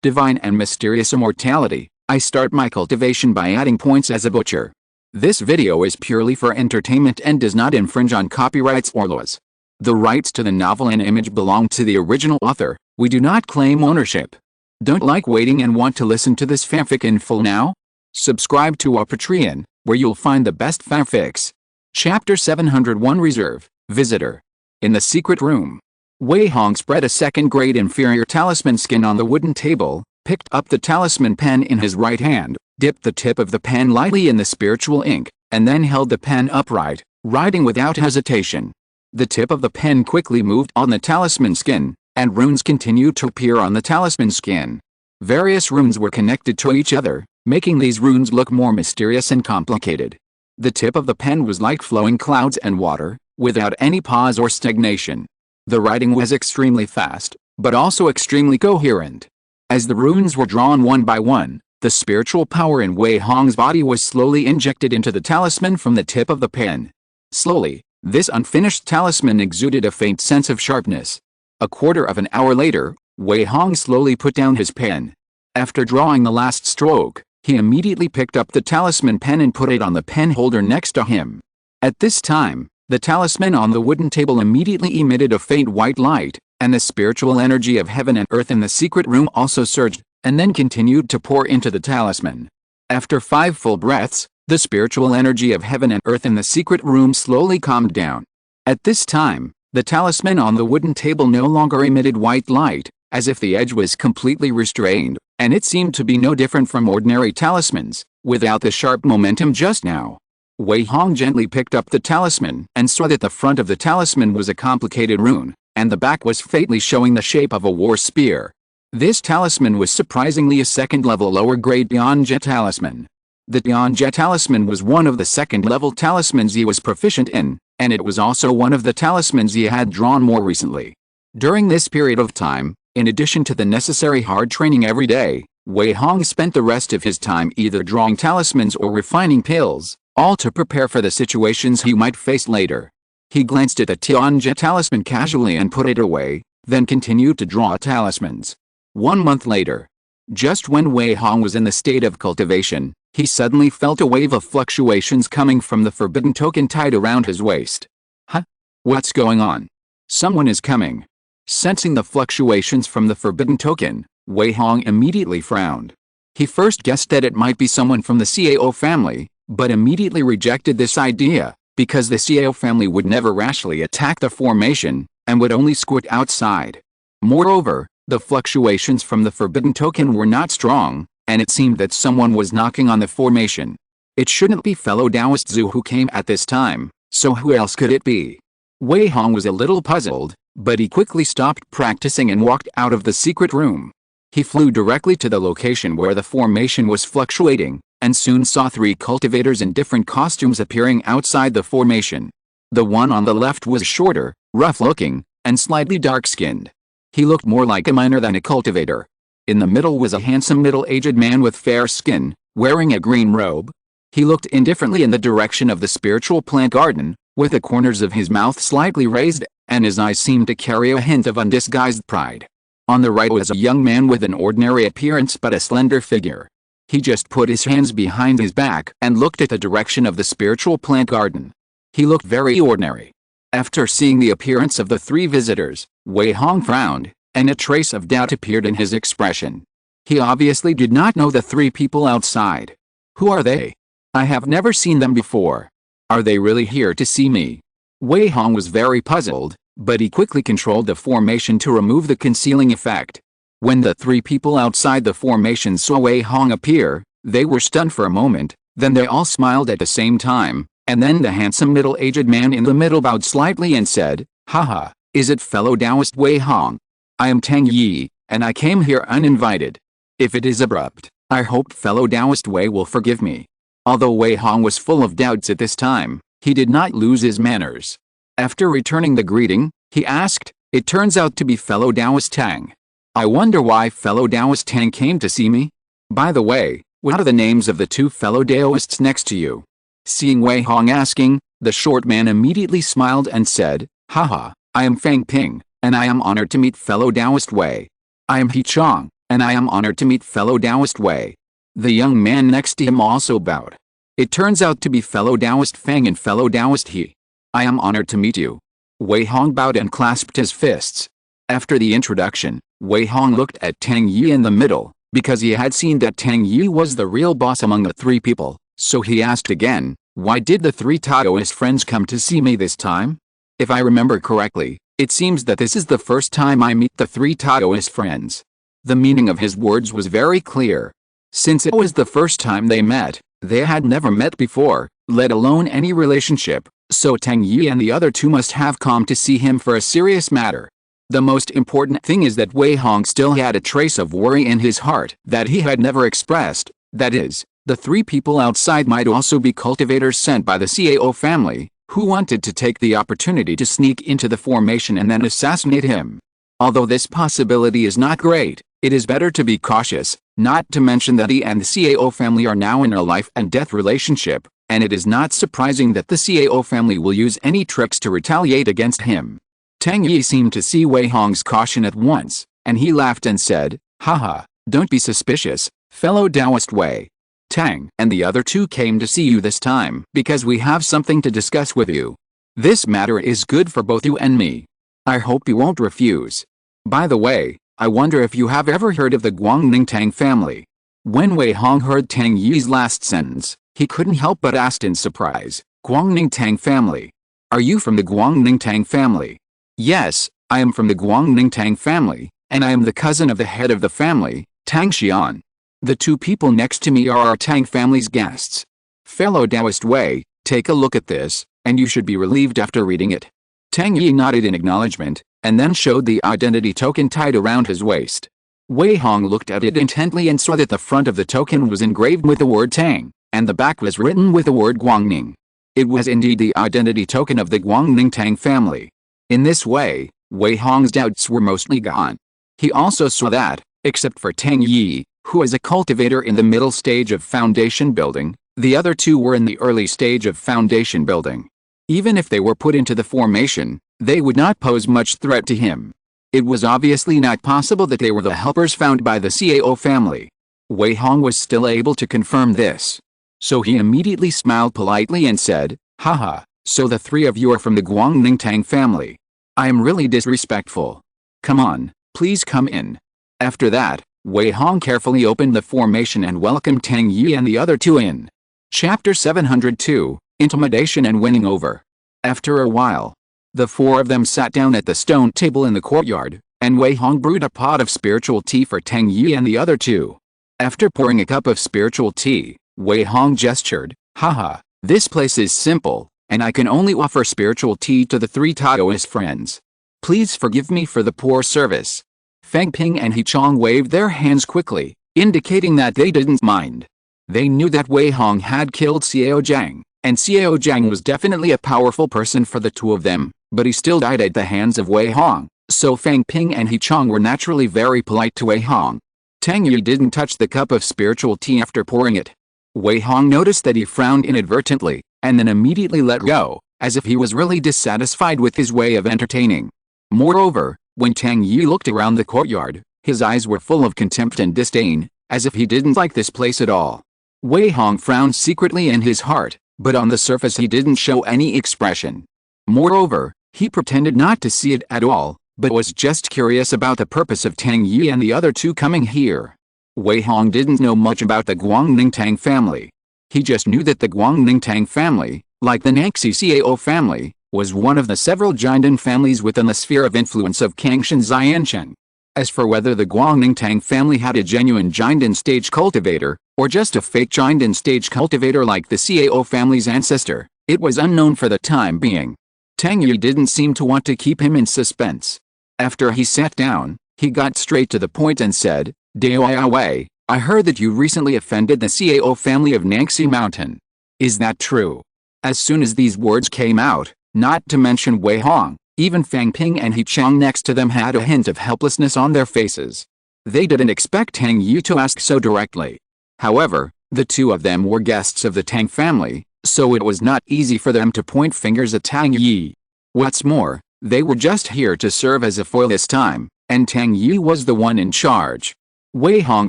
divine and mysterious immortality. I start my cultivation by adding points as a butcher. This video is purely for entertainment and does not infringe on copyrights or laws. The rights to the novel and image belong to the original author. We do not claim ownership. Don't like waiting and want to listen to this fanfic in full now? Subscribe to our Patreon, where you'll find the best fanfics. Chapter 701 Reserve, Visitor. In the secret room, Wei Hong spread a second-grade inferior talisman skin on the wooden table, picked up the talisman pen in his right hand, dipped the tip of the pen lightly in the spiritual ink, and then held the pen upright, writing without hesitation. The tip of the pen quickly moved on the talisman skin, and runes continued to appear on the talisman skin. Various runes were connected to each other, making these runes look more mysterious and complicated. The tip of the pen was like flowing clouds and water, without any pause or stagnation. The writing was extremely fast, but also extremely coherent. As the runes were drawn one by one, the spiritual power in Wei Hong's body was slowly injected into the talisman from the tip of the pen. Slowly, this unfinished talisman exuded a faint sense of sharpness. A quarter of an hour later, Wei Hong slowly put down his pen. After drawing the last stroke, he immediately picked up the talisman pen and put it on the pen holder next to him. At this time, the talisman on the wooden table immediately emitted a faint white light, and the spiritual energy of heaven and earth in the secret room also surged, and then continued to pour into the talisman. After 5 full breaths, the spiritual energy of heaven and earth in the secret room slowly calmed down. At this time, the talisman on the wooden table no longer emitted white light, as if the edge was completely restrained, and it seemed to be no different from ordinary talismans, without the sharp momentum just now. Wei Hong gently picked up the talisman and saw that the front of the talisman was a complicated rune, and the back was faintly showing the shape of a war spear. This talisman was surprisingly a second-level lower-grade Tianjie talisman. The Tianjie talisman was one of the second-level talismans he was proficient in, and it was also one of the talismans he had drawn more recently. During this period of time, in addition to the necessary hard training every day, Wei Hong spent the rest of his time either drawing talismans or refining pills, all to prepare for the situations he might face later. He glanced at the Tianjie talisman casually and put it away, then continued to draw talismans. 1 month later, just when Wei Hong was in the state of cultivation, he suddenly felt a wave of fluctuations coming from the forbidden token tied around his waist. Huh? What's going on? Someone is coming. Sensing the fluctuations from the forbidden token, Wei Hong immediately frowned. He first guessed that it might be someone from the Cao family, but immediately rejected this idea, because the Cao family would never rashly attack the formation, and would only squat outside. Moreover, the fluctuations from the forbidden token were not strong, and it seemed that someone was knocking on the formation. It shouldn't be fellow Taoist Zhu who came at this time, so who else could it be? Wei Hong was a little puzzled, but he quickly stopped practicing and walked out of the secret room. He flew directly to the location where the formation was fluctuating, and soon saw 3 cultivators in different costumes appearing outside the formation. The one on the left was shorter, rough-looking, and slightly dark-skinned. He looked more like a miner than a cultivator. In the middle was a handsome middle-aged man with fair skin, wearing a green robe. He looked indifferently in the direction of the spiritual plant garden, with the corners of his mouth slightly raised, and his eyes seemed to carry a hint of undisguised pride. On the right was a young man with an ordinary appearance but a slender figure. He just put his hands behind his back and looked at the direction of the spiritual plant garden. He looked very ordinary. After seeing the appearance of the 3 visitors, Wei Hong frowned, and a trace of doubt appeared in his expression. He obviously did not know the 3 people outside. Who are they? I have never seen them before. Are they really here to see me? Wei Hong was very puzzled, but he quickly controlled the formation to remove the concealing effect. When the 3 people outside the formation saw Wei Hong appear, they were stunned for a moment, then they all smiled at the same time, and then the handsome middle-aged man in the middle bowed slightly and said, "Haha, is it fellow Taoist Wei Hong? I am Tang Yi, and I came here uninvited. If it is abrupt, I hope fellow Taoist Wei will forgive me." Although Wei Hong was full of doubts at this time, he did not lose his manners. After returning the greeting, he asked, "It turns out to be fellow Taoist Tang. I wonder why fellow Taoist Tang came to see me? By the way, what are the names of the 2 fellow Taoists next to you?" Seeing Wei Hong asking, the short man immediately smiled and said, "Haha, I am Fang Ping, and I am honored to meet fellow Taoist Wei. I am He Chong, And I am honored to meet fellow Taoist Wei. The young man next to him also bowed. It turns out to be fellow Taoist Fang and fellow Taoist He. I am honored to meet you. Wei Hong bowed and clasped his fists. After the introduction, Wei Hong looked at Tang Yi in the middle, because he had seen that Tang Yi was the real boss among the three people, so he asked again, why did the three Taoist friends come to see me this time? If I remember correctly, it seems that this is the first time I meet the three Taoist friends. The meaning of his words was very clear. Since it was the first time they met, they had never met before, let alone any relationship, so Tang Yi and the other two must have come to see him for a serious matter. The most important thing is that Wei Hong still had a trace of worry in his heart that he had never expressed, that is, the three people outside might also be cultivators sent by the Cao family, who wanted to take the opportunity to sneak into the formation and then assassinate him. Although this possibility is not great, it is better to be cautious, not to mention that he and the Cao family are now in a life and death relationship, and it is not surprising that the Cao family will use any tricks to retaliate against him. Tang Yi seemed to see Wei Hong's caution at once, and he laughed and said, haha, don't be suspicious, fellow Taoist Wei. Tang and the other two came to see you this time because we have something to discuss with you. This matter is good for both you and me. I hope you won't refuse. By the way, I wonder if you have ever heard of the Guangning Tang family. When Wei Hong heard Tang Yi's last sentence, he couldn't help but ask in surprise, Guangning Tang family. Are you from the Guangning Tang family? Yes, I am from the Guangning Tang family, and I am the cousin of the head of the family, Tang Xian. The two people next to me are our Tang family's guests. Fellow Taoist Wei, take a look at this, and you should be relieved after reading it. Tang Yi nodded in acknowledgement, and then showed the identity token tied around his waist. Wei Hong looked at it intently and saw that the front of the token was engraved with the word Tang, and the back was written with the word Guangning. It was indeed the identity token of the Guangning Tang family. In this way, Wei Hong's doubts were mostly gone. He also saw that, except for Tang Yi, who is a cultivator in the middle stage of foundation building, the other two were in the early stage of foundation building. Even if they were put into the formation, they would not pose much threat to him. It was obviously not possible that they were the helpers found by the Cao family. Wei Hong was still able to confirm this. So he immediately smiled politely and said, haha, so the three of you are from the Guangning Tang family. I am really disrespectful. Come on, please come in. After that, Wei Hong carefully opened the formation and welcomed Tang Yi and the other two in. Chapter 702, Intimidation and Winning Over. After a while, the four of them sat down at the stone table in the courtyard, and Wei Hong brewed a pot of spiritual tea for Tang Yi and the other two. After pouring a cup of spiritual tea, Wei Hong gestured, haha, this place is simple, and I can only offer spiritual tea to the three Taoist friends. Please forgive me for the poor service. Feng Ping and He Chong waved their hands quickly, indicating that they didn't mind. They knew that Wei Hong had killed Xiao Zhang, and Xiao Zhang was definitely a powerful person for the two of them, but he still died at the hands of Wei Hong, so Feng Ping and He Chong were naturally very polite to Wei Hong. Tang Yi didn't touch the cup of spiritual tea after pouring it. Wei Hong noticed that he frowned inadvertently, and then immediately let go, as if he was really dissatisfied with his way of entertaining. Moreover, when Tang Yi looked around the courtyard, his eyes were full of contempt and disdain, as if he didn't like this place at all. Wei Hong frowned secretly in his heart, but on the surface he didn't show any expression. Moreover, he pretended not to see it at all, but was just curious about the purpose of Tang Yi and the other two coming here. Wei Hong didn't know much about the Guangning Tang family. He just knew that the Guangning Tang family, like the Naxi Cao family, was one of the several Jinden families within the sphere of influence of Kangshan Xiancheng. As for whether the Guangning Tang family had a genuine Jinden stage cultivator, or just a fake Jinden stage cultivator like the Cao family's ancestor, it was unknown for the time being. Tang Yi didn't seem to want to keep him in suspense. After he sat down, he got straight to the point and said, Dao Wei, I heard that you recently offended the Cao family of Naxi Mountain. Is that true? As soon as these words came out, not to mention Wei Hong, even Fang Ping and He Chong next to them had a hint of helplessness on their faces. They didn't expect Tang Yi to ask so directly. However, the two of them were guests of the Tang family, so it was not easy for them to point fingers at Tang Yi. What's more, they were just here to serve as a foil this time, and Tang Yi was the one in charge. Wei Hong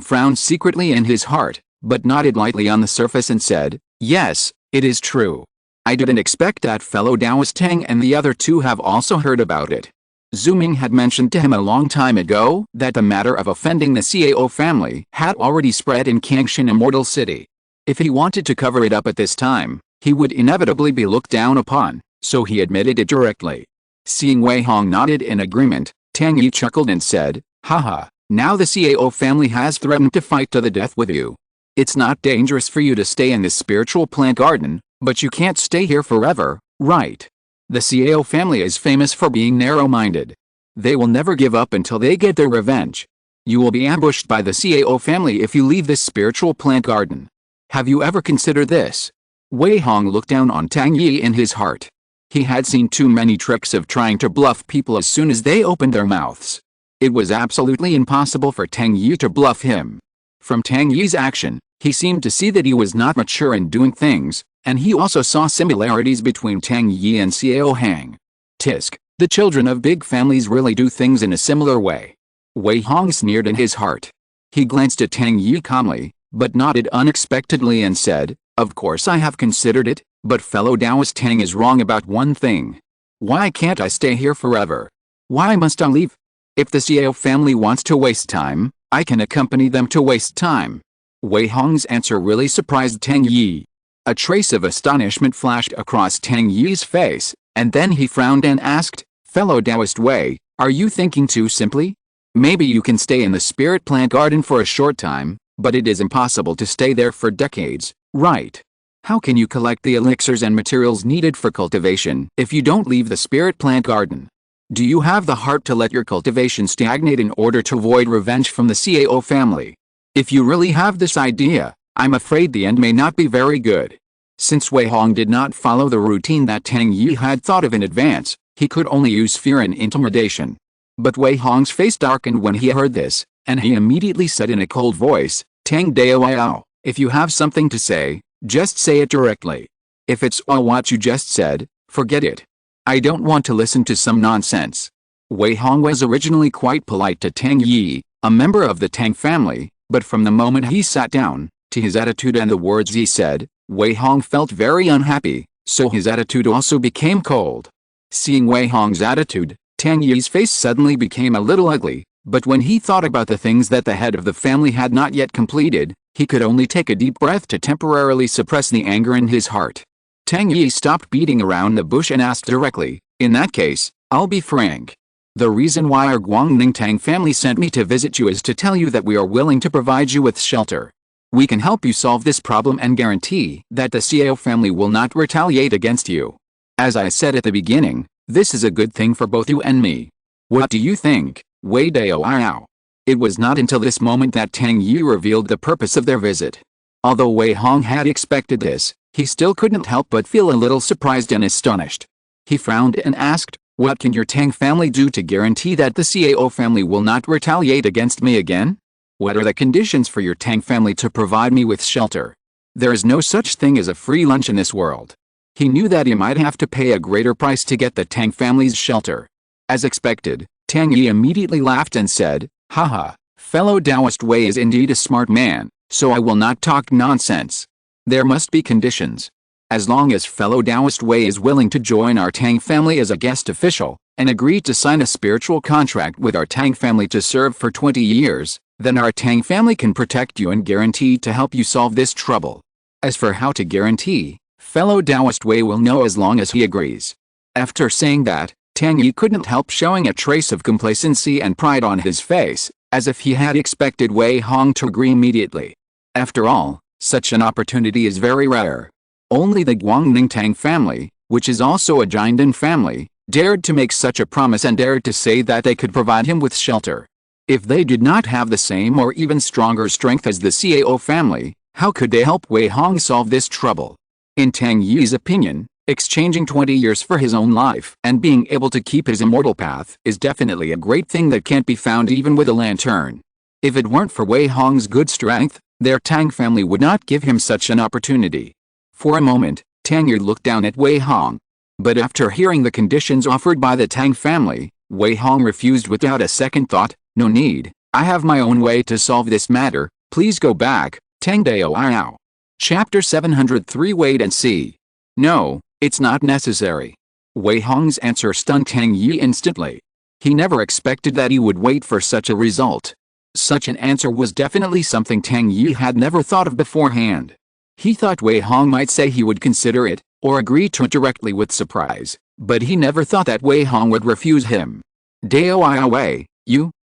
frowned secretly in his heart, but nodded lightly on the surface and said, "Yes, it is true. I didn't expect that fellow Taoist Tang and the other two have also heard about it." Zuming had mentioned to him a long time ago that the matter of offending the Cao family had already spread in Kangshan Immortal City. If he wanted to cover it up at this time, he would inevitably be looked down upon, so he admitted it directly. Seeing Wei Hong nodded in agreement, Tang Yi chuckled and said, "Haha, now the Cao family has threatened to fight to the death with you. It's not dangerous for you to stay in this spiritual plant garden, but you can't stay here forever, right? The Cao family is famous for being narrow-minded. They will never give up until they get their revenge. You will be ambushed by the Cao family if you leave this spiritual plant garden. Have you ever considered this?" Wei Hong looked down on Tang Yi in his heart. He had seen too many tricks of trying to bluff people as soon as they opened their mouths. It was absolutely impossible for Tang Yi to bluff him. From Tang Yi's action, he seemed to see that he was not mature in doing things, and he also saw similarities between Tang Yi and Xiao Hang. Tisk, the children of big families really do things in a similar way. Wei Hong sneered in his heart. He glanced at Tang Yi calmly, but nodded unexpectedly and said, "Of course I have considered it, but fellow Taoist Tang is wrong about one thing. Why can't I stay here forever? Why must I leave? If the Xiao family wants to waste time, I can accompany them to waste time." Wei Hong's answer really surprised Tang Yi. A trace of astonishment flashed across Tang Yi's face, and then he frowned and asked, "Fellow Taoist Wei, are you thinking too simply? Maybe you can stay in the spirit plant garden for a short time, but it is impossible to stay there for decades, right? How can you collect the elixirs and materials needed for cultivation if you don't leave the spirit plant garden? Do you have the heart to let your cultivation stagnate in order to avoid revenge from the Cao family? If you really have this idea, I'm afraid the end may not be very good." Since Wei Hong did not follow the routine that Tang Yi had thought of in advance, he could only use fear and intimidation. But Wei Hong's face darkened when he heard this, and he immediately said in a cold voice, "Tang Dao, if you have something to say, just say it directly. If it's all what you just said, forget it. I don't want to listen to some nonsense." Wei Hong was originally quite polite to Tang Yi, a member of the Tang family, but from the moment he sat down, to his attitude and the words he said, Wei Hong felt very unhappy, so his attitude also became cold. Seeing Wei Hong's attitude, Tang Yi's face suddenly became a little ugly, but when he thought about the things that the head of the family had not yet completed, he could only take a deep breath to temporarily suppress the anger in his heart. Tang Yi stopped beating around the bush and asked directly, "In that case, I'll be frank. The reason why our Guangning Tang family sent me to visit you is to tell you that we are willing to provide you with shelter. We can help you solve this problem and guarantee that the Xiao family will not retaliate against you. As I said at the beginning, this is a good thing for both you and me. What do you think, Wei Dao?" It was not until this moment that Tang Yi revealed the purpose of their visit. Although Wei Hong had expected this, he still couldn't help but feel a little surprised and astonished. He frowned and asked, "What can your Tang family do to guarantee that the Cao family will not retaliate against me again? What are the conditions for your Tang family to provide me with shelter? There is no such thing as a free lunch in this world." He knew that he might have to pay a greater price to get the Tang family's shelter. As expected, Tang Yi immediately laughed and said, "Haha, fellow Taoist Wei is indeed a smart man, so I will not talk nonsense. There must be conditions. As long as fellow Taoist Wei is willing to join our Tang family as a guest official, and agree to sign a spiritual contract with our Tang family to serve for 20 years, then our Tang family can protect you and guarantee to help you solve this trouble. As for how to guarantee, fellow Taoist Wei will know as long as he agrees." After saying that, Tang Yi couldn't help showing a trace of complacency and pride on his face, as if he had expected Wei Hong to agree immediately. After all, such an opportunity is very rare. Only the Guangning Tang family, which is also a Jinden family, dared to make such a promise and dared to say that they could provide him with shelter. If they did not have the same or even stronger strength as the Cao family, how could they help Wei Hong solve this trouble? In Tang Yi's opinion, exchanging 20 years for his own life and being able to keep his immortal path is definitely a great thing that can't be found even with a lantern. If it weren't for Wei Hong's good strength, their Tang family would not give him such an opportunity. For a moment, Tang Yi looked down at Wei Hong. But after hearing the conditions offered by the Tang family, Wei Hong refused without a second thought. "No need, I have my own way to solve this matter, please go back, Tang Dao Iao. Chapter 703 Wait and see. No, it's not necessary. Wei Hong's answer stunned Tang Yi instantly. He never expected that he would wait for such a result. Such an answer was definitely something Tang Yi had never thought of beforehand. He thought Wei Hong might say he would consider it, or agree to it directly with surprise, but he never thought that Wei Hong would refuse him. Dao Ia Wei,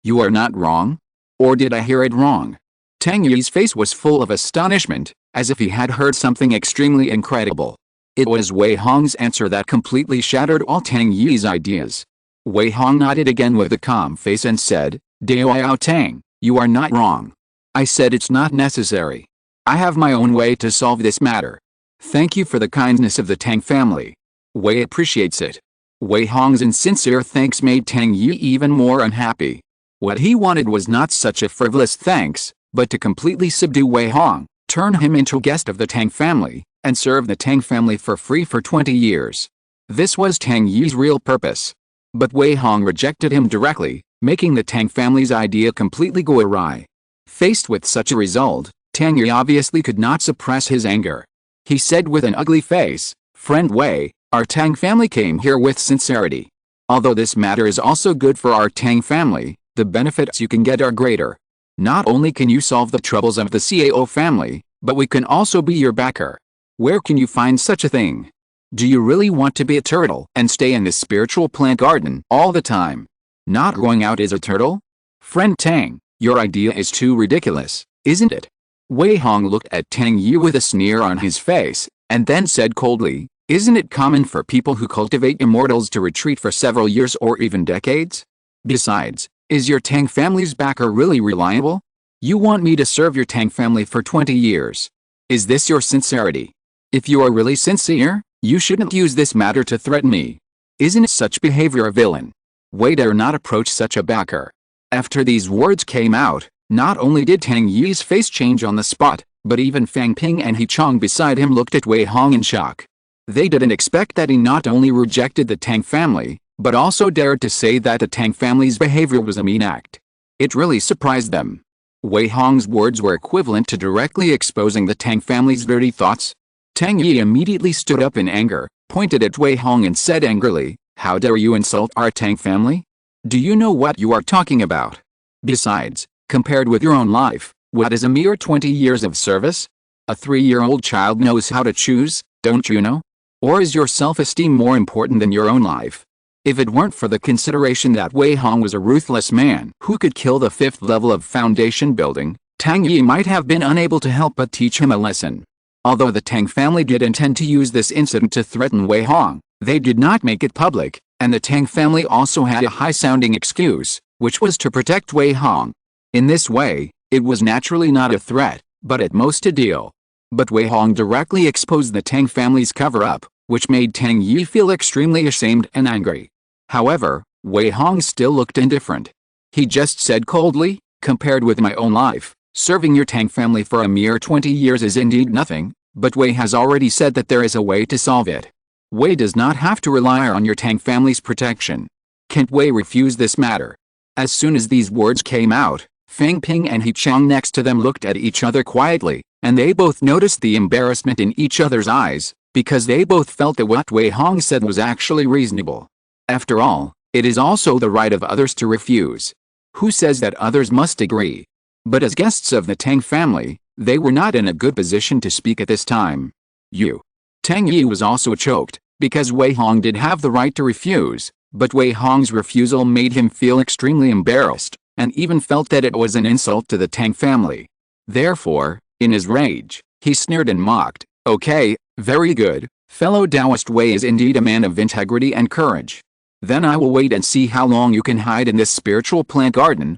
you are not wrong? Or did I hear it wrong? Tang Yi's face was full of astonishment, as if he had heard something extremely incredible. It was Wei Hong's answer that completely shattered all Tang Yi's ideas. Wei Hong nodded again with a calm face and said, Dao Yao Tang, you are not wrong. I said it's not necessary. I have my own way to solve this matter. Thank you for the kindness of the Tang family. Wei appreciates it. Wei Hong's insincere thanks made Tang Yi even more unhappy. What he wanted was not such a frivolous thanks, but to completely subdue Wei Hong, turn him into a guest of the Tang family, and serve the Tang family for free for 20 years. This was Tang Yi's real purpose. But Wei Hong rejected him directly, making the Tang family's idea completely go awry. Faced with such a result, Tang Yi obviously could not suppress his anger. He said with an ugly face, Friend Wei, our Tang family came here with sincerity. Although this matter is also good for our Tang family, the benefits you can get are greater. Not only can you solve the troubles of the Cao family, but we can also be your backer. Where can you find such a thing? Do you really want to be a turtle and stay in this spiritual plant garden all the time? Not going out as a turtle? Friend Tang, your idea is too ridiculous, isn't it? Wei Hong looked at Tang Yi with a sneer on his face, and then said coldly, Isn't it common for people who cultivate immortals to retreat for several years or even decades? Besides, is your Tang family's backer really reliable? You want me to serve your Tang family for 20 years. Is this your sincerity? If you are really sincere, you shouldn't use this matter to threaten me. Isn't such behavior a villain? Wei dare not approach such a backer. After these words came out, not only did Tang Yi's face change on the spot, but even Fang Ping and He Chong beside him looked at Wei Hong in shock. They didn't expect that he not only rejected the Tang family, but also dared to say that the Tang family's behavior was a mean act. It really surprised them. Wei Hong's words were equivalent to directly exposing the Tang family's dirty thoughts. Tang Yi immediately stood up in anger, pointed at Wei Hong and said angrily, How dare you insult our Tang family? Do you know what you are talking about? Besides, compared with your own life, what is a mere 20 years of service? A 3-year-old child knows how to choose, don't you know? Or is your self-esteem more important than your own life? If it weren't for the consideration that Wei Hong was a ruthless man who could kill the 5th level of foundation building, Tang Yi might have been unable to help but teach him a lesson. Although the Tang family did intend to use this incident to threaten Wei Hong, they did not make it public, and the Tang family also had a high-sounding excuse, which was to protect Wei Hong. In this way, it was naturally not a threat, but at most a deal. But Wei Hong directly exposed the Tang family's cover-up, which made Tang Yi feel extremely ashamed and angry. However, Wei Hong still looked indifferent. He just said coldly, Compared with my own life, serving your Tang family for a mere 20 years is indeed nothing, but Wei has already said that there is a way to solve it. Wei does not have to rely on your Tang family's protection. Can't Wei refuse this matter? As soon as these words came out, Fang Ping and He Chong next to them looked at each other quietly, and they both noticed the embarrassment in each other's eyes, because they both felt that what Wei Hong said was actually reasonable. After all, it is also the right of others to refuse. Who says that others must agree? But as guests of the Tang family, they were not in a good position to speak at this time. Tang Yi was also choked, because Wei Hong did have the right to refuse, but Wei Hong's refusal made him feel extremely embarrassed, and even felt that it was an insult to the Tang family. Therefore, in his rage, he sneered and mocked, Okay, very good, fellow Taoist Wei is indeed a man of integrity and courage. Then I will wait and see how long you can hide in this spiritual plant garden,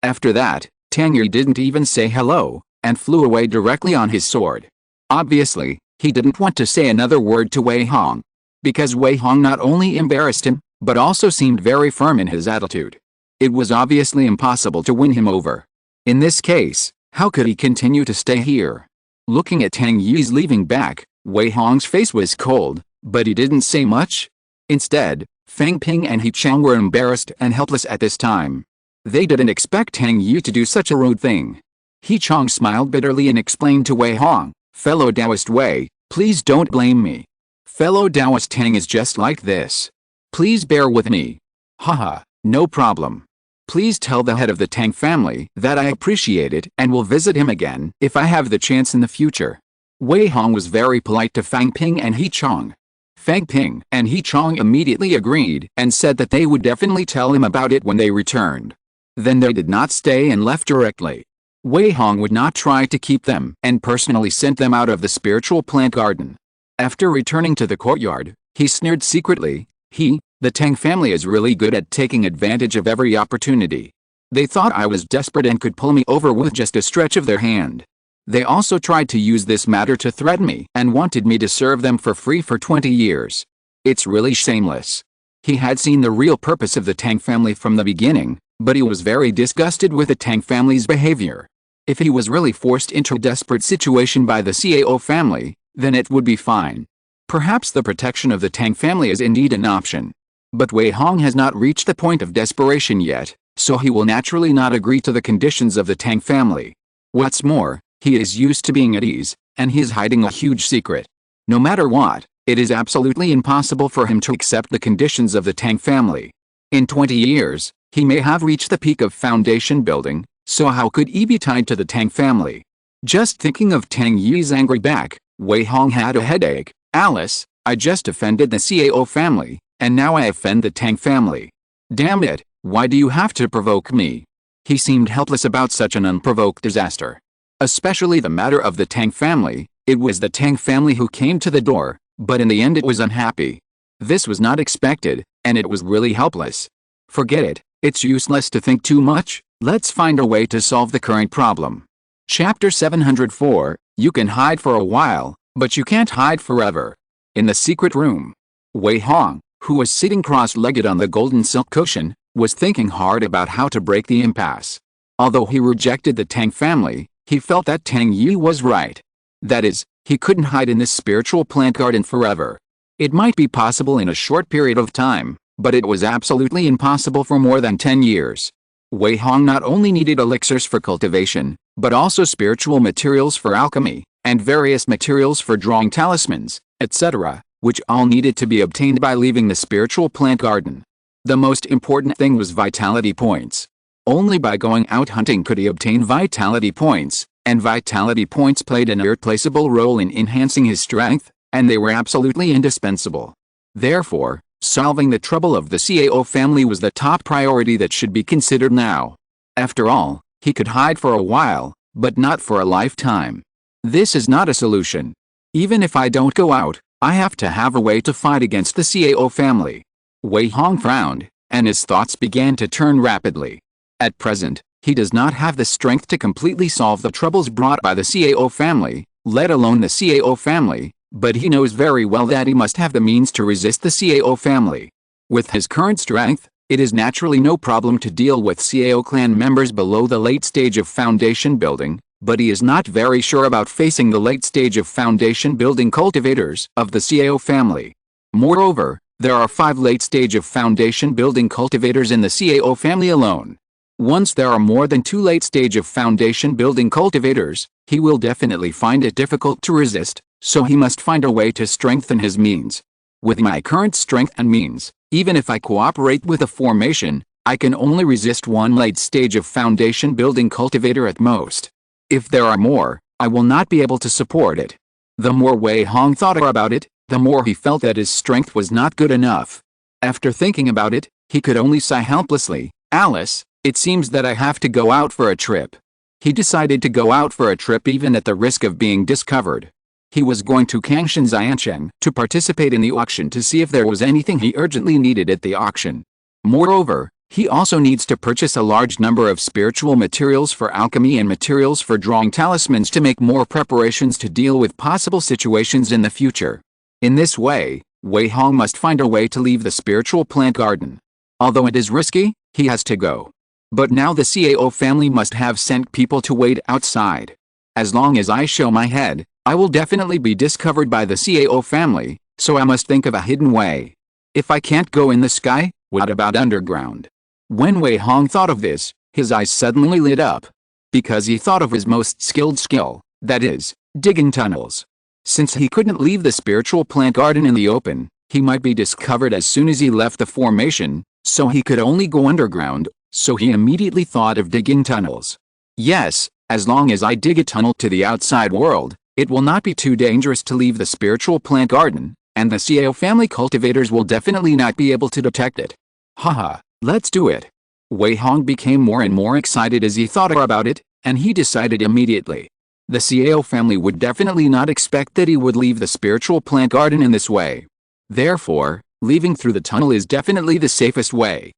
After that, Tang Yi didn't even say hello, and flew away directly on his sword. Obviously, he didn't want to say another word to Wei Hong. Because Wei Hong not only embarrassed him, but also seemed very firm in his attitude. It was obviously impossible to win him over. In this case, how could he continue to stay here? Looking at Tang Yi's leaving back, Wei Hong's face was cold, but he didn't say much. Instead, Fang Ping and He Chong were embarrassed and helpless at this time. They didn't expect Tang Yu to do such a rude thing. He Chong smiled bitterly and explained to Wei Hong, "Fellow Taoist Wei, please don't blame me. Fellow Taoist Tang is just like this. Please bear with me. Haha, no problem. Please tell the head of the Tang family that I appreciate it and will visit him again if I have the chance in the future." Wei Hong was very polite to Fang Ping and He Chong. Fang Ping and He Chong immediately agreed and said that they would definitely tell him about it when they returned. Then they did not stay and left directly. Wei Hong would not try to keep them and personally sent them out of the spiritual plant garden. After returning to the courtyard, he sneered secretly, "The Tang family is really good at taking advantage of every opportunity. They thought I was desperate and could pull me over with just a stretch of their hand. They also tried to use this matter to threaten me and wanted me to serve them for free for 20 years. It's really shameless." He had seen the real purpose of the Tang family from the beginning, but he was very disgusted with the Tang family's behavior. If he was really forced into a desperate situation by the Cao family, then it would be fine. Perhaps the protection of the Tang family is indeed an option. But Wei Hong has not reached the point of desperation yet, so he will naturally not agree to the conditions of the Tang family. What's more, he is used to being at ease, and he is hiding a huge secret. No matter what, it is absolutely impossible for him to accept the conditions of the Tang family. In 20 years, he may have reached the peak of foundation building, so how could he be tied to the Tang family? Just thinking of Tang Yi's angry back, Wei Hong had a headache. "Alice, I just offended the Cao family, and now I offend the Tang family. Damn it, why do you have to provoke me?" He seemed helpless about such an unprovoked disaster. Especially the matter of the Tang family. It was the Tang family who came to the door, but in the end it was unhappy. This was not expected, and it was really helpless. Forget it, it's useless to think too much. Let's find a way to solve the current problem. Chapter 704, You can hide for a while, but you can't hide forever. In the secret room, Wei Hong, who was sitting cross-legged on the golden silk cushion, was thinking hard about how to break the impasse. Although he rejected the Tang family, he felt that Tang Yi was right. That is, he couldn't hide in this spiritual plant garden forever. It might be possible in a short period of time, but it was absolutely impossible for more than 10 years. Wei Hong not only needed elixirs for cultivation, but also spiritual materials for alchemy, and various materials for drawing talismans, etc., which all needed to be obtained by leaving the spiritual plant garden. The most important thing was vitality points. Only by going out hunting could he obtain vitality points, and vitality points played an irreplaceable role in enhancing his strength, and they were absolutely indispensable. Therefore, solving the trouble of the Cao family was the top priority that should be considered now. After all, he could hide for a while, but not for a lifetime. This is not a solution. Even if I don't go out, I have to have a way to fight against the Cao family. Wei Hong frowned, and his thoughts began to turn rapidly. At present, he does not have the strength to completely solve the troubles brought by the Cao family, let alone the Cao family, but he knows very well that he must have the means to resist the Cao family. With his current strength, it is naturally no problem to deal with Cao clan members below the late stage of foundation building, but he is not very sure about facing the late stage of foundation building cultivators of the Cao family. Moreover, there are 5 late stage of foundation building cultivators in the Cao family alone. Once there are more than 2 late stage of foundation building cultivators, he will definitely find it difficult to resist, so he must find a way to strengthen his means. With my current strength and means, even if I cooperate with a formation, I can only resist 1 late stage of foundation building cultivator at most. If there are more, I will not be able to support it. The more Wei Hong thought about it, the more he felt that his strength was not good enough. After thinking about it, he could only sigh helplessly. "Alice, it seems that I have to go out for a trip." He decided to go out for a trip even at the risk of being discovered. He was going to Kangshan Xiancheng to participate in the auction to see if there was anything he urgently needed at the auction. Moreover, he also needs to purchase a large number of spiritual materials for alchemy and materials for drawing talismans to make more preparations to deal with possible situations in the future. In this way, Wei Hong must find a way to leave the spiritual plant garden. Although it is risky, he has to go. But now the Cao family must have sent people to wait outside. As long as I show my head, I will definitely be discovered by the Cao family, so I must think of a hidden way. If I can't go in the sky, what about underground? When Wei Hong thought of this, His eyes suddenly lit up. Because he thought of his most skilled skill, that is, digging tunnels. Since he couldn't leave the spiritual plant garden in the open, he might be discovered as soon as he left the formation, so he could only go underground, so he immediately thought of digging tunnels. Yes, as long as I dig a tunnel to the outside world, it will not be too dangerous to leave the spiritual plant garden, and the Cao family cultivators will definitely not be able to detect it. Haha, let's do it. Wei Hong became more and more excited as he thought about it, and he decided immediately. The Cao family would definitely not expect that he would leave the spiritual plant garden in this way. Therefore, leaving through the tunnel is definitely the safest way.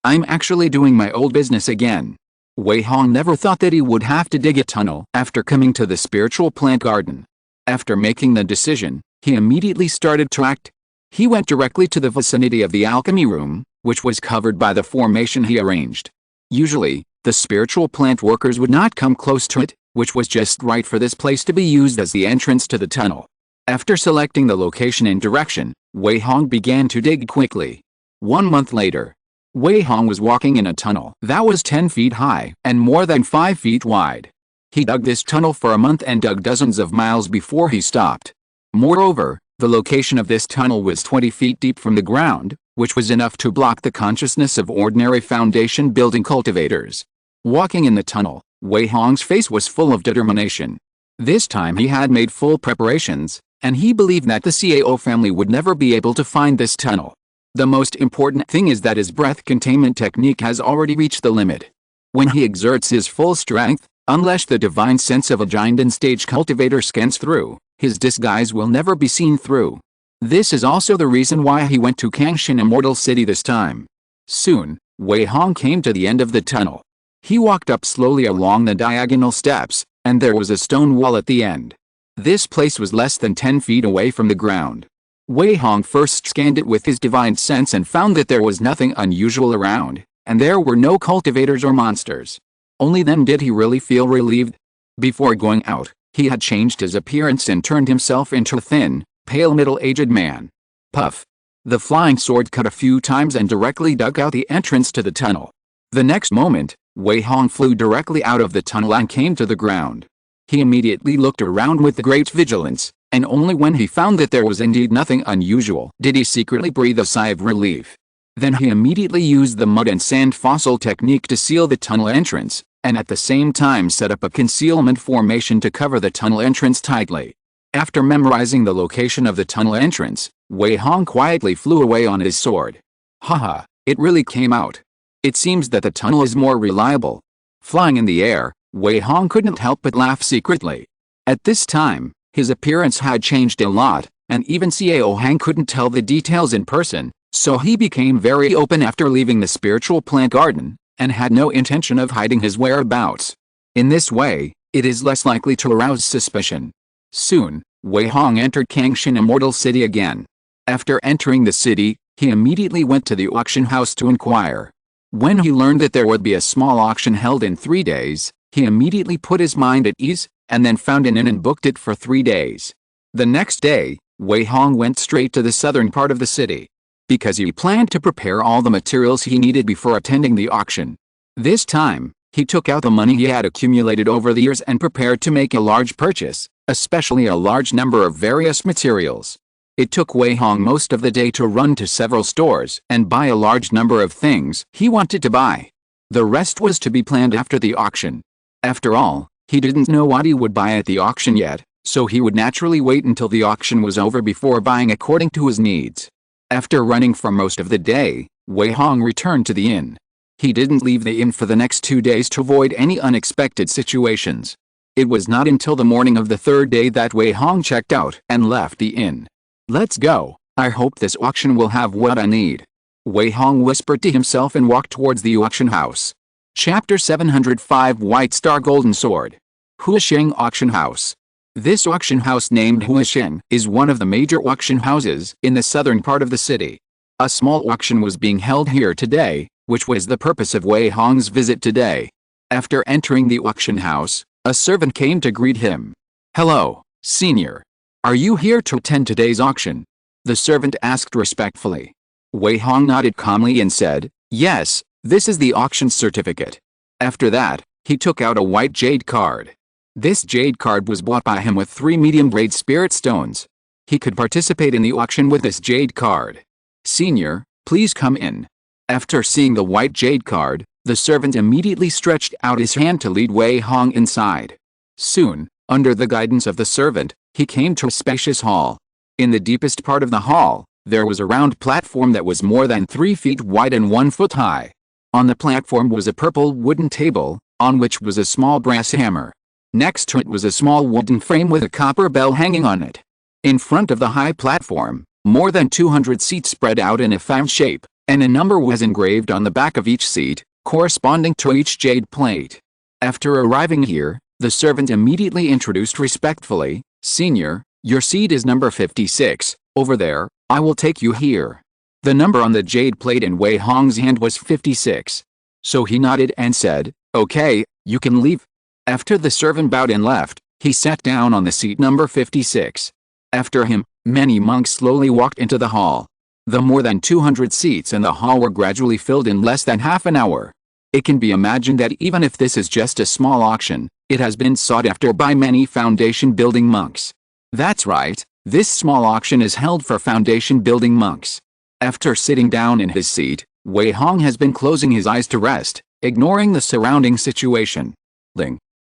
I'm actually doing my old business again. Wei Hong never thought that he would have to dig a tunnel after coming to the spiritual plant garden. After making the decision, he immediately started to act. He went directly to the vicinity of the alchemy room, which was covered by the formation he arranged. Usually, the spiritual plant workers would not come close to it, which was just right for this place to be used as the entrance to the tunnel. After selecting the location and direction, Wei Hong began to dig quickly. 1 month later, Wei Hong was walking in a tunnel that was 10 feet high and more than 5 feet wide. He dug this tunnel for a month and dug dozens of miles before he stopped. Moreover, the location of this tunnel was 20 feet deep from the ground, which was enough to block the consciousness of ordinary foundation building cultivators. Walking in the tunnel, Wei Hong's face was full of determination. This time he had made full preparations, and he believed that the Cao family would never be able to find this tunnel. The most important thing is that his breath containment technique has already reached the limit. When he exerts his full strength, unless the divine sense of a giant and stage cultivator scans through, his disguise will never be seen through. This is also the reason why he went to Kangshan Immortal City this time. Soon, Wei Hong came to the end of the tunnel. He walked up slowly along the diagonal steps, and there was a stone wall at the end. This place was less than 10 feet away from the ground. Wei Hong first scanned it with his divine sense and found that there was nothing unusual around, and there were no cultivators or monsters. Only then did he really feel relieved. Before going out, he had changed his appearance and turned himself into a thin, pale middle-aged man. Puff. The flying sword cut a few times and directly dug out the entrance to the tunnel. The next moment, Wei Hong flew directly out of the tunnel and came to the ground. He immediately looked around with great vigilance, and only when he found that there was indeed nothing unusual did he secretly breathe a sigh of relief. Then he immediately used the mud and sand fossil technique to seal the tunnel entrance, and at the same time set up a concealment formation to cover the tunnel entrance tightly. After memorizing the location of the tunnel entrance, Wei Hong quietly flew away on his sword. Haha, it really came out. It seems that the tunnel is more reliable. Flying in the air, Wei Hong couldn't help but laugh secretly. At this time, his appearance had changed a lot, and even Xiao Hang couldn't tell the details in person, so he became very open after leaving the spiritual plant garden, and had no intention of hiding his whereabouts. In this way, it is less likely to arouse suspicion. Soon, Wei Hong entered Kangshan Immortal City again. After entering the city, he immediately went to the auction house to inquire. When he learned that there would be a small auction held in 3 days, he immediately put his mind at ease, and then found an inn and booked it for 3 days. The next day, Wei Hong went straight to the southern part of the city, because he planned to prepare all the materials he needed before attending the auction. This time, he took out the money he had accumulated over the years and prepared to make a large purchase, especially a large number of various materials. It took Wei Hong most of the day to run to several stores and buy a large number of things he wanted to buy. The rest was to be planned after the auction. After all, he didn't know what he would buy at the auction yet, so he would naturally wait until the auction was over before buying according to his needs. After running for most of the day, Wei Hong returned to the inn. He didn't leave the inn for the next 2 days to avoid any unexpected situations. It was not until the morning of the 3rd day that Wei Hong checked out and left the inn. Let's go. I hope this auction will have what I need. Wei Hong whispered to himself and walked towards the auction house. Chapter 705 White Star Golden Sword. Huisheng Auction House. This auction house named Huisheng is one of the major auction houses in the southern part of the city. A small auction was being held here today, which was the purpose of Wei Hong's visit today. After entering the auction house, a servant came to greet him. Hello, senior. Are you here to attend today's auction? The servant asked respectfully. Wei Hong nodded calmly and said, Yes, this is the auction certificate. After that, he took out a white jade card. This jade card was bought by him with 3 medium-grade spirit stones. He could participate in the auction with this jade card. "Senior, please come in." After seeing the white jade card, the servant immediately stretched out his hand to lead Wei Hong inside. Soon, under the guidance of the servant, he came to a spacious hall. In the deepest part of the hall, there was a round platform that was more than 3 feet wide and 1 foot high. On the platform was a purple wooden table, on which was a small brass hammer. Next to it was a small wooden frame with a copper bell hanging on it. In front of the high platform, more than 200 seats spread out in a fan shape, and a number was engraved on the back of each seat, corresponding to each jade plate. After arriving here, the servant immediately introduced respectfully, "Senior, your seat is number 56, over there, I will take you here." The number on the jade plate in Wei Hong's hand was 56. So he nodded and said, "Okay, you can leave." After the servant bowed and left, he sat down on the seat number 56. After him, many monks slowly walked into the hall. The more than 200 seats in the hall were gradually filled in less than half an hour. It can be imagined that even if this is just a small auction, it has been sought after by many foundation building monks. That's right, this small auction is held for foundation building monks. After sitting down in his seat, Wei Hong has been closing his eyes to rest, ignoring the surrounding situation.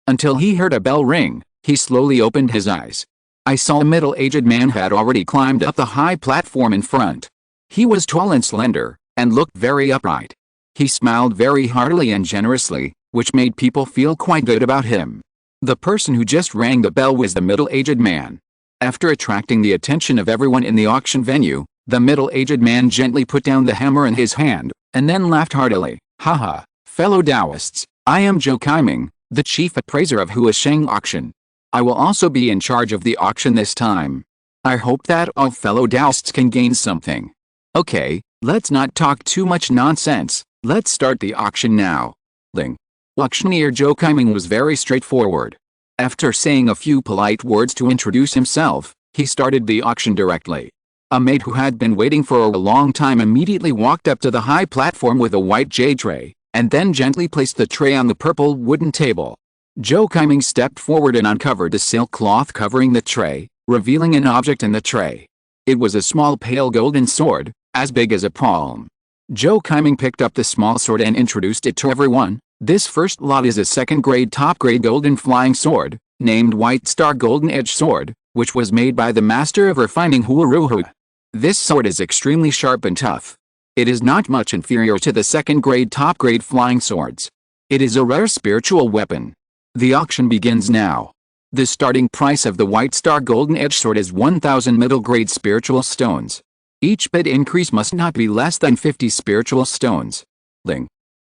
Until he heard a bell ring, he slowly opened his eyes. I saw a middle-aged man had already climbed up the high platform in front. He was tall and slender, and looked very upright. He smiled very heartily and generously, which made people feel quite good about him. The person who just rang the bell was the middle-aged man. After attracting the attention of everyone in the auction venue, the middle-aged man gently put down the hammer in his hand, and then laughed heartily. "Haha, fellow Taoists, I am Zhou Kaiming, the chief appraiser of Huasheng auction. I will also be in charge of the auction this time. I hope that all fellow Taoists can gain something. Okay, let's not talk too much nonsense, let's start the auction now." Auctioneer Zhou Kaiming was very straightforward. After saying a few polite words to introduce himself, he started the auction directly. A maid who had been waiting for a long time immediately walked up to the high platform with a white jade tray, and then gently placed the tray on the purple wooden table. Zhou Kaiming stepped forward and uncovered a silk cloth covering the tray, revealing an object in the tray. It was a small pale golden sword, as big as a palm. Zhou Kaiming picked up the small sword and introduced it to everyone. "This first lot is a second-grade top-grade golden flying sword, named White Star Golden Edge Sword, which was made by the master of refining Huaruhu. This sword is extremely sharp and tough. It is not much inferior to the second-grade top-grade flying swords. It is a rare spiritual weapon. The auction begins now. The starting price of the White Star Golden Edge Sword is 1,000 middle-grade spiritual stones. Each bid increase must not be less than 50 spiritual stones."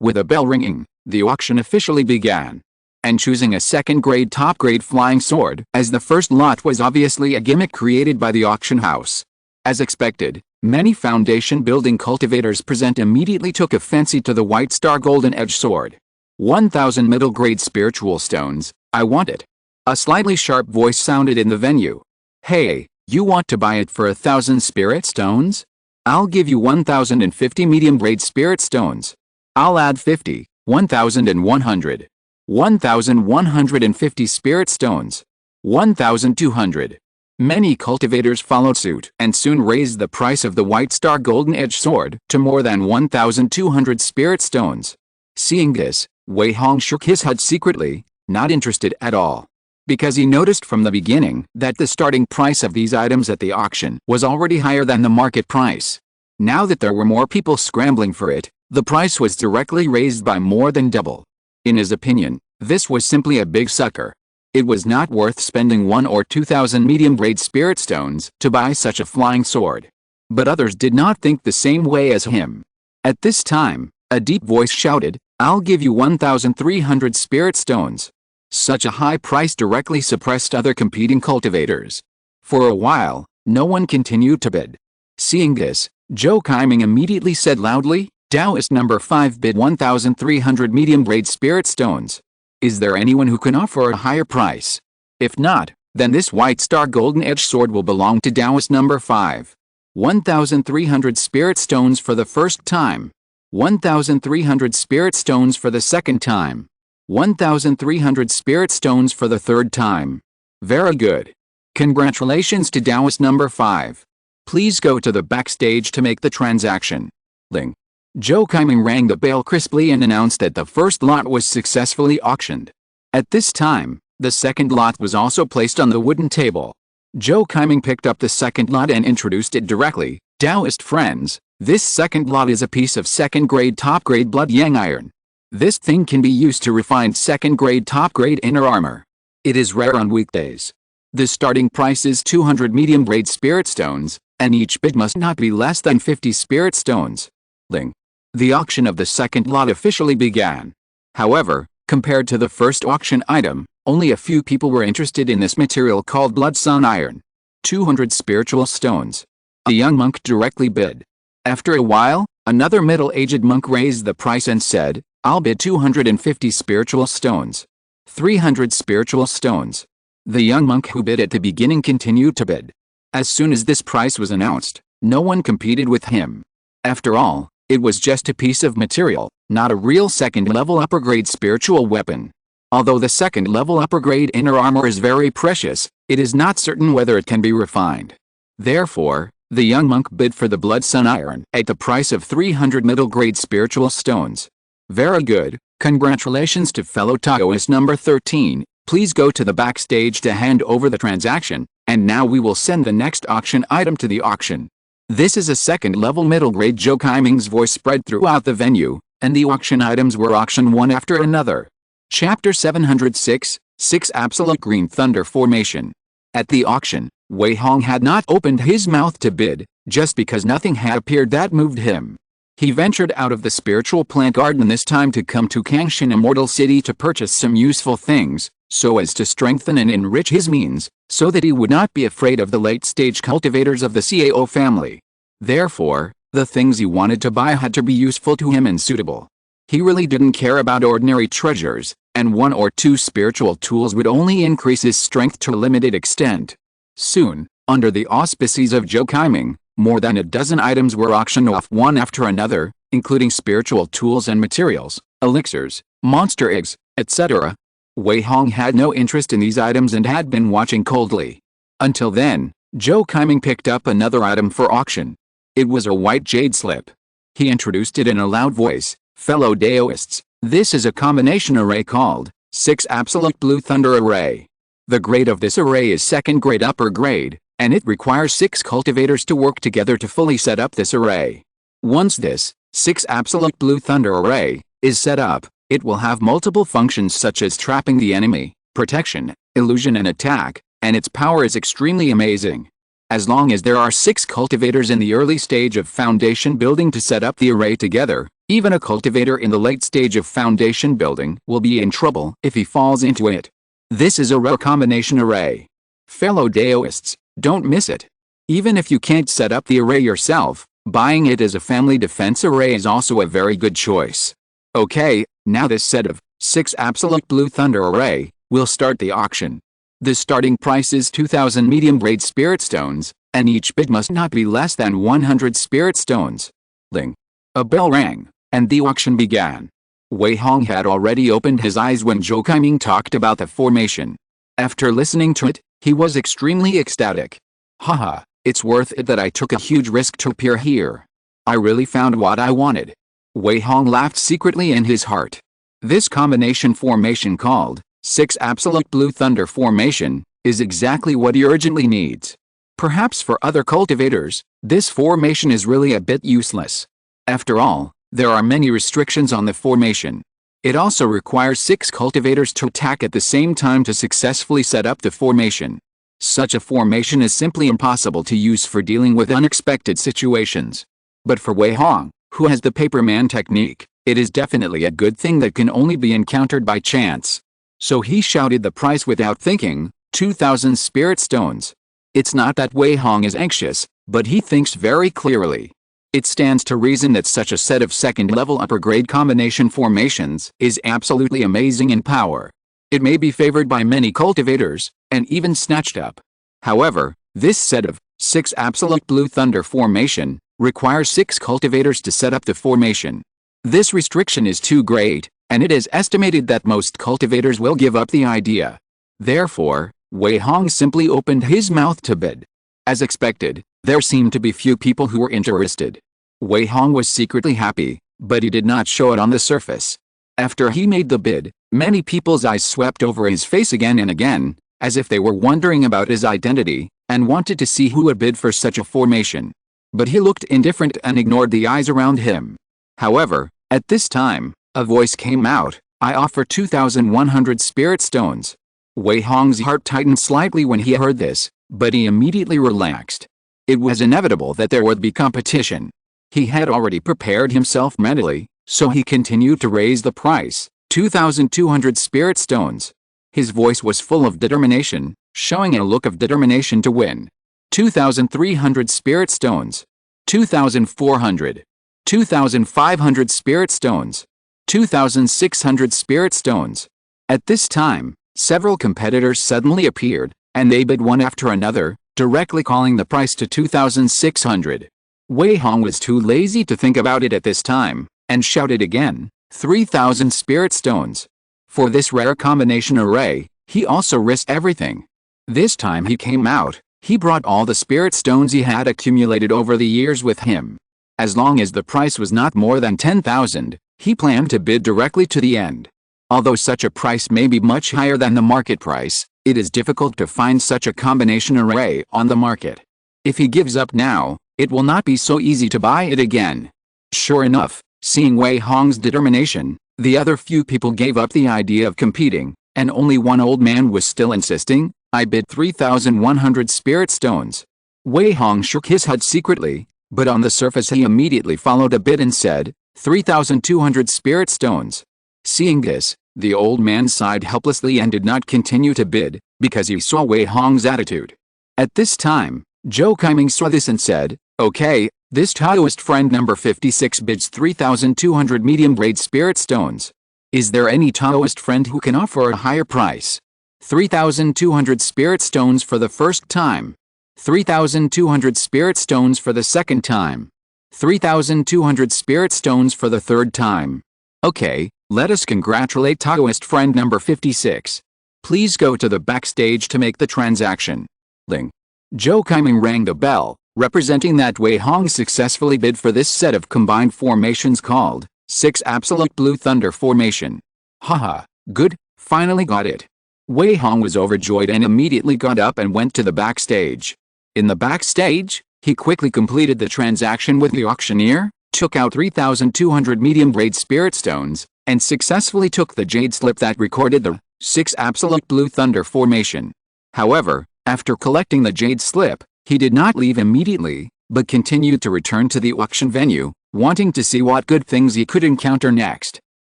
With a bell ringing, the auction officially began. And choosing a second-grade top-grade flying sword as the first lot was obviously a gimmick created by the auction house. As expected, many foundation building cultivators present immediately took a fancy to the White Star Golden Edge Sword. 1,000 middle-grade spiritual stones, I want it. A slightly sharp voice sounded in the venue. "Hey, you want to buy it for 1,000 spirit stones? I'll give you 1,050 medium-grade spirit stones. I'll add 50, 1,100. 1,150 spirit stones. 1,200. Many cultivators followed suit and soon raised the price of the White Star Golden Edge Sword to more than 1,200 spirit stones. Seeing this, Wei Hong shook his head secretly, not interested at all. Because he noticed from the beginning that the starting price of these items at the auction was already higher than the market price. Now that there were more people scrambling for it, the price was directly raised by more than double. In his opinion, this was simply a big sucker. It was not worth spending 1 or 2,000 medium-grade spirit stones to buy such a flying sword. But others did not think the same way as him. At this time, a deep voice shouted, "I'll give you 1,300 spirit stones." Such a high price directly suppressed other competing cultivators. For a while, no one continued to bid. Seeing this, Zhou Kaiming immediately said loudly, "Taoist number 5 bid 1,300 medium-grade spirit stones. Is there anyone who can offer a higher price? If not, then this White Star Golden Edge Sword will belong to Taoist number 5. 1,300 spirit stones for the first time." 1,300 spirit stones for the second time. 1,300 spirit stones for the third time. Very good. Congratulations to Taoist number 5. Please go to the backstage to make the transaction. Ling. Zhou Kaiming rang the bell crisply and announced that the first lot was successfully auctioned. At this time, the second lot was also placed on the wooden table. Zhou Kaiming picked up the second lot and introduced it directly. Taoist friends, this second lot is a piece of second-grade top-grade blood yang iron. This thing can be used to refine second-grade top-grade inner armor. It is rare on weekdays. The starting price is 200 medium-grade spirit stones, and each bid must not be less than 50 spirit stones. Ling. The auction of the second lot officially began. However, compared to the first auction item, only a few people were interested in this material called blood sun iron. 200 spiritual stones. A young monk directly bid. After a while, another middle-aged monk raised the price and said, "I'll bid 250 spiritual stones." 300 spiritual stones. The young monk who bid at the beginning continued to bid. As soon as this price was announced, no one competed with him. After all, it was just a piece of material, not a real second-level upper-grade spiritual weapon. Although the second-level upper-grade inner armor is very precious, it is not certain whether it can be refined. Therefore, the young monk bid for the blood sun iron at the price of 300 middle-grade spiritual stones. Very good. Congratulations to fellow Taoist number 13. Please go to the backstage to hand over the transaction, and now we will send the next auction item to the auction. This is a second-level middle-grade. Zhou Kaiming's voice spread throughout the venue, and the auction items were auctioned one after another. Chapter 706, 6 Absolute Green Thunder Formation. At the auction, Wei Hong had not opened his mouth to bid, just because nothing had appeared that moved him. He ventured out of the spiritual plant garden this time to come to Kangshan Immortal City to purchase some useful things, so as to strengthen and enrich his means, so that he would not be afraid of the late-stage cultivators of the Cao family. Therefore, the things he wanted to buy had to be useful to him and suitable. He really didn't care about ordinary treasures, and 1 or 2 spiritual tools would only increase his strength to a limited extent. Soon, under the auspices of Zhou Kaiming, more than a dozen items were auctioned off one after another, including spiritual tools and materials, elixirs, monster eggs, etc. Wei Hong had no interest in these items and had been watching coldly. Until then, Zhou Kaiming picked up another item for auction. It was a white jade slip. He introduced it in a loud voice. Fellow Taoists, this is a combination array called 6 Absolute Blue Thunder Array. The grade of this array is second grade upper grade, and it requires 6 cultivators to work together to fully set up this array. Once this 6 Absolute Blue Thunder Array is set up, it will have multiple functions such as trapping the enemy, protection, illusion and attack, and its power is extremely amazing. As long as there are 6 cultivators in the early stage of foundation building to set up the array together, even a cultivator in the late stage of foundation building will be in trouble if he falls into it. This is a rare combination array. Fellow Taoists, don't miss it. Even if you can't set up the array yourself, buying it as a family defense array is also a very good choice. Okay, now this set of 6 Absolute Blue Thunder Array will start the auction. The starting price is 2,000 medium-grade spirit stones, and each bid must not be less than 100 spirit stones. Ling. A bell rang, and the auction began. Wei Hong had already opened his eyes when Zhou Kaiming talked about the formation. After listening to it, he was extremely ecstatic. Haha, it's worth it that I took a huge risk to appear here. I really found what I wanted. Wei Hong laughed secretly in his heart. This combination formation called 6 Absolute Blue Thunder Formation is exactly what he urgently needs. Perhaps for other cultivators, this formation is really a bit useless. After all, there are many restrictions on the formation. It also requires 6 cultivators to attack at the same time to successfully set up the formation. Such a formation is simply impossible to use for dealing with unexpected situations. But for Wei Hong, who has the paperman technique, it is definitely a good thing that can only be encountered by chance. So he shouted the price without thinking, 2,000 spirit stones. It's not that Wei Hong is anxious, but he thinks very clearly. It stands to reason that such a set of second-level upper-grade combination formations is absolutely amazing in power. It may be favored by many cultivators, and even snatched up. However, this set of 6 Absolute Blue Thunder Formation requires 6 cultivators to set up the formation. This restriction is too great, and it is estimated that most cultivators will give up the idea. Therefore, Wei Hong simply opened his mouth to bid. As expected, there seemed to be few people who were interested. Wei Hong was secretly happy, but he did not show it on the surface. After he made the bid, many people's eyes swept over his face again and again, as if they were wondering about his identity, and wanted to see who would bid for such a formation. But he looked indifferent and ignored the eyes around him. However, at this time, a voice came out, "I offer 2,100 spirit stones." Wei Hong's heart tightened slightly when he heard this, but he immediately relaxed. It was inevitable that there would be competition. He had already prepared himself mentally, so he continued to raise the price, 2,200 spirit stones. His voice was full of determination, showing a look of determination to win. 2,300 spirit stones. 2,400. 2,500 spirit stones. 2,600 spirit stones. At this time, several competitors suddenly appeared, and they bid one after another, directly calling the price to 2,600. Wei Hong was too lazy to think about it at this time, and shouted again, 3,000 spirit stones. For this rare combination array, he also risked everything. This time he came out, he brought all the spirit stones he had accumulated over the years with him. As long as the price was not more than 10,000, he planned to bid directly to the end. Although such a price may be much higher than the market price, it is difficult to find such a combination array on the market. If he gives up now, it will not be so easy to buy it again. Sure enough, seeing Wei Hong's determination, the other few people gave up the idea of competing, and only one old man was still insisting, "I bid 3,100 spirit stones." Wei Hong shook his head secretly, but on the surface he immediately followed a bid and said, 3,200 spirit stones. Seeing this, the old man sighed helplessly and did not continue to bid, because he saw Wei Hong's attitude. At this time, Zhou Kaiming saw this and said, "Okay, this Taoist friend number 56 bids 3,200 medium-grade spirit stones. Is there any Taoist friend who can offer a higher price? 3,200 spirit stones for the first time. 3,200 spirit stones for the second time. 3,200 spirit stones for the third time. Okay, let us congratulate Taoist friend number 56. Please go to the backstage to make the transaction." Ling. Zhou Kaiming rang the bell, representing that Wei Hong successfully bid for this set of combined formations called 6 Absolute Blue Thunder Formation. Haha, good, finally got it. Wei Hong was overjoyed and immediately got up and went to the backstage. In the backstage, he quickly completed the transaction with the auctioneer, took out 3,200 medium-grade spirit stones, and successfully took the jade slip that recorded the 6 Absolute Blue Thunder Formation. However, after collecting the jade slip, he did not leave immediately, but continued to return to the auction venue, wanting to see what good things he could encounter next.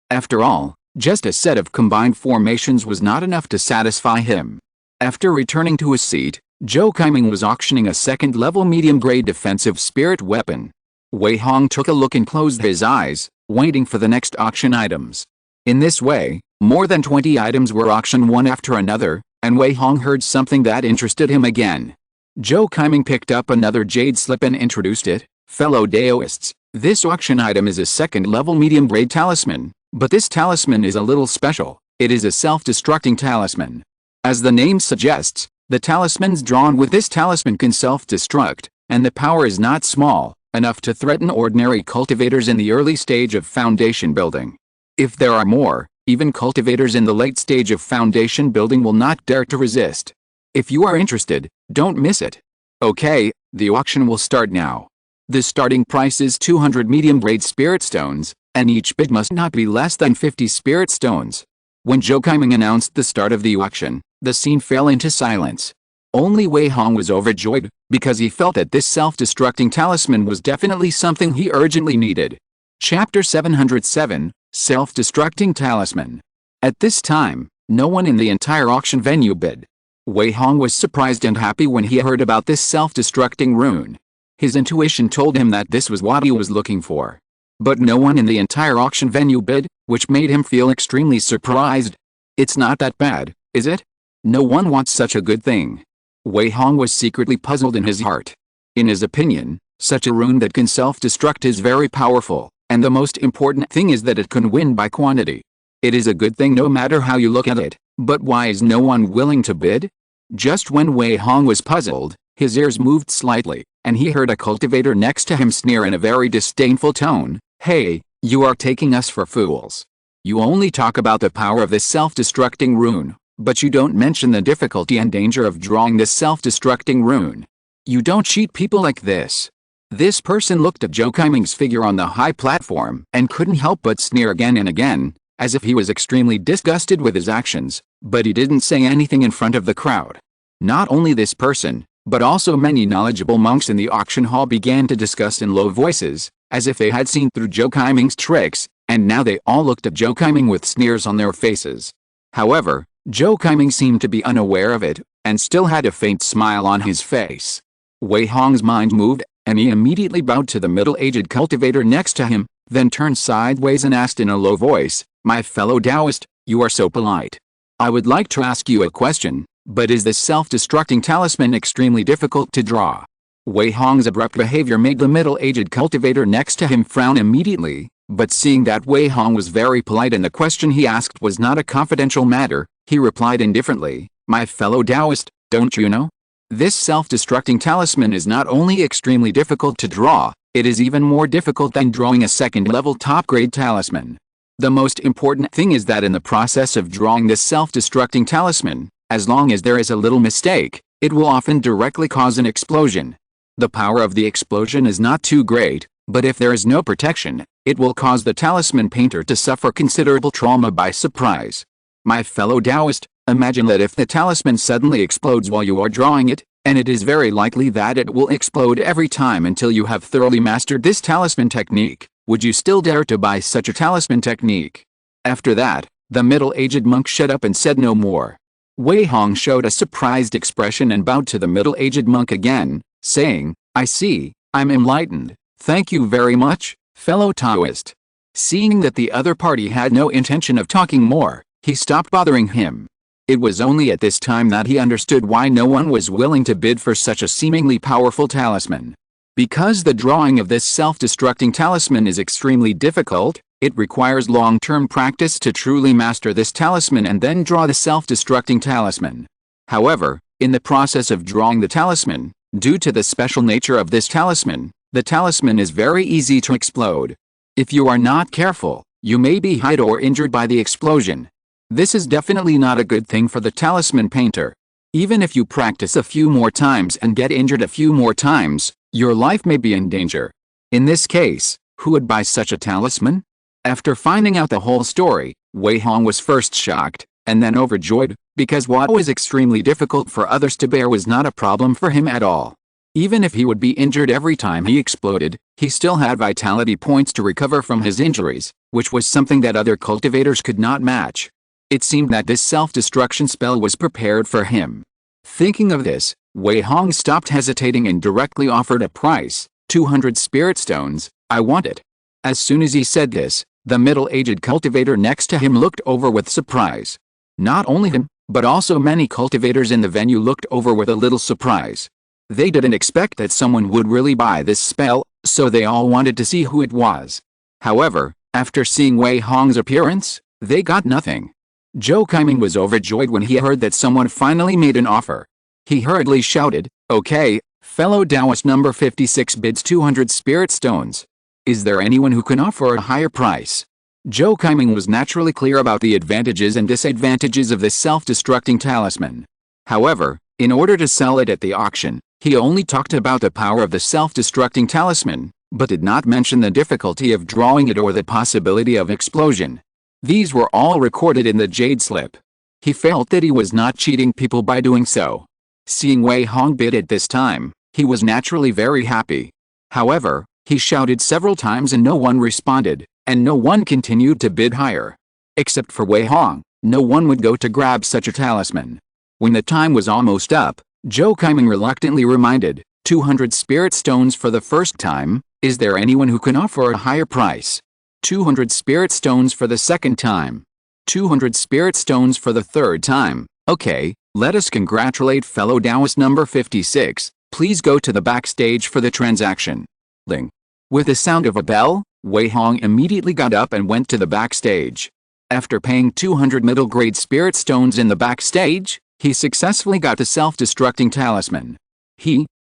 After all, just a set of combined formations was not enough to satisfy him. After returning to his seat, Zhou Kaiming was auctioning a second-level medium-grade defensive spirit weapon. Wei Hong took a look and closed his eyes, waiting for the next auction items. In this way, more than 20 items were auctioned one after another, and Wei Hong heard something that interested him again. Zhou Kaiming picked up another jade slip and introduced it. "Fellow Daoists, this auction item is a second-level medium-grade talisman, but this talisman is a little special. It is a self-destructing talisman. As the name suggests, the talismans drawn with this talisman can self-destruct, and the power is not small, enough to threaten ordinary cultivators in the early stage of foundation building. If there are more, even cultivators in the late stage of foundation building will not dare to resist. If you are interested, don't miss it. Okay, the auction will start now. The starting price is 200 medium-grade spirit stones, and each bid must not be less than 50 spirit stones." When Zhou Kaiming announced the start of the auction, the scene fell into silence. Only Wei Hong was overjoyed, because he felt that this self-destructing talisman was definitely something he urgently needed. Chapter 707, Self-Destructing Talisman. At this time, no one in the entire auction venue bid. Wei Hong was surprised and happy when he heard about this self-destructing rune. His intuition told him that this was what he was looking for. But no one in the entire auction venue bid, which made him feel extremely surprised. It's not that bad, is it? No one wants such a good thing. Wei Hong was secretly puzzled in his heart. In his opinion, such a rune that can self-destruct is very powerful, And the most important thing is that it can win by quantity. It is a good thing no matter how you look at it, but why is no one willing to bid? Just when Wei Hong was puzzled, his ears moved slightly, and he heard a cultivator next to him sneer in a very disdainful tone, "Hey, you are taking us for fools. You only talk about the power of this self-destructing rune, but you don't mention the difficulty and danger of drawing this self-destructing rune. You don't cheat people like this." This person looked at Zhou Kaiming's figure on the high platform and couldn't help but sneer again and again, as if he was extremely disgusted with his actions, but he didn't say anything in front of the crowd. Not only this person, but also many knowledgeable monks in the auction hall began to discuss in low voices, as if they had seen through Zhou Kaiming's tricks, and now they all looked at Zhou Kaiming with sneers on their faces. However, Zhou Kaiming seemed to be unaware of it, and still had a faint smile on his face. Wei Hong's mind moved, and he immediately bowed to the middle-aged cultivator next to him, then turned sideways and asked in a low voice, "My fellow Taoist, you are so polite. I would like to ask you a question, but is this self-destructing talisman extremely difficult to draw?" Wei Hong's abrupt behavior made the middle-aged cultivator next to him frown immediately, but seeing that Wei Hong was very polite and the question he asked was not a confidential matter, he replied indifferently, "My fellow Taoist, don't you know? This self-destructing talisman is not only extremely difficult to draw, it is even more difficult than drawing a second-level top-grade talisman. The most important thing is that in the process of drawing this self-destructing talisman, as long as there is a little mistake, it will often directly cause an explosion. The power of the explosion is not too great, but if there is no protection, it will cause the talisman painter to suffer considerable trauma by surprise. My fellow Taoist, imagine that if the talisman suddenly explodes while you are drawing it, and it is very likely that it will explode every time until you have thoroughly mastered this talisman technique, would you still dare to buy such a talisman technique?" After that, the middle-aged monk shut up and said no more. Wei Hong showed a surprised expression and bowed to the middle-aged monk again, saying, "I see, I'm enlightened. Thank you very much, fellow Taoist." Seeing that the other party had no intention of talking more, he stopped bothering him. It was only at this time that he understood why no one was willing to bid for such a seemingly powerful talisman. Because the drawing of this self-destructing talisman is extremely difficult, it requires long-term practice to truly master this talisman and then draw the self-destructing talisman. However, in the process of drawing the talisman, due to the special nature of this talisman, the talisman is very easy to explode. If you are not careful, you may be hit or injured by the explosion. This is definitely not a good thing for the talisman painter. Even if you practice a few more times and get injured a few more times, your life may be in danger. In this case, who would buy such a talisman? After finding out the whole story, Wei Hong was first shocked, and then overjoyed, because what was extremely difficult for others to bear was not a problem for him at all. Even if he would be injured every time he exploded, he still had vitality points to recover from his injuries, which was something that other cultivators could not match. It seemed that this self-destruction spell was prepared for him. Thinking of this, Wei Hong stopped hesitating and directly offered a price, 200 spirit stones. "I want it." As soon as he said this, the middle-aged cultivator next to him looked over with surprise. Not only him, but also many cultivators in the venue looked over with a little surprise. They didn't expect that someone would really buy this spell, so they all wanted to see who it was. However, after seeing Wei Hong's appearance, they got nothing. Zhou Kaiming was overjoyed when he heard that someone finally made an offer. He hurriedly shouted, "Okay, fellow Taoist number 56 bids 200 spirit stones. Is there anyone who can offer a higher price?" Zhou Kaiming was naturally clear about the advantages and disadvantages of this self-destructing talisman. However, in order to sell it at the auction, he only talked about the power of the self-destructing talisman, but did not mention the difficulty of drawing it or the possibility of explosion. These were all recorded in the jade slip. He felt that he was not cheating people by doing so. Seeing Wei Hong bid at this time, he was naturally very happy. However, he shouted several times and no one responded, and no one continued to bid higher. Except for Wei Hong, no one would go to grab such a talisman. When the time was almost up, Zhou Kaiming reluctantly reminded, 200 spirit stones for the first time, is there anyone who can offer a higher price? 200 spirit stones for the second time. 200 spirit stones for the third time. Okay, let us congratulate fellow Taoist number 56, please go to the backstage for the transaction. Ling. With the sound of a bell, Wei Hong immediately got up and went to the backstage. After paying 200 middle-grade spirit stones in the backstage, he successfully got the self-destructing talisman.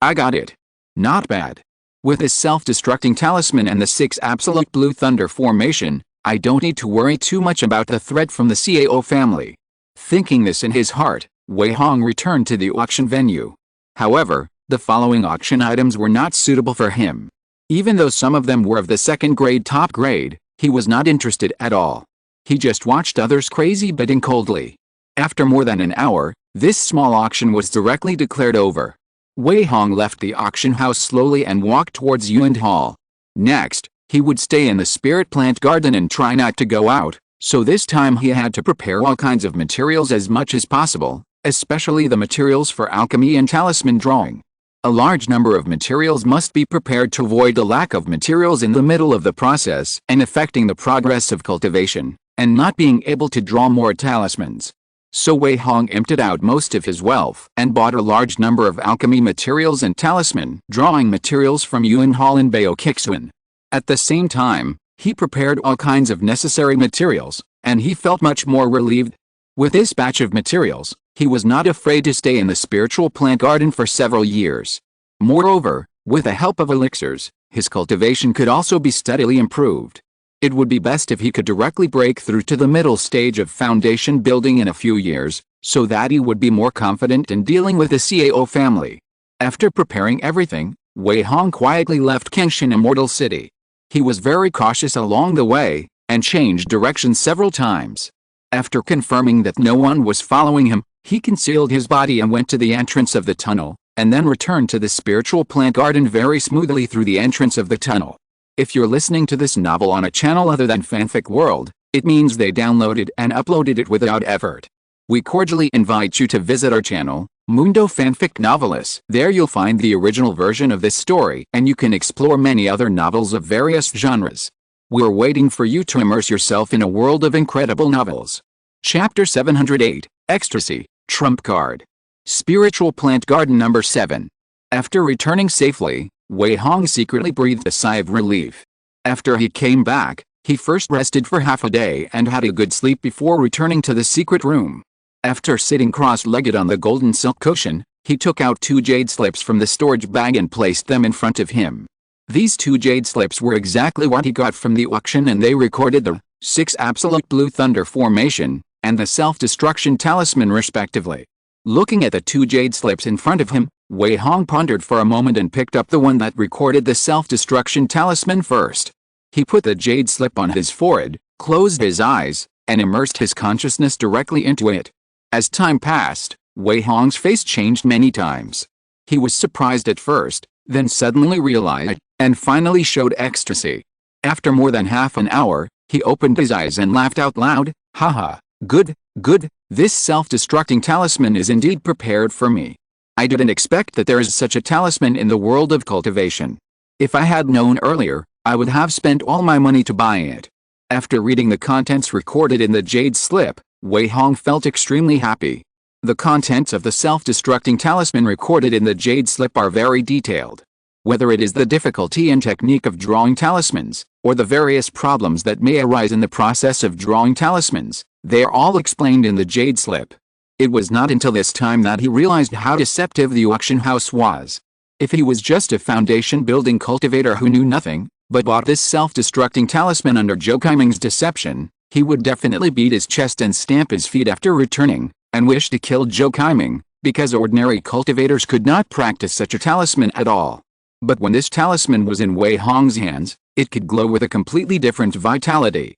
I got it. Not bad. With his self-destructing talisman and the 6 absolute blue thunder formation, I don't need to worry too much about the threat from the Cao family. Thinking this in his heart, Wei Hong returned to the auction venue. However, the following auction items were not suitable for him. Even though some of them were of the 2nd grade top grade, he was not interested at all. He just watched others crazy bidding coldly. After more than an hour, this small auction was directly declared over. Wei Hong left the auction house slowly and walked towards Yuan Hall. Next, he would stay in the spirit plant garden and try not to go out, so this time he had to prepare all kinds of materials as much as possible, especially the materials for alchemy and talisman drawing. A large number of materials must be prepared to avoid the lack of materials in the middle of the process and affecting the progress of cultivation, and not being able to draw more talismans. So Wei Hong emptied out most of his wealth and bought a large number of alchemy materials and talisman drawing materials from Yuan Hall and Bao Kixuan. At the same time, he prepared all kinds of necessary materials, and he felt much more relieved. With this batch of materials, he was not afraid to stay in the spiritual plant garden for several years. Moreover, with the help of elixirs, his cultivation could also be steadily improved. It would be best if he could directly break through to the middle stage of foundation building in a few years, so that he would be more confident in dealing with the Cao family. After preparing everything, Wei Hong quietly left Kengshan Immortal City. He was very cautious along the way, and changed direction several times. After confirming that no one was following him, he concealed his body and went to the entrance of the tunnel, and then returned to the spiritual plant garden very smoothly through the entrance of the tunnel. If you're listening to this novel on a channel other than Fanfic World, it means they downloaded and uploaded it without effort. We cordially invite you to visit our channel, Mundo Fanfic Novelis. There you'll find the original version of this story, and you can explore many other novels of various genres. We're waiting for you to immerse yourself in a world of incredible novels. Chapter 708, Ecstasy, Trump Card. Spiritual Plant Garden Number 7. After returning safely, Wei Hong secretly breathed a sigh of relief. After he came back, he first rested for half a day and had a good sleep before returning to the secret room. After sitting cross-legged on the golden silk cushion, he took out 2 jade slips from the storage bag and placed them in front of him. These 2 jade slips were exactly what he got from the auction, and they recorded the 6 absolute blue thunder formation and the self-destruction talisman respectively. Looking at the 2 jade slips in front of him, Wei Hong pondered for a moment and picked up the one that recorded the self-destruction talisman first. He put the jade slip on his forehead, closed his eyes, and immersed his consciousness directly into it. As time passed, Wei Hong's face changed many times. He was surprised at first, then suddenly realized, and finally showed ecstasy. After more than half an hour, he opened his eyes and laughed out loud. Haha, good, this self-destructing talisman is indeed prepared for me. I didn't expect that there is such a talisman in the world of cultivation. If I had known earlier, I would have spent all my money to buy it. After reading the contents recorded in the jade slip, Wei Hong felt extremely happy. The contents of the self-destructing talisman recorded in the jade slip are very detailed. Whether it is the difficulty and technique of drawing talismans, or the various problems that may arise in the process of drawing talismans, they are all explained in the jade slip. It was not until this time that he realized how deceptive the auction house was. If he was just a foundation building cultivator who knew nothing, but bought this self-destructing talisman under Zhou Kaiming's deception, he would definitely beat his chest and stamp his feet after returning, and wish to kill Zhou Kaiming, because ordinary cultivators could not practice such a talisman at all. But when this talisman was in Wei Hong's hands, it could glow with a completely different vitality.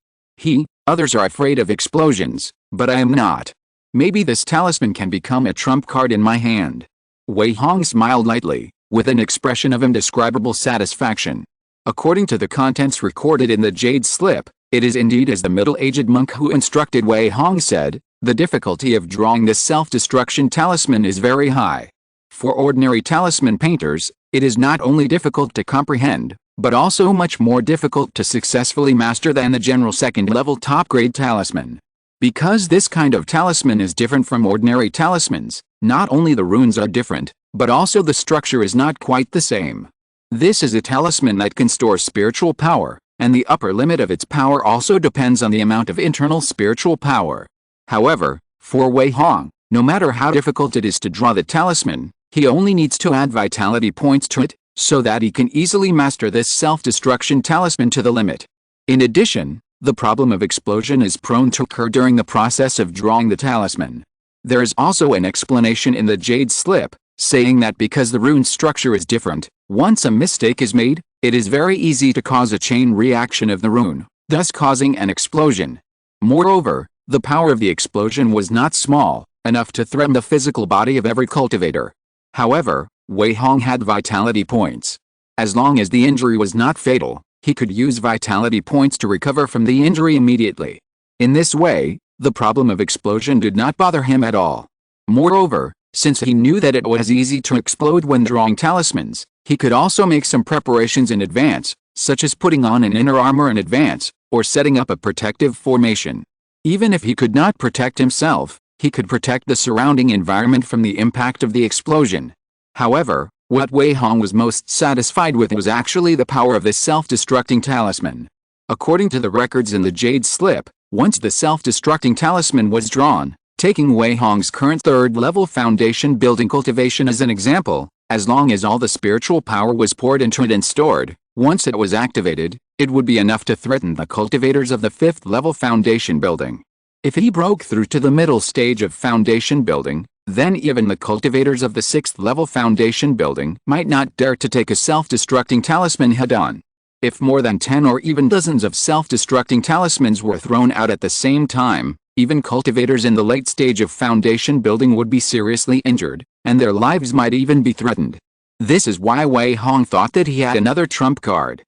Others are afraid of explosions, but I am not. Maybe this talisman can become a trump card in my hand. Wei Hong smiled lightly, with an expression of indescribable satisfaction. According to the contents recorded in the jade slip, it is indeed as the middle-aged monk who instructed Wei Hong said, the difficulty of drawing this self-destruction talisman is very high. For ordinary talisman painters, it is not only difficult to comprehend, but also much more difficult to successfully master than the general second-level top-grade talisman. Because this kind of talisman is different from ordinary talismans, not only the runes are different, but also the structure is not quite the same. This is a talisman that can store spiritual power, and the upper limit of its power also depends on the amount of internal spiritual power. However, for Wei Hong, no matter how difficult it is to draw the talisman, he only needs to add vitality points to it, so that he can easily master this self-destruction talisman to the limit. In addition, the problem of explosion is prone to occur during the process of drawing the talisman. There is also an explanation in the Jade Slip, saying that because the rune structure is different, once a mistake is made, it is very easy to cause a chain reaction of the rune, thus causing an explosion. Moreover, the power of the explosion was not small enough to threaten the physical body of every cultivator. However, Wei Hong had vitality points. As long as the injury was not fatal, he could use vitality points to recover from the injury immediately. In this way, the problem of explosion did not bother him at all. Moreover, since he knew that it was easy to explode when drawing talismans, he could also make some preparations in advance, such as putting on an inner armor in advance, or setting up a protective formation. Even if he could not protect himself, he could protect the surrounding environment from the impact of the explosion. However, what Wei Hong was most satisfied with was actually the power of this self-destructing talisman. According to the records in the Jade Slip, once the self-destructing talisman was drawn, taking Wei Hong's current third-level foundation building cultivation as an example, as long as all the spiritual power was poured into it and stored, once it was activated, it would be enough to threaten the cultivators of the fifth-level foundation building. If he broke through to the middle stage of foundation building, then even the cultivators of the sixth-level foundation building might not dare to take a self-destructing talisman head-on. If more than 10 or even dozens of self-destructing talismans were thrown out at the same time, even cultivators in the late stage of foundation building would be seriously injured, and their lives might even be threatened. This is why Wei Hong thought that he had another trump card.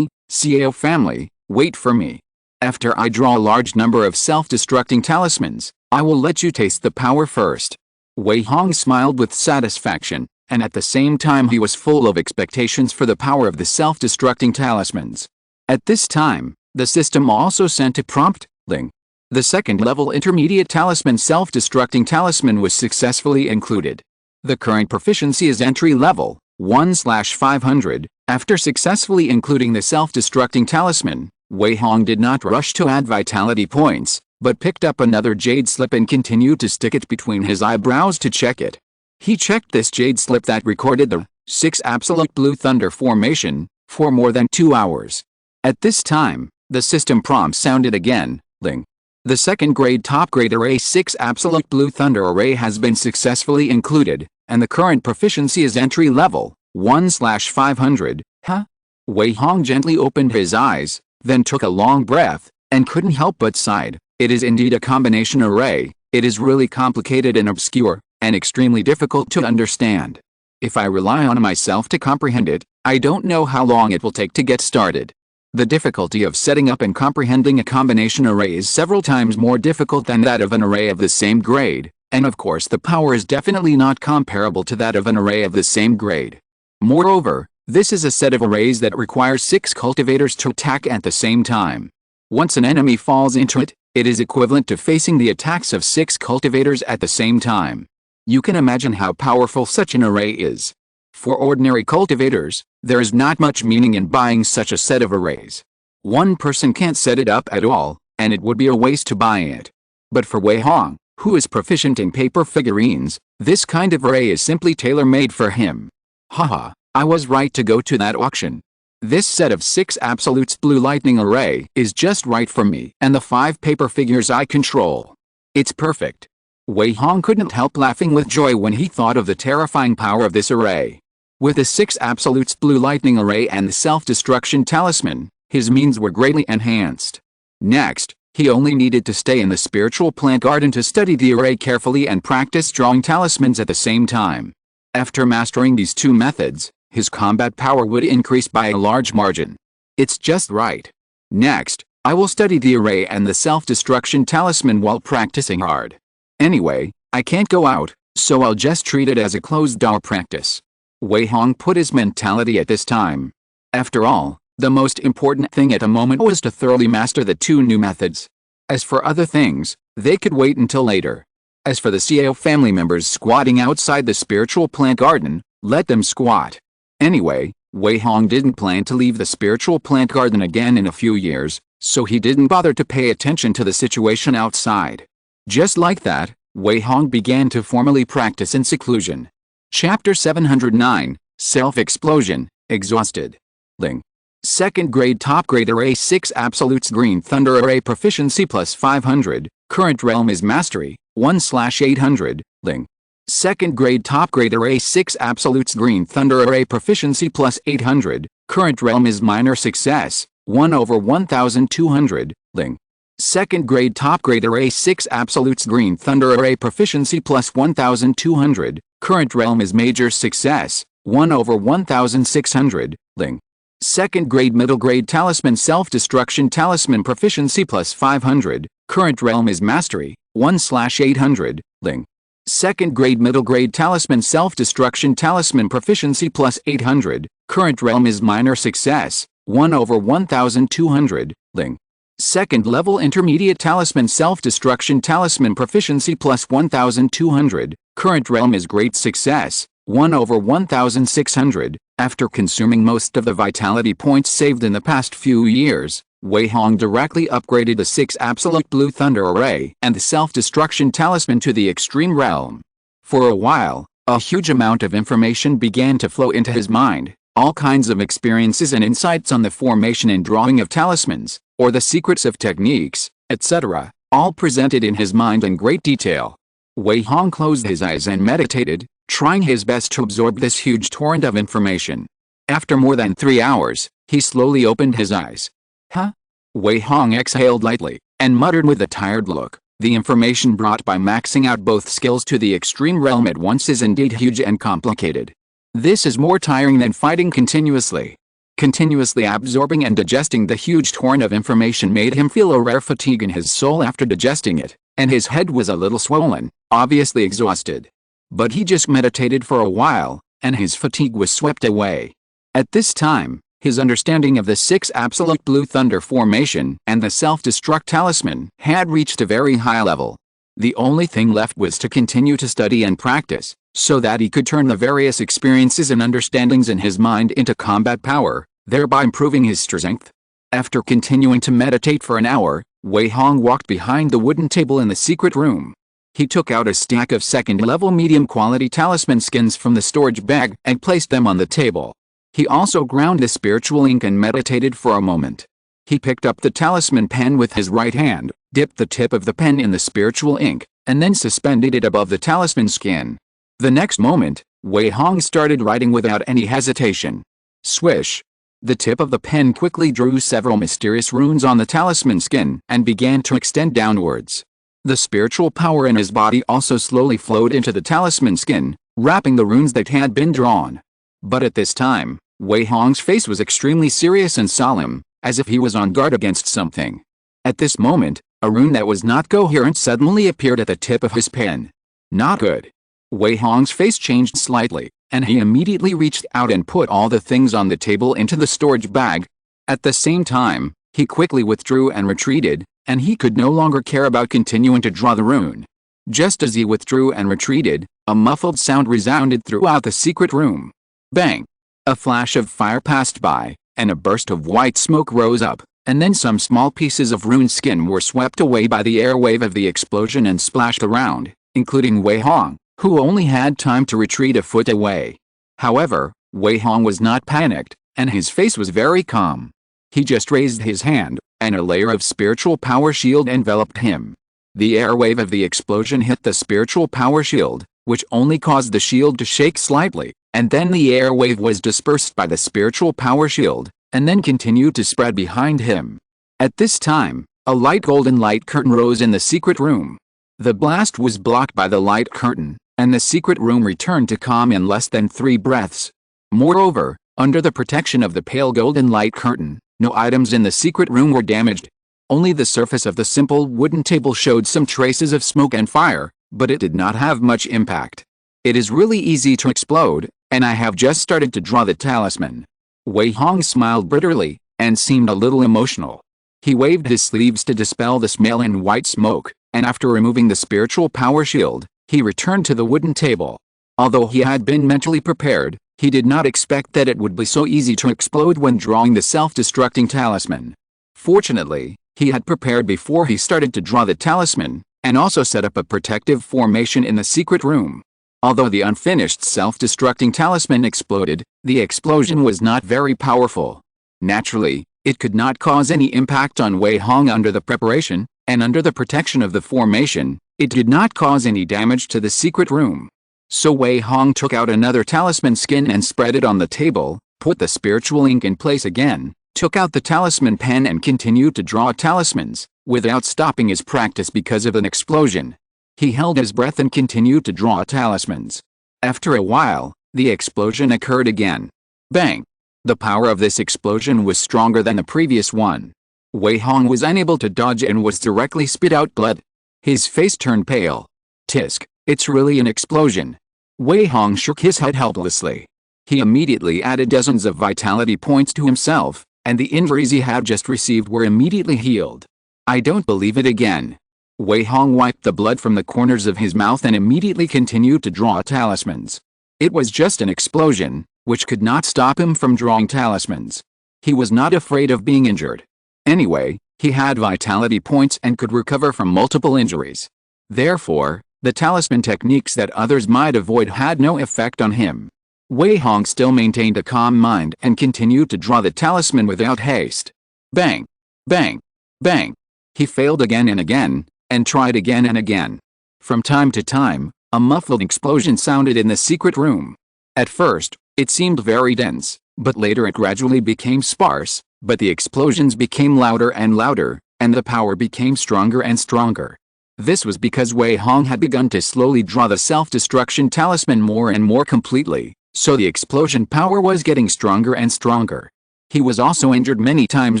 Xiao family, wait for me. After I draw a large number of self-destructing talismans, I will let you taste the power first. Wei Hong smiled with satisfaction, and at the same time he was full of expectations for the power of the self-destructing talismans. At this time, the system also sent a prompt, Ling. The second-level intermediate talisman self-destructing talisman was successfully included. The current proficiency is entry level, 1/500. After successfully including the self-destructing talisman, Wei Hong did not rush to add vitality points, but picked up another Jade Slip and continued to stick it between his eyebrows to check it. He checked this Jade Slip that recorded the 6 Absolute Blue Thunder formation for more than 2 hours. At this time, the system prompt sounded again, Ling. The second grade top grade array 6 Absolute Blue Thunder array has been successfully included, and the current proficiency is entry level, 1/500. Huh? Wei Hong gently opened his eyes, then took a long breath, and couldn't help but sighed. It is indeed a combination array. It is really complicated and obscure, and extremely difficult to understand. If I rely on myself to comprehend it, I don't know how long it will take to get started. The difficulty of setting up and comprehending a combination array is several times more difficult than that of an array of the same grade, and of course the power is definitely not comparable to that of an array of the same grade. Moreover, this is a set of arrays that requires 6 cultivators to attack at the same time. Once an enemy falls into it, it is equivalent to facing the attacks of 6 cultivators at the same time. You can imagine how powerful such an array is. For ordinary cultivators, there is not much meaning in buying such a set of arrays. One person can't set it up at all, and it would be a waste to buy it. But for Wei Hong, who is proficient in paper figurines, this kind of array is simply tailor-made for him. Haha, I was right to go to that auction. This set of 6 Absolutes Blue Lightning array is just right for me and the 5 paper figures I control. It's perfect. Wei Hong couldn't help laughing with joy when he thought of the terrifying power of this array. With the 6 Absolutes Blue Lightning array and the self-destruction talisman, his means were greatly enhanced. Next, he only needed to stay in the spiritual plant garden to study the array carefully and practice drawing talismans at the same time. After mastering these 2 methods, his combat power would increase by a large margin. It's just right. Next, I will study the array and the self-destruction talisman while practicing hard. Anyway, I can't go out, so I'll just treat it as a closed-door practice. Wei Hong put his mentality at this time. After all, the most important thing at the moment was to thoroughly master the 2 new methods. As for other things, they could wait until later. As for the Xiao family members squatting outside the spiritual plant garden, let them squat. Anyway, Wei Hong didn't plan to leave the spiritual plant garden again in a few years, so he didn't bother to pay attention to the situation outside. Just like that, Wei Hong began to formally practice in seclusion. Chapter 709, Self-Explosion, Exhausted. Ling. Second grade top grade array 6 absolutes green thunder array proficiency plus 500, current realm is mastery, 1/800, Ling. Second grade top grade array 6 absolutes green thunder array proficiency plus 800, current realm is minor success, 1/1200, Ling. Second grade top grade array 6 absolutes green thunder array proficiency plus 1200, current realm is major success, 1/1600, Ling. Second grade middle grade talisman self-destruction talisman proficiency plus 500, current realm is mastery, 1/800, Ling. Second grade middle grade talisman self-destruction talisman proficiency plus 800, current realm is minor success, 1/1200, Ling. Second level intermediate talisman self-destruction talisman proficiency plus 1200, current realm is great success, 1/1600. After consuming most of the vitality points saved in the past few years, Wei Hong directly upgraded the 6 absolute blue thunder array and the self-destruction talisman to the extreme realm. For a while, a huge amount of information began to flow into his mind, all kinds of experiences and insights on the formation and drawing of talismans, or the secrets of techniques, etc., all presented in his mind in great detail. Wei Hong closed his eyes and meditated, trying his best to absorb this huge torrent of information. After more than 3 hours, he slowly opened his eyes. Huh? Wei Hong exhaled lightly, and muttered with a tired look, the information brought by maxing out both skills to the extreme realm at once is indeed huge and complicated. This is more tiring than fighting continuously. Continuously absorbing and digesting the huge torrent of information made him feel a rare fatigue in his soul after digesting it, and his head was a little swollen, obviously exhausted. But he just meditated for a while, and his fatigue was swept away. At this time, his understanding of the 6 absolute blue thunder formation and the self-destruct talisman had reached a very high level. The only thing left was to continue to study and practice, so that he could turn the various experiences and understandings in his mind into combat power, thereby improving his strength. After continuing to meditate for an hour, Wei Hong walked behind the wooden table in the secret room. He took out a stack of second-level medium-quality talisman skins from the storage bag and placed them on the table. He also ground the spiritual ink and meditated for a moment. He picked up the talisman pen with his right hand, dipped the tip of the pen in the spiritual ink, and then suspended it above the talisman skin. The next moment, Wei Hong started writing without any hesitation. Swish! The tip of the pen quickly drew several mysterious runes on the talisman skin and began to extend downwards. The spiritual power in his body also slowly flowed into the talisman skin, wrapping the runes that had been drawn. But at this time, Wei Hong's face was extremely serious and solemn, as if he was on guard against something. At this moment, a rune that was not coherent suddenly appeared at the tip of his pen. Not good. Wei Hong's face changed slightly, and he immediately reached out and put all the things on the table into the storage bag. At the same time, he quickly withdrew and retreated, and he could no longer care about continuing to draw the rune. Just as he withdrew and retreated, a muffled sound resounded throughout the secret room. Bang! A flash of fire passed by, and a burst of white smoke rose up, and then some small pieces of rune skin were swept away by the airwave of the explosion and splashed around, including Wei Hong, who only had time to retreat a foot away. However, Wei Hong was not panicked, and his face was very calm. He just raised his hand, and a layer of spiritual power shield enveloped him. The airwave of the explosion hit the spiritual power shield, which only caused the shield to shake slightly, and then the airwave was dispersed by the spiritual power shield, and then continued to spread behind him. At this time, a light golden light curtain rose in the secret room. The blast was blocked by the light curtain, and the secret room returned to calm in less than 3 breaths. Moreover, under the protection of the pale golden light curtain, no items in the secret room were damaged. Only the surface of the simple wooden table showed some traces of smoke and fire, but it did not have much impact. It is really easy to explode, and I have just started to draw the talisman. Wei Hong smiled bitterly, and seemed a little emotional. He waved his sleeves to dispel the smell and white smoke, and after removing the spiritual power shield, he returned to the wooden table. Although he had been mentally prepared, he did not expect that it would be so easy to explode when drawing the self-destructing talisman. Fortunately, he had prepared before he started to draw the talisman, and also set up a protective formation in the secret room. Although the unfinished self-destructing talisman exploded, the explosion was not very powerful. Naturally, it could not cause any impact on Wei Hong under the preparation, and under the protection of the formation, it did not cause any damage to the secret room. So Wei Hong took out another talisman skin and spread it on the table, put the spiritual ink in place again, took out the talisman pen and continued to draw talismans, without stopping his practice because of an explosion. He held his breath and continued to draw talismans. After a while, the explosion occurred again. Bang! The power of this explosion was stronger than the previous one. Wei Hong was unable to dodge and was directly spit out blood. His face turned pale. Tisk, it's really an explosion. Wei Hong shook his head helplessly. He immediately added dozens of vitality points to himself, and the injuries he had just received were immediately healed. I don't believe it again. Wei Hong wiped the blood from the corners of his mouth and immediately continued to draw talismans. It was just an explosion, which could not stop him from drawing talismans. He was not afraid of being injured. Anyway, he had vitality points and could recover from multiple injuries. Therefore, the talisman techniques that others might avoid had no effect on him. Wei Hong still maintained a calm mind and continued to draw the talisman without haste. Bang! Bang! Bang! He failed again and again, and tried again and again. From time to time, a muffled explosion sounded in the secret room. At first, it seemed very dense, but later it gradually became sparse, but the explosions became louder and louder, and the power became stronger and stronger. This was because Wei Hong had begun to slowly draw the self-destruction talisman more and more completely, so the explosion power was getting stronger and stronger. He was also injured many times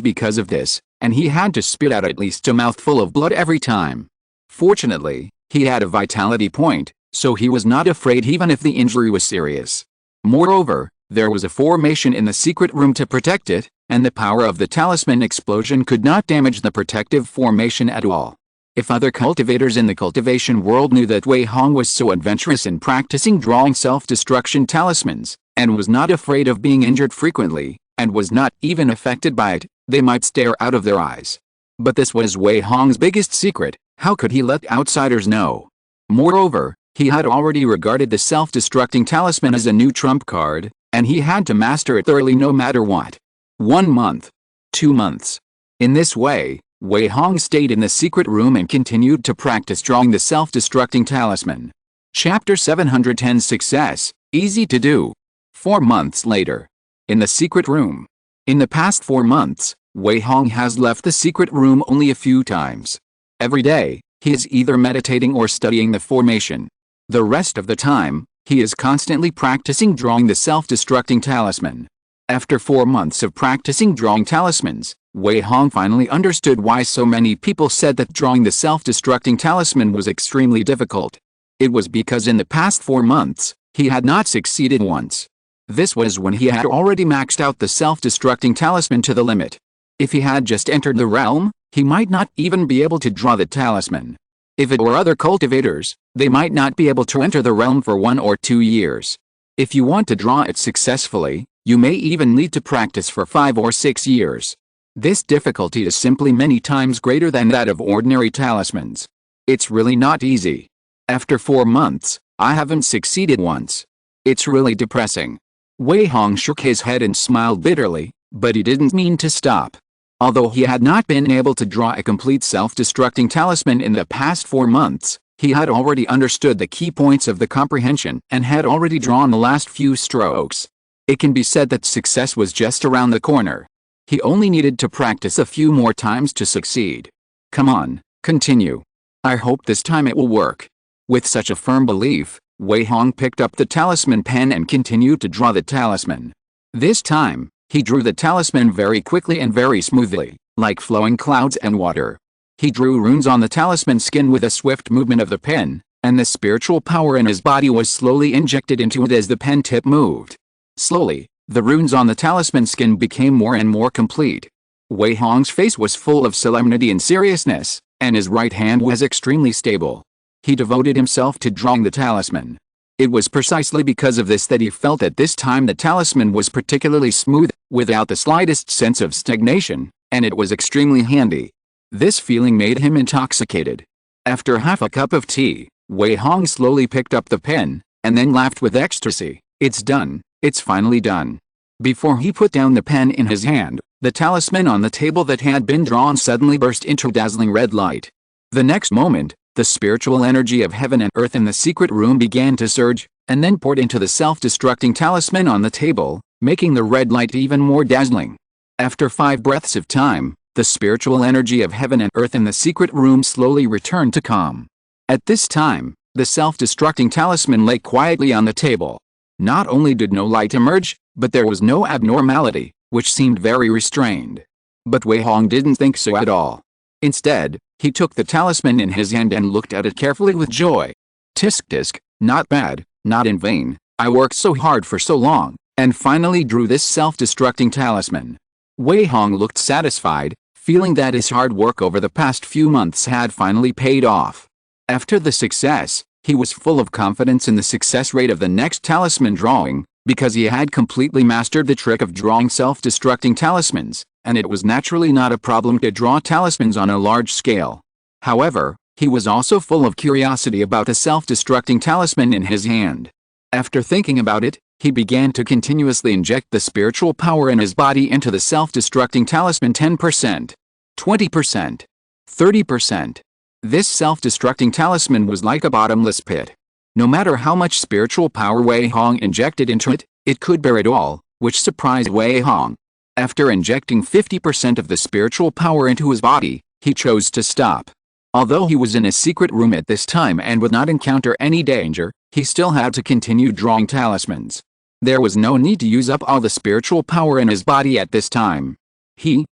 because of this, and he had to spit out at least a mouthful of blood every time. Fortunately, he had a vitality point, so he was not afraid even if the injury was serious. Moreover, there was a formation in the secret room to protect it, and the power of the talisman explosion could not damage the protective formation at all. If other cultivators in the cultivation world knew that Wei Hong was so adventurous in practicing drawing self-destruction talismans, and was not afraid of being injured frequently, and was not even affected by it, they might stare out of their eyes. But this was Wei Hong's biggest secret. How could he let outsiders know? Moreover, he had already regarded the self-destructing talisman as a new trump card, and he had to master it thoroughly no matter what. 1 month. 2 months. In this way, Wei Hong stayed in the secret room and continued to practice drawing the self-destructing talisman. Chapter 710 Success, Easy to Do. 4 months later. In the secret room. In the past 4 months, Wei Hong has left the secret room only a few times. Every day, he is either meditating or studying the formation. The rest of the time, he is constantly practicing drawing the self-destructing talisman. After 4 months of practicing drawing talismans, Wei Hong finally understood why so many people said that drawing the self-destructing talisman was extremely difficult. It was because in the past 4 months, he had not succeeded once. This was when he had already maxed out the self-destructing talisman to the limit. If he had just entered the realm, he might not even be able to draw the talisman. If it were other cultivators, they might not be able to enter the realm for 1 or 2 years. If you want to draw it successfully, you may even need to practice for 5 or 6 years. This difficulty is simply many times greater than that of ordinary talismans. It's really not easy. After 4 months, I haven't succeeded once. It's really depressing. Wei Hong shook his head and smiled bitterly, but he didn't mean to stop. Although he had not been able to draw a complete self-destructing talisman in the past 4 months, he had already understood the key points of the comprehension and had already drawn the last few strokes. It can be said that success was just around the corner. He only needed to practice a few more times to succeed. Come on, continue. I hope this time it will work. With such a firm belief, Wei Hong picked up the talisman pen and continued to draw the talisman. This time, he drew the talisman very quickly and very smoothly, like flowing clouds and water. He drew runes on the talisman skin with a swift movement of the pen, and the spiritual power in his body was slowly injected into it as the pen tip moved. Slowly, the runes on the talisman skin became more and more complete. Wei Hong's face was full of solemnity and seriousness, and his right hand was extremely stable. He devoted himself to drawing the talisman. It was precisely because of this that he felt at this time the talisman was particularly smooth, without the slightest sense of stagnation, and it was extremely handy. This feeling made him intoxicated. After half a cup of tea, Wei Hong slowly picked up the pen, and then laughed with ecstasy. It's done, it's finally done. Before he put down the pen in his hand, the talisman on the table that had been drawn suddenly burst into dazzling red light. The next moment, the spiritual energy of heaven and earth in the secret room began to surge, and then poured into the self-destructing talisman on the table, making the red light even more dazzling. After 5 breaths of time, the spiritual energy of heaven and earth in the secret room slowly returned to calm. At this time, the self-destructing talisman lay quietly on the table. Not only did no light emerge, but there was no abnormality, which seemed very restrained. But Wei Hong didn't think so at all. Instead, he took the talisman in his hand and looked at it carefully with joy. Tisk, not bad, not in vain. I worked so hard for so long, and finally drew this self-destructing talisman. Wei Hong looked satisfied, feeling that his hard work over the past few months had finally paid off. After the success, he was full of confidence in the success rate of the next talisman drawing, because he had completely mastered the trick of drawing self-destructing talismans, and it was naturally not a problem to draw talismans on a large scale. However, he was also full of curiosity about the self-destructing talisman in his hand. After thinking about it, he began to continuously inject the spiritual power in his body into the self-destructing talisman. 10%, 20%, 30%. This self-destructing talisman was like a bottomless pit. No matter how much spiritual power Wei Hong injected into it, it could bear it all, which surprised Wei Hong. After injecting 50% of the spiritual power into his body, he chose to stop. Although he was in a secret room at this time and would not encounter any danger, he still had to continue drawing talismans. There was no need to use up all the spiritual power in his body at this time.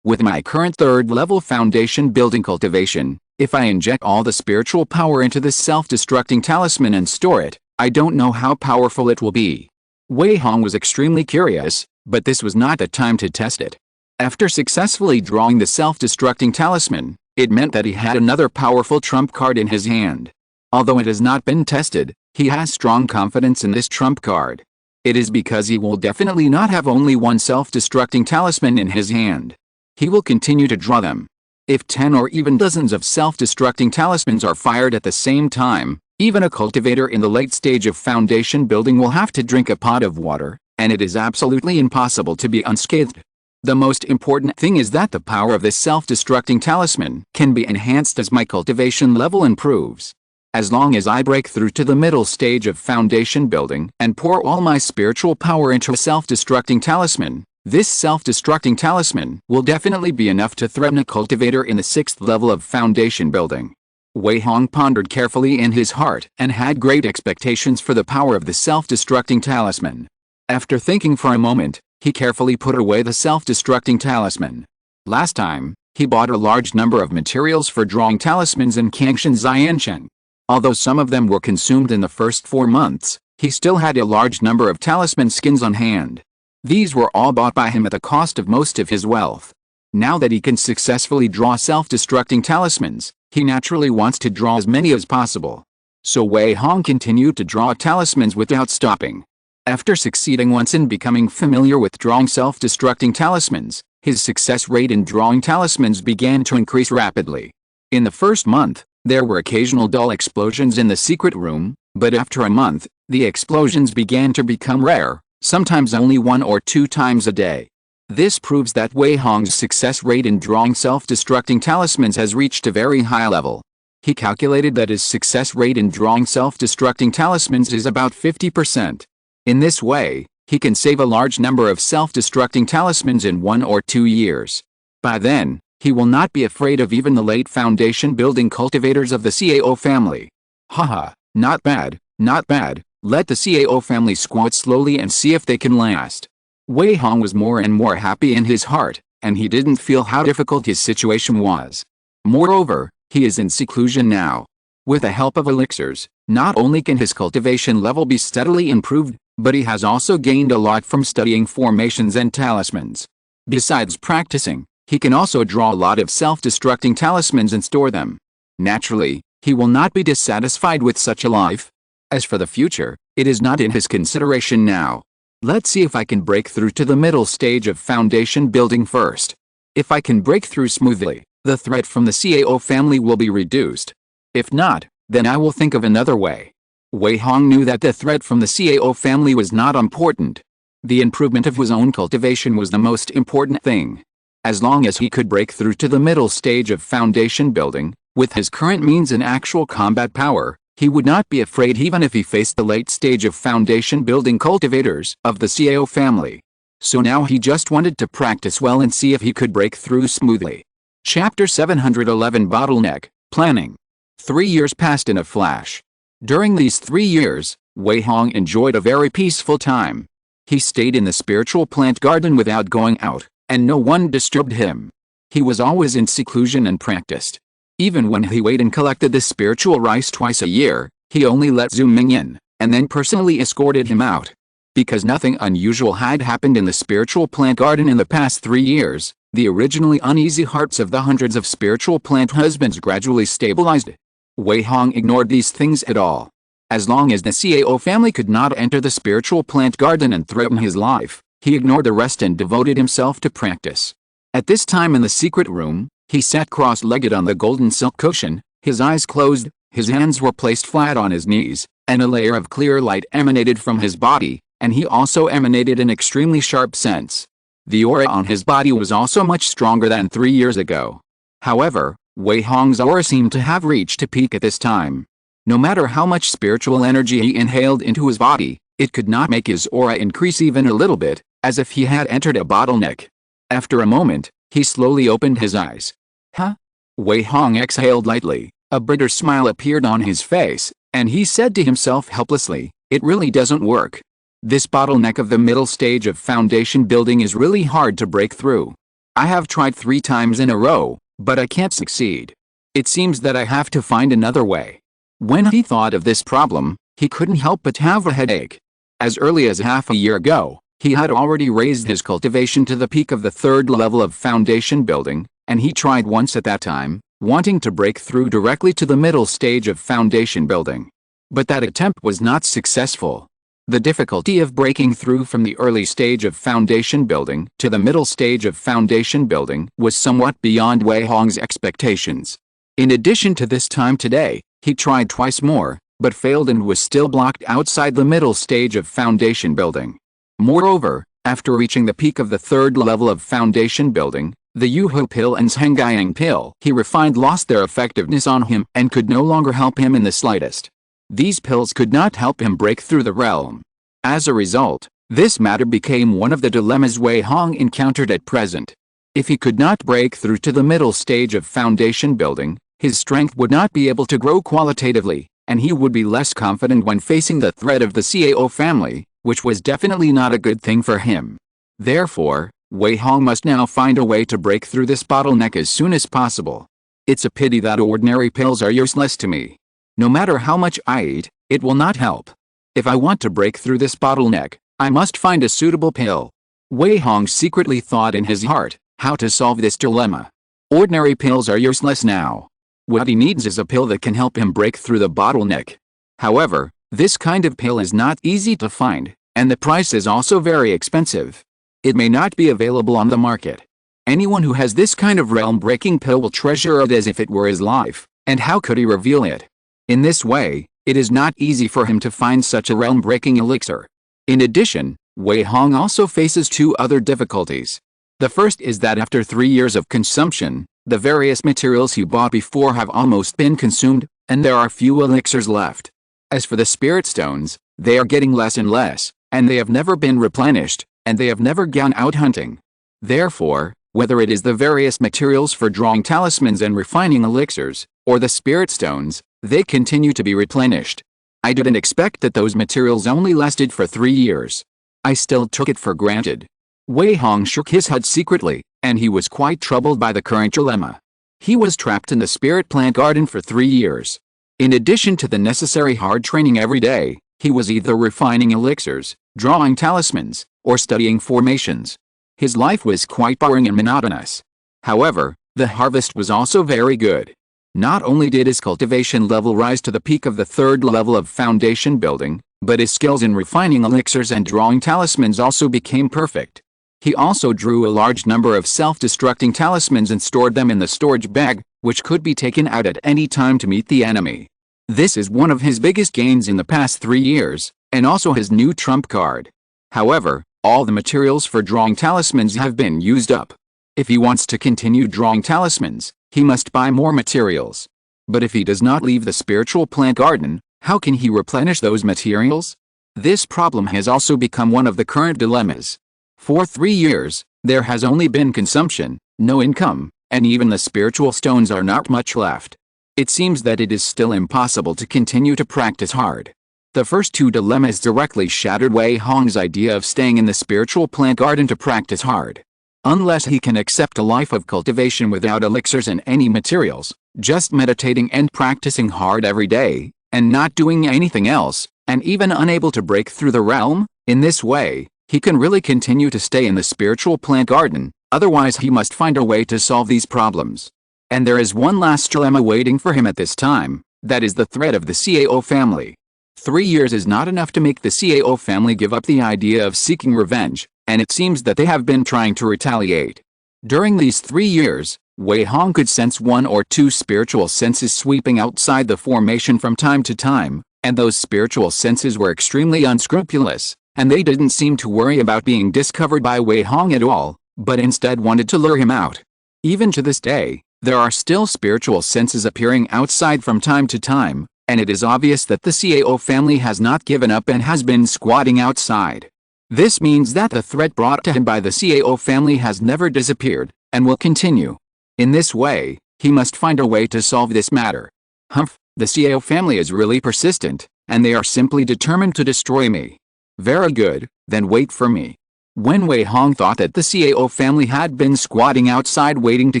With my current 3rd level foundation building cultivation, if I inject all the spiritual power into this self-destructing talisman and store it, I don't know how powerful it will be. Wei Hong was extremely curious, but this was not the time to test it. After successfully drawing the self-destructing talisman, it meant that he had another powerful trump card in his hand. Although it has not been tested, he has strong confidence in this trump card. It is because he will definitely not have only one self-destructing talisman in his hand. He will continue to draw them. If 10 or even dozens of self-destructing talismans are fired at the same time, even a cultivator in the late stage of foundation building will have to drink a pot of water, and it is absolutely impossible to be unscathed. The most important thing is that the power of this self-destructing talisman can be enhanced as my cultivation level improves. As long as I break through to the middle stage of foundation building and pour all my spiritual power into a self-destructing talisman, this self-destructing talisman will definitely be enough to threaten a cultivator in the 6th level of foundation building. Wei Hong pondered carefully in his heart and had great expectations for the power of the self-destructing talisman. After thinking for a moment, he carefully put away the self-destructing talisman. Last time, he bought a large number of materials for drawing talismans in Kangshan Xiancheng. Although some of them were consumed in the first 4 months, he still had a large number of talisman skins on hand. These were all bought by him at the cost of most of his wealth. Now that he can successfully draw self-destructing talismans, he naturally wants to draw as many as possible. So Wei Hong continued to draw talismans without stopping. After succeeding once in becoming familiar with drawing self-destructing talismans, his success rate in drawing talismans began to increase rapidly. In the first month, there were occasional dull explosions in the secret room, but after a month, the explosions began to become rare, sometimes only 1 or 2 times a day. This proves that Wei Hong's success rate in drawing self-destructing talismans has reached a very high level. He calculated that his success rate in drawing self-destructing talismans is about 50%. In this way, he can save a large number of self-destructing talismans in 1 or 2 years. By then, he will not be afraid of even the late foundation building cultivators of the CAO family. Haha, not bad, not bad. Let the CAO family squat slowly and see if they can last. Wei Hong was more and more happy in his heart, and he didn't feel how difficult his situation was. Moreover, he is in seclusion now. With the help of elixirs, not only can his cultivation level be steadily improved, but he has also gained a lot from studying formations and talismans. Besides practicing, he can also draw a lot of self-destructing talismans and store them. Naturally, he will not be dissatisfied with such a life. As for the future, it is not in his consideration now. Let's see if I can break through to the middle stage of foundation building first. If I can break through smoothly, the threat from the CAO family will be reduced. If not, then I will think of another way. Wei Hong knew that the threat from the CAO family was not important. The improvement of his own cultivation was the most important thing. As long as he could break through to the middle stage of foundation building, with his current means and actual combat power, he would not be afraid even if he faced the late stage of foundation building cultivators of the CAO family. So now he just wanted to practice well and see if he could break through smoothly. Chapter 711 Bottleneck, Planning. 3 years passed in a flash. During these 3 years, Wei Hong enjoyed a very peaceful time. He stayed in the spiritual plant garden without going out, and no one disturbed him. He was always in seclusion and practiced. Even when he weighed and collected the spiritual rice twice a year, he only let Zhu Ming in, and then personally escorted him out. Because nothing unusual had happened in the spiritual plant garden in the past 3 years, the originally uneasy hearts of the hundreds of spiritual plant husbands gradually stabilized. Wei Hong ignored these things at all. As long as the CAO family could not enter the spiritual plant garden and threaten his life, he ignored the rest and devoted himself to practice. At this time in the secret room, he sat cross-legged on the golden silk cushion, his eyes closed, his hands were placed flat on his knees, and a layer of clear light emanated from his body, and he also emanated an extremely sharp sense. The aura on his body was also much stronger than 3 years ago. However, Wei Hong's aura seemed to have reached a peak at this time. No matter how much spiritual energy he inhaled into his body, it could not make his aura increase even a little bit, as if he had entered a bottleneck. After a moment, he slowly opened his eyes. Huh? Wei Hong exhaled lightly, a bitter smile appeared on his face, and he said to himself helplessly, it really doesn't work. This bottleneck of the middle stage of foundation building is really hard to break through. I have tried 3 times in a row, but I can't succeed. It seems that I have to find another way. When he thought of this problem, he couldn't help but have a headache. As early as half a year ago, he had already raised his cultivation to the peak of the 3rd level of foundation building, and he tried once at that time, wanting to break through directly to the middle stage of foundation building. But that attempt was not successful. The difficulty of breaking through from the early stage of foundation building to the middle stage of foundation building was somewhat beyond Wei Hong's expectations. In addition to this time today, he tried twice more, but failed and was still blocked outside the middle stage of foundation building. Moreover, after reaching the peak of the 3rd level of foundation building, the Yuhu pill and Zhengyang pill he refined lost their effectiveness on him and could no longer help him in the slightest. These pills could not help him break through the realm. As a result, this matter became one of the dilemmas Wei Hong encountered at present. If he could not break through to the middle stage of foundation building, his strength would not be able to grow qualitatively, and he would be less confident when facing the threat of the CAO family, which was definitely not a good thing for him. Therefore, Wei Hong must now find a way to break through this bottleneck as soon as possible. It's a pity that ordinary pills are useless to me. No matter how much I eat, it will not help. If I want to break through this bottleneck, I must find a suitable pill. Wei Hong secretly thought in his heart how to solve this dilemma. Ordinary pills are useless now. What he needs is a pill that can help him break through the bottleneck. However, this kind of pill is not easy to find, and the price is also very expensive. It may not be available on the market. Anyone who has this kind of realm-breaking pill will treasure it as if it were his life, and how could he reveal it? In this way, it is not easy for him to find such a realm-breaking elixir. In addition, Wei Hong also faces 2 other difficulties. The first is that after 3 years of consumption, the various materials he bought before have almost been consumed, and there are few elixirs left. As for the spirit stones, they are getting less and less, and they have never been replenished, and they have never gone out hunting. Therefore, whether it is the various materials for drawing talismans and refining elixirs, or the spirit stones, they continue to be replenished. I didn't expect that those materials only lasted for 3 years. I still took it for granted. Wei Hong shook his head secretly, and he was quite troubled by the current dilemma. He was trapped in the spirit plant garden for 3 years. In addition to the necessary hard training every day, he was either refining elixirs, drawing talismans, or studying formations. His life was quite boring and monotonous. However, the harvest was also very good. Not only did his cultivation level rise to the peak of the 3rd level of foundation building, but his skills in refining elixirs and drawing talismans also became perfect. He also drew a large number of self-destructing talismans and stored them in the storage bag, which could be taken out at any time to meet the enemy. This is one of his biggest gains in the past 3 years, and also his new trump card. However, all the materials for drawing talismans have been used up. If he wants to continue drawing talismans, he must buy more materials. But if he does not leave the spiritual plant garden, how can he replenish those materials? This problem has also become one of the current dilemmas. For 3 years, there has only been consumption, no income, and even the spiritual stones are not much left. It seems that it is still impossible to continue to practice hard. The first 2 dilemmas directly shattered Wei Hong's idea of staying in the spiritual plant garden to practice hard. Unless he can accept a life of cultivation without elixirs and any materials, just meditating and practicing hard every day, and not doing anything else, and even unable to break through the realm, in this way, he can really continue to stay in the spiritual plant garden, otherwise he must find a way to solve these problems. And there is one last dilemma waiting for him at this time, that is the threat of the Cao family. 3 years is not enough to make the Cao family give up the idea of seeking revenge, and it seems that they have been trying to retaliate. During these 3 years, Wei Hong could sense 1 or 2 spiritual senses sweeping outside the formation from time to time, and those spiritual senses were extremely unscrupulous, and they didn't seem to worry about being discovered by Wei Hong at all, but instead wanted to lure him out. Even to this day, there are still spiritual senses appearing outside from time to time, and it is obvious that the Cao family has not given up and has been squatting outside. This means that the threat brought to him by the Cao family has never disappeared, and will continue. In this way, he must find a way to solve this matter. Humph, the Cao family is really persistent, and they are simply determined to destroy me. Very good, then wait for me. When Wei Hong thought that the Cao family had been squatting outside waiting to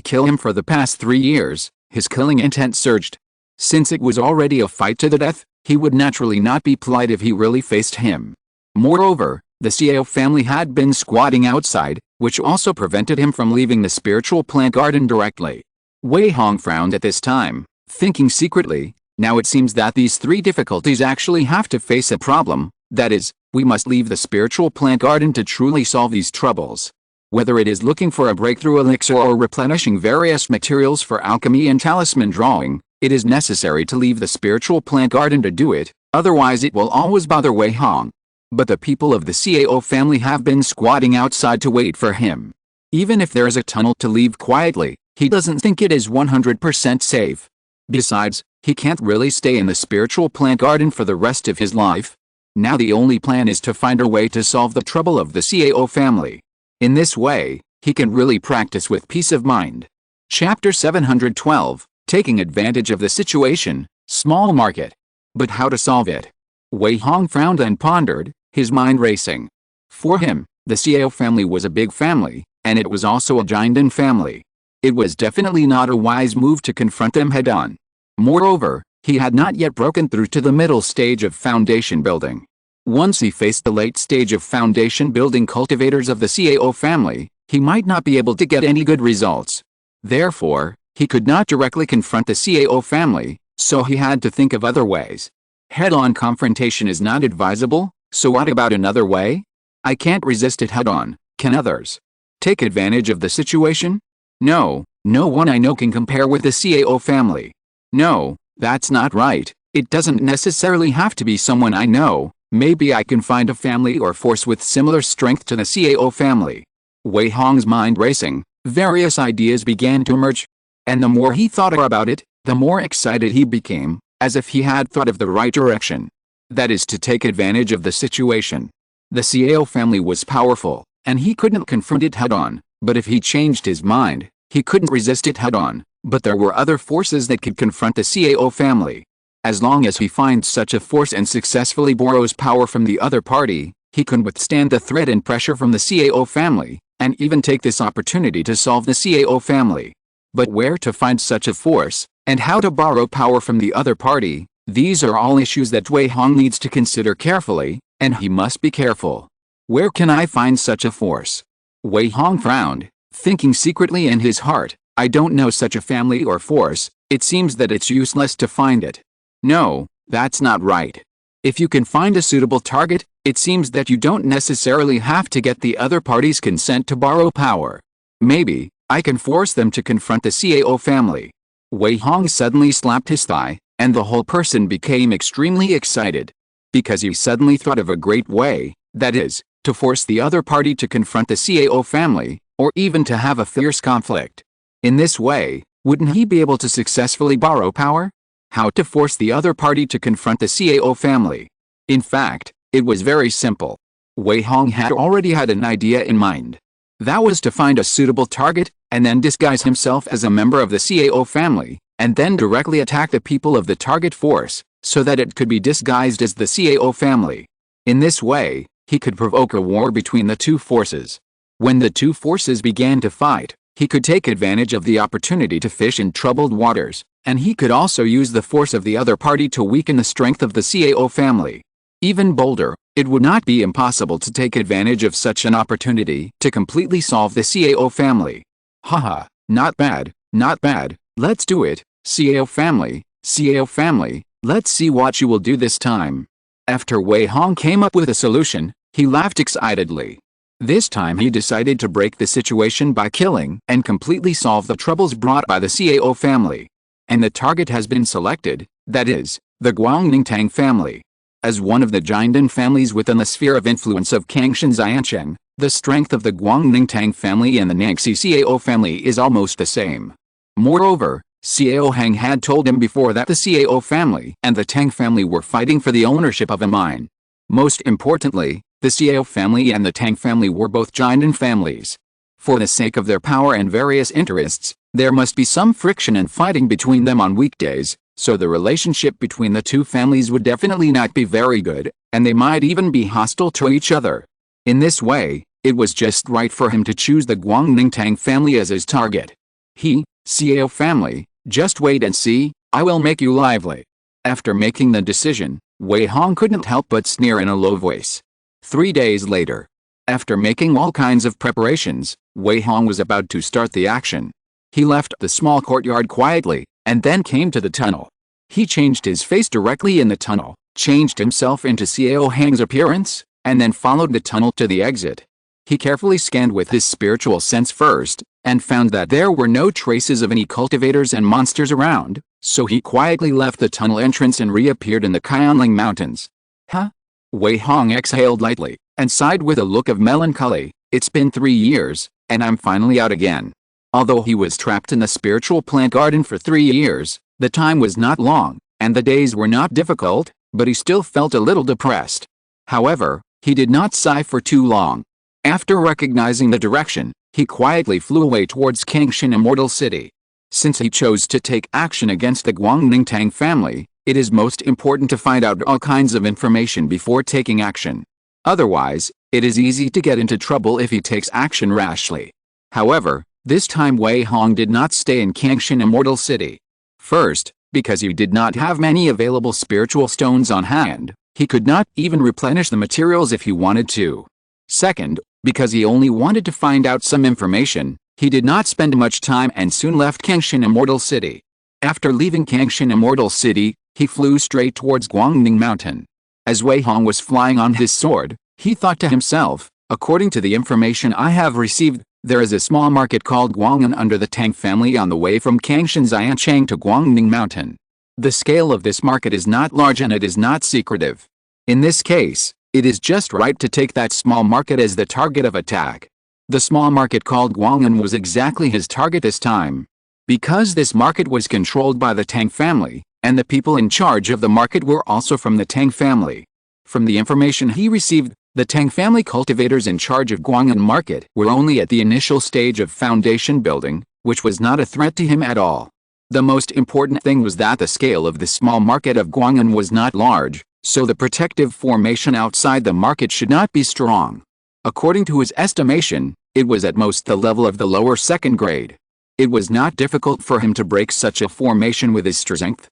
kill him for the past 3 years, his killing intent surged. Since it was already a fight to the death, he would naturally not be polite if he really faced him. Moreover, the Cao family had been squatting outside, which also prevented him from leaving the spiritual plant garden directly. Wei Hong frowned at this time, thinking secretly, now it seems that these 3 difficulties actually have to face a problem, that is, we must leave the spiritual plant garden to truly solve these troubles. Whether it is looking for a breakthrough elixir or replenishing various materials for alchemy and talisman drawing, it is necessary to leave the spiritual plant garden to do it, otherwise it will always bother Wei Hong. But the people of the Cao family have been squatting outside to wait for him. Even if there is a tunnel to leave quietly, he doesn't think it is 100% safe. Besides, he can't really stay in the spiritual plant garden for the rest of his life. Now the only plan is to find a way to solve the trouble of the Cao family. In this way, he can really practice with peace of mind. Chapter 712, Taking Advantage of the Situation, Small Market. But how to solve it? Wei Hong frowned and pondered, his mind racing. For him, the Cao family was a big family, and it was also a giant family. It was definitely not a wise move to confront them head-on. Moreover, he had not yet broken through to the middle stage of foundation building. Once he faced the late stage of foundation building cultivators of the Cao family, he might not be able to get any good results. Therefore, he could not directly confront the Cao family, so he had to think of other ways. Head-on confrontation is not advisable, so what about another way? I can't resist it head-on, can others? Take advantage of the situation? No, no one I know can compare with the Cao family. No, that's not right, it doesn't necessarily have to be someone I know, maybe I can find a family or force with similar strength to the Cao family. Wei Hong's mind racing, various ideas began to emerge. And the more he thought about it, the more excited he became, as if he had thought of the right direction. That is to take advantage of the situation. The Cao family was powerful, and he couldn't confront it head-on, but if he changed his mind, he couldn't resist it head-on, but there were other forces that could confront the Cao family. As long as he finds such a force and successfully borrows power from the other party, he can withstand the threat and pressure from the Cao family, and even take this opportunity to solve the Cao family. But where to find such a force, and how to borrow power from the other party, these are all issues that Wei Hong needs to consider carefully, and he must be careful. Where can I find such a force? Wei Hong frowned, thinking secretly in his heart, I don't know such a family or force. It seems that it's useless to find it. No, that's not right. If you can find a suitable target, it seems that you don't necessarily have to get the other party's consent to borrow power. Maybe I can force them to confront the CAO family. Wei Hong suddenly slapped his thigh, and the whole person became extremely excited. Because he suddenly thought of a great way, that is, to force the other party to confront the CAO family, or even to have a fierce conflict. In this way, wouldn't he be able to successfully borrow power? How to force the other party to confront the CAO family? In fact, it was very simple. Wei Hong had already had an idea in mind. That was to find a suitable target, and then disguise himself as a member of the CAO family, and then directly attack the people of the target force, so that it could be disguised as the CAO family. In this way, he could provoke a war between the two forces. When the two forces began to fight, he could take advantage of the opportunity to fish in troubled waters, and he could also use the force of the other party to weaken the strength of the CAO family. Even bolder, it would not be impossible to take advantage of such an opportunity to completely solve the CAO family. Haha, not bad, not bad, let's do it, CAO family, let's see what you will do this time. After Wei Hong came up with a solution, he laughed excitedly. This time he decided to break the situation by killing and completely solve the troubles brought by the CAO family. And the target has been selected, that is, the Guangningtang family. As one of the Jiandan families within the sphere of influence of Kangshan Xiancheng, the strength of the Guangningtang family and the Nangxi CAO family is almost the same. Moreover, Xiao Hang had told him before that the CAO family and the Tang family were fighting for the ownership of a mine. Most importantly, the Xiao family and the Tang family were both Jiandan families. For the sake of their power and various interests, there must be some friction and fighting between them on weekdays, so the relationship between the two families would definitely not be very good, and they might even be hostile to each other. In this way, it was just right for him to choose the Guangningtang family as his target. Xiao family, just wait and see, I will make you lively. After making the decision, Wei Hong couldn't help but sneer in a low voice. 3 days later. After making all kinds of preparations, Wei Hong was about to start the action. He left the small courtyard quietly, and then came to the tunnel. He changed his face directly in the tunnel, changed himself into Xiao Hang's appearance, and then followed the tunnel to the exit. He carefully scanned with his spiritual sense first, and found that there were no traces of any cultivators and monsters around, so he quietly left the tunnel entrance and reappeared in the Qianling Mountains. Huh? Wei Hong exhaled lightly, and sighed with a look of melancholy. It's been 3 years, and I'm finally out again. Although he was trapped in the spiritual plant garden for 3 years, the time was not long, and the days were not difficult, but he still felt a little depressed. However, he did not sigh for too long. After recognizing the direction, he quietly flew away towards Kangshan Immortal City. Since he chose to take action against the Guangningtang family, it is most important to find out all kinds of information before taking action. Otherwise, it is easy to get into trouble if he takes action rashly. However, this time Wei Hong did not stay in Kangshan Immortal City. First, because he did not have many available spiritual stones on hand, he could not even replenish the materials if he wanted to. Second, because he only wanted to find out some information, he did not spend much time and soon left Kangshan Immortal City. After leaving Kangshan Immortal City, he flew straight towards Guangning Mountain. As Wei Hong was flying on his sword, he thought to himself, according to the information I have received, there is a small market called Guang'an under the Tang family on the way from Kangshan Xiancheng to Guangning Mountain. The scale of this market is not large and it is not secretive. In this case, it is just right to take that small market as the target of attack. The small market called Guang'an was exactly his target this time. Because this market was controlled by the Tang family, and the people in charge of the market were also from the Tang family. From the information he received, the Tang family cultivators in charge of Guang'an market were only at the initial stage of foundation building, which was not a threat to him at all. The most important thing was that the scale of the small market of Guang'an was not large, so the protective formation outside the market should not be strong. According to his estimation, it was at most the level of the lower second grade. It was not difficult for him to break such a formation with his strength.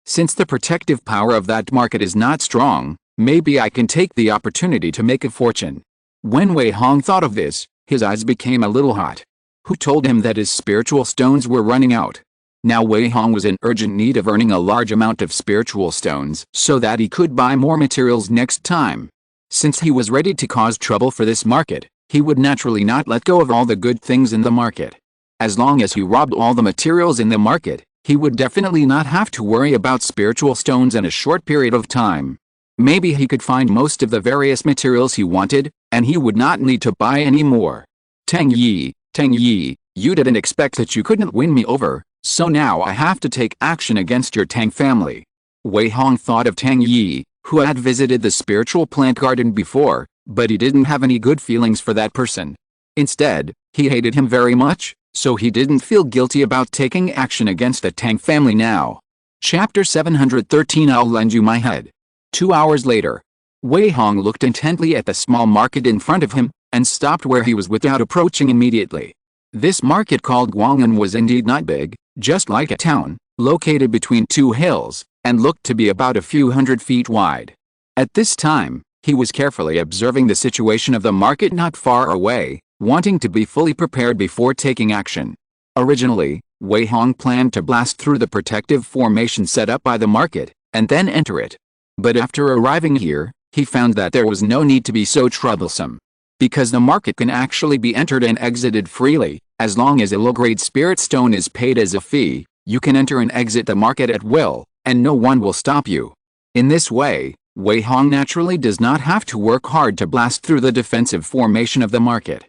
Since the protective power of that market is not strong, maybe I can take the opportunity to make a fortune. When Wei Hong thought of this, his eyes became a little hot. who told him that his spiritual stones were running out. Now Wei Hong was in urgent need of earning a large amount of spiritual stones so that he could buy more materials next time. Since he was ready to cause trouble for this market, he would naturally not let go of all the good things in the market. As long as he robbed all the materials in the market, he would definitely not have to worry about spiritual stones in a short period of time. Maybe he could find most of the various materials he wanted, and he would not need to buy any more. Tang Yi, you didn't expect that you couldn't win me over, so now I have to take action against your Tang family. Wei Hong thought of Tang Yi, who had visited the spiritual plant garden before, but he didn't have any good feelings for that person. Instead, he hated him very much, so he didn't feel guilty about taking action against the Tang family now. Chapter 713 I'll lend you my head. 2 hours later, Wei Hong looked intently at the small market in front of him, and stopped where he was without approaching immediately. This market called Guang'an was indeed not big, just like a town, located between two hills, and looked to be about a few hundred feet wide. At this time, he was carefully observing the situation of the market not far away, wanting to be fully prepared before taking action. Originally, Wei Hong planned to blast through the protective formation set up by the market, and then enter it. But after arriving here, he found that there was no need to be so troublesome. Because the market can actually be entered and exited freely, as long as a low-grade spirit stone is paid as a fee, you can enter and exit the market at will, and no one will stop you. In this way, Wei Hong naturally does not have to work hard to blast through the defensive formation of the market.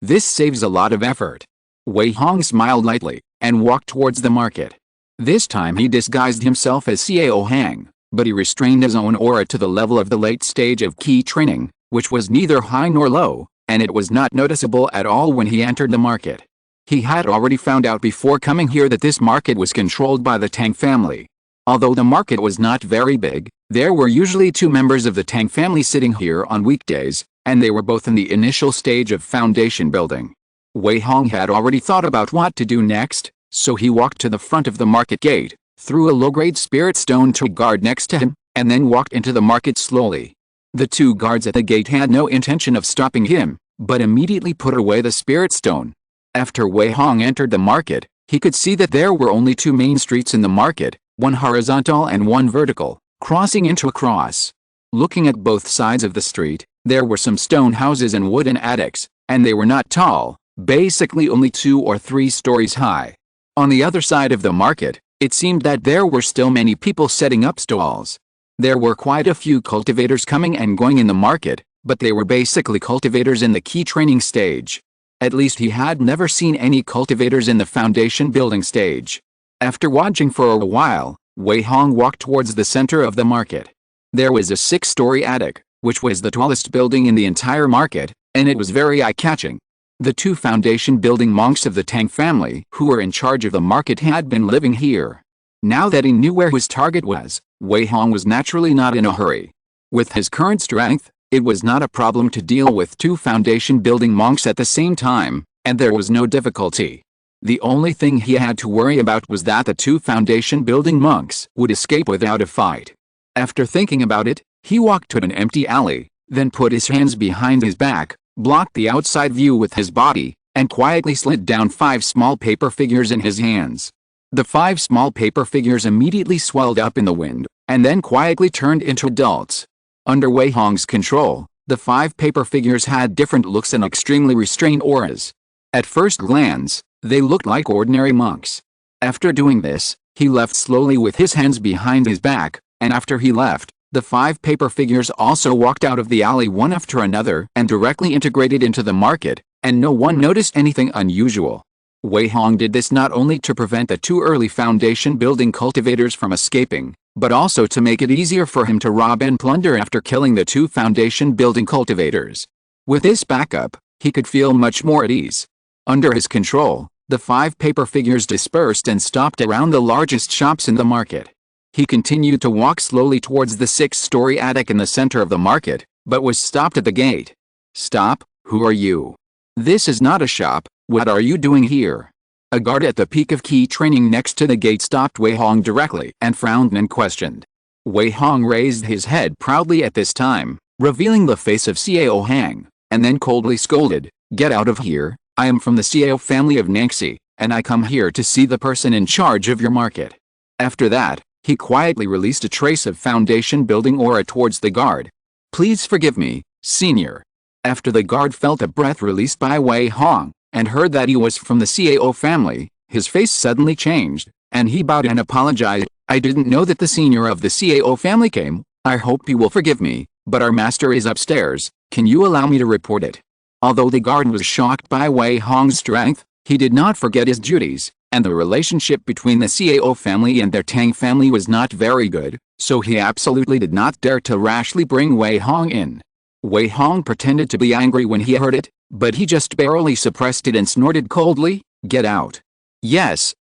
This saves a lot of effort. Wei Hong smiled lightly, and walked towards the market. This time he disguised himself as Xiao Hang, but he restrained his own aura to the level of the late stage of key training, which was neither high nor low, and it was not noticeable at all when he entered the market. He had already found out before coming here that this market was controlled by the Tang family. Although the market was not very big, there were usually 2 members of the Tang family sitting here on weekdays, and they were both in the initial stage of foundation building. Wei Hong had already thought about what to do next, so he walked to the front of the market gate, threw a low-grade spirit stone to a guard next to him, and then walked into the market slowly. The 2 guards at the gate had no intention of stopping him, but immediately put away the spirit stone. After Wei Hong entered the market, he could see that there were only 2 main streets in the market, one horizontal and one vertical, crossing into a cross. Looking at both sides of the street, there were some stone houses and wooden attics, and they were not tall, basically only 2 or 3 stories high. On the other side of the market, it seemed that there were still many people setting up stalls. There were quite a few cultivators coming and going in the market, but they were basically cultivators in the key training stage. At least he had never seen any cultivators in the foundation building stage. After watching for a while, Wei Hong walked towards the center of the market. There was a 6-story attic, which was the tallest building in the entire market, and it was very eye-catching. The 2 foundation building monks of the Tang family who were in charge of the market had been living here. Now that he knew where his target was, Wei Hong was naturally not in a hurry. With his current strength, it was not a problem to deal with 2 foundation building monks at the same time, and there was no difficulty. The only thing he had to worry about was that the 2 foundation building monks would escape without a fight. After thinking about it, he walked to an empty alley, then put his hands behind his back, blocked the outside view with his body, and quietly slid down 5 small paper figures in his hands. The 5 small paper figures immediately swelled up in the wind, and then quietly turned into adults. Under Wei Hong's control, the 5 paper figures had different looks and extremely restrained auras. At first glance, they looked like ordinary monks. After doing this, he left slowly with his hands behind his back, and after he left, the 5 paper figures also walked out of the alley one after another and directly integrated into the market, and no one noticed anything unusual. Wei Hong did this not only to prevent the 2 early foundation building cultivators from escaping, but also to make it easier for him to rob and plunder after killing the 2 foundation building cultivators. With this backup, he could feel much more at ease. Under his control, the 5 paper figures dispersed and stopped around the largest shops in the market. He continued to walk slowly towards the 6-story attic in the center of the market, but was stopped at the gate. "Stop, who are you? This is not a shop, what are you doing here?" A guard at the peak of key training next to the gate stopped Wei Hong directly and frowned and questioned. Wei Hong raised his head proudly at this time, revealing the face of Xiao Hang, and then coldly scolded, "Get out of here, I am from the CAO family of Nanxi, and I come here to see the person in charge of your market. After that, he quietly released a trace of foundation building aura towards the guard. Please forgive me, senior. After the guard felt a breath released by Wei Hong, and heard that he was from the CAO family, his face suddenly changed, and he bowed and apologized. I didn't know that the senior of the CAO family came. I hope you will forgive me, but our master is upstairs. Can you allow me to report it? Although the guard was shocked by Wei Hong's strength, he did not forget his duties, and the relationship between the CAO family and their Tang family was not very good, so he absolutely did not dare to rashly bring Wei Hong in. Wei Hong pretended to be angry when he heard it, but he just barely suppressed it and snorted coldly, "Get out." Yes,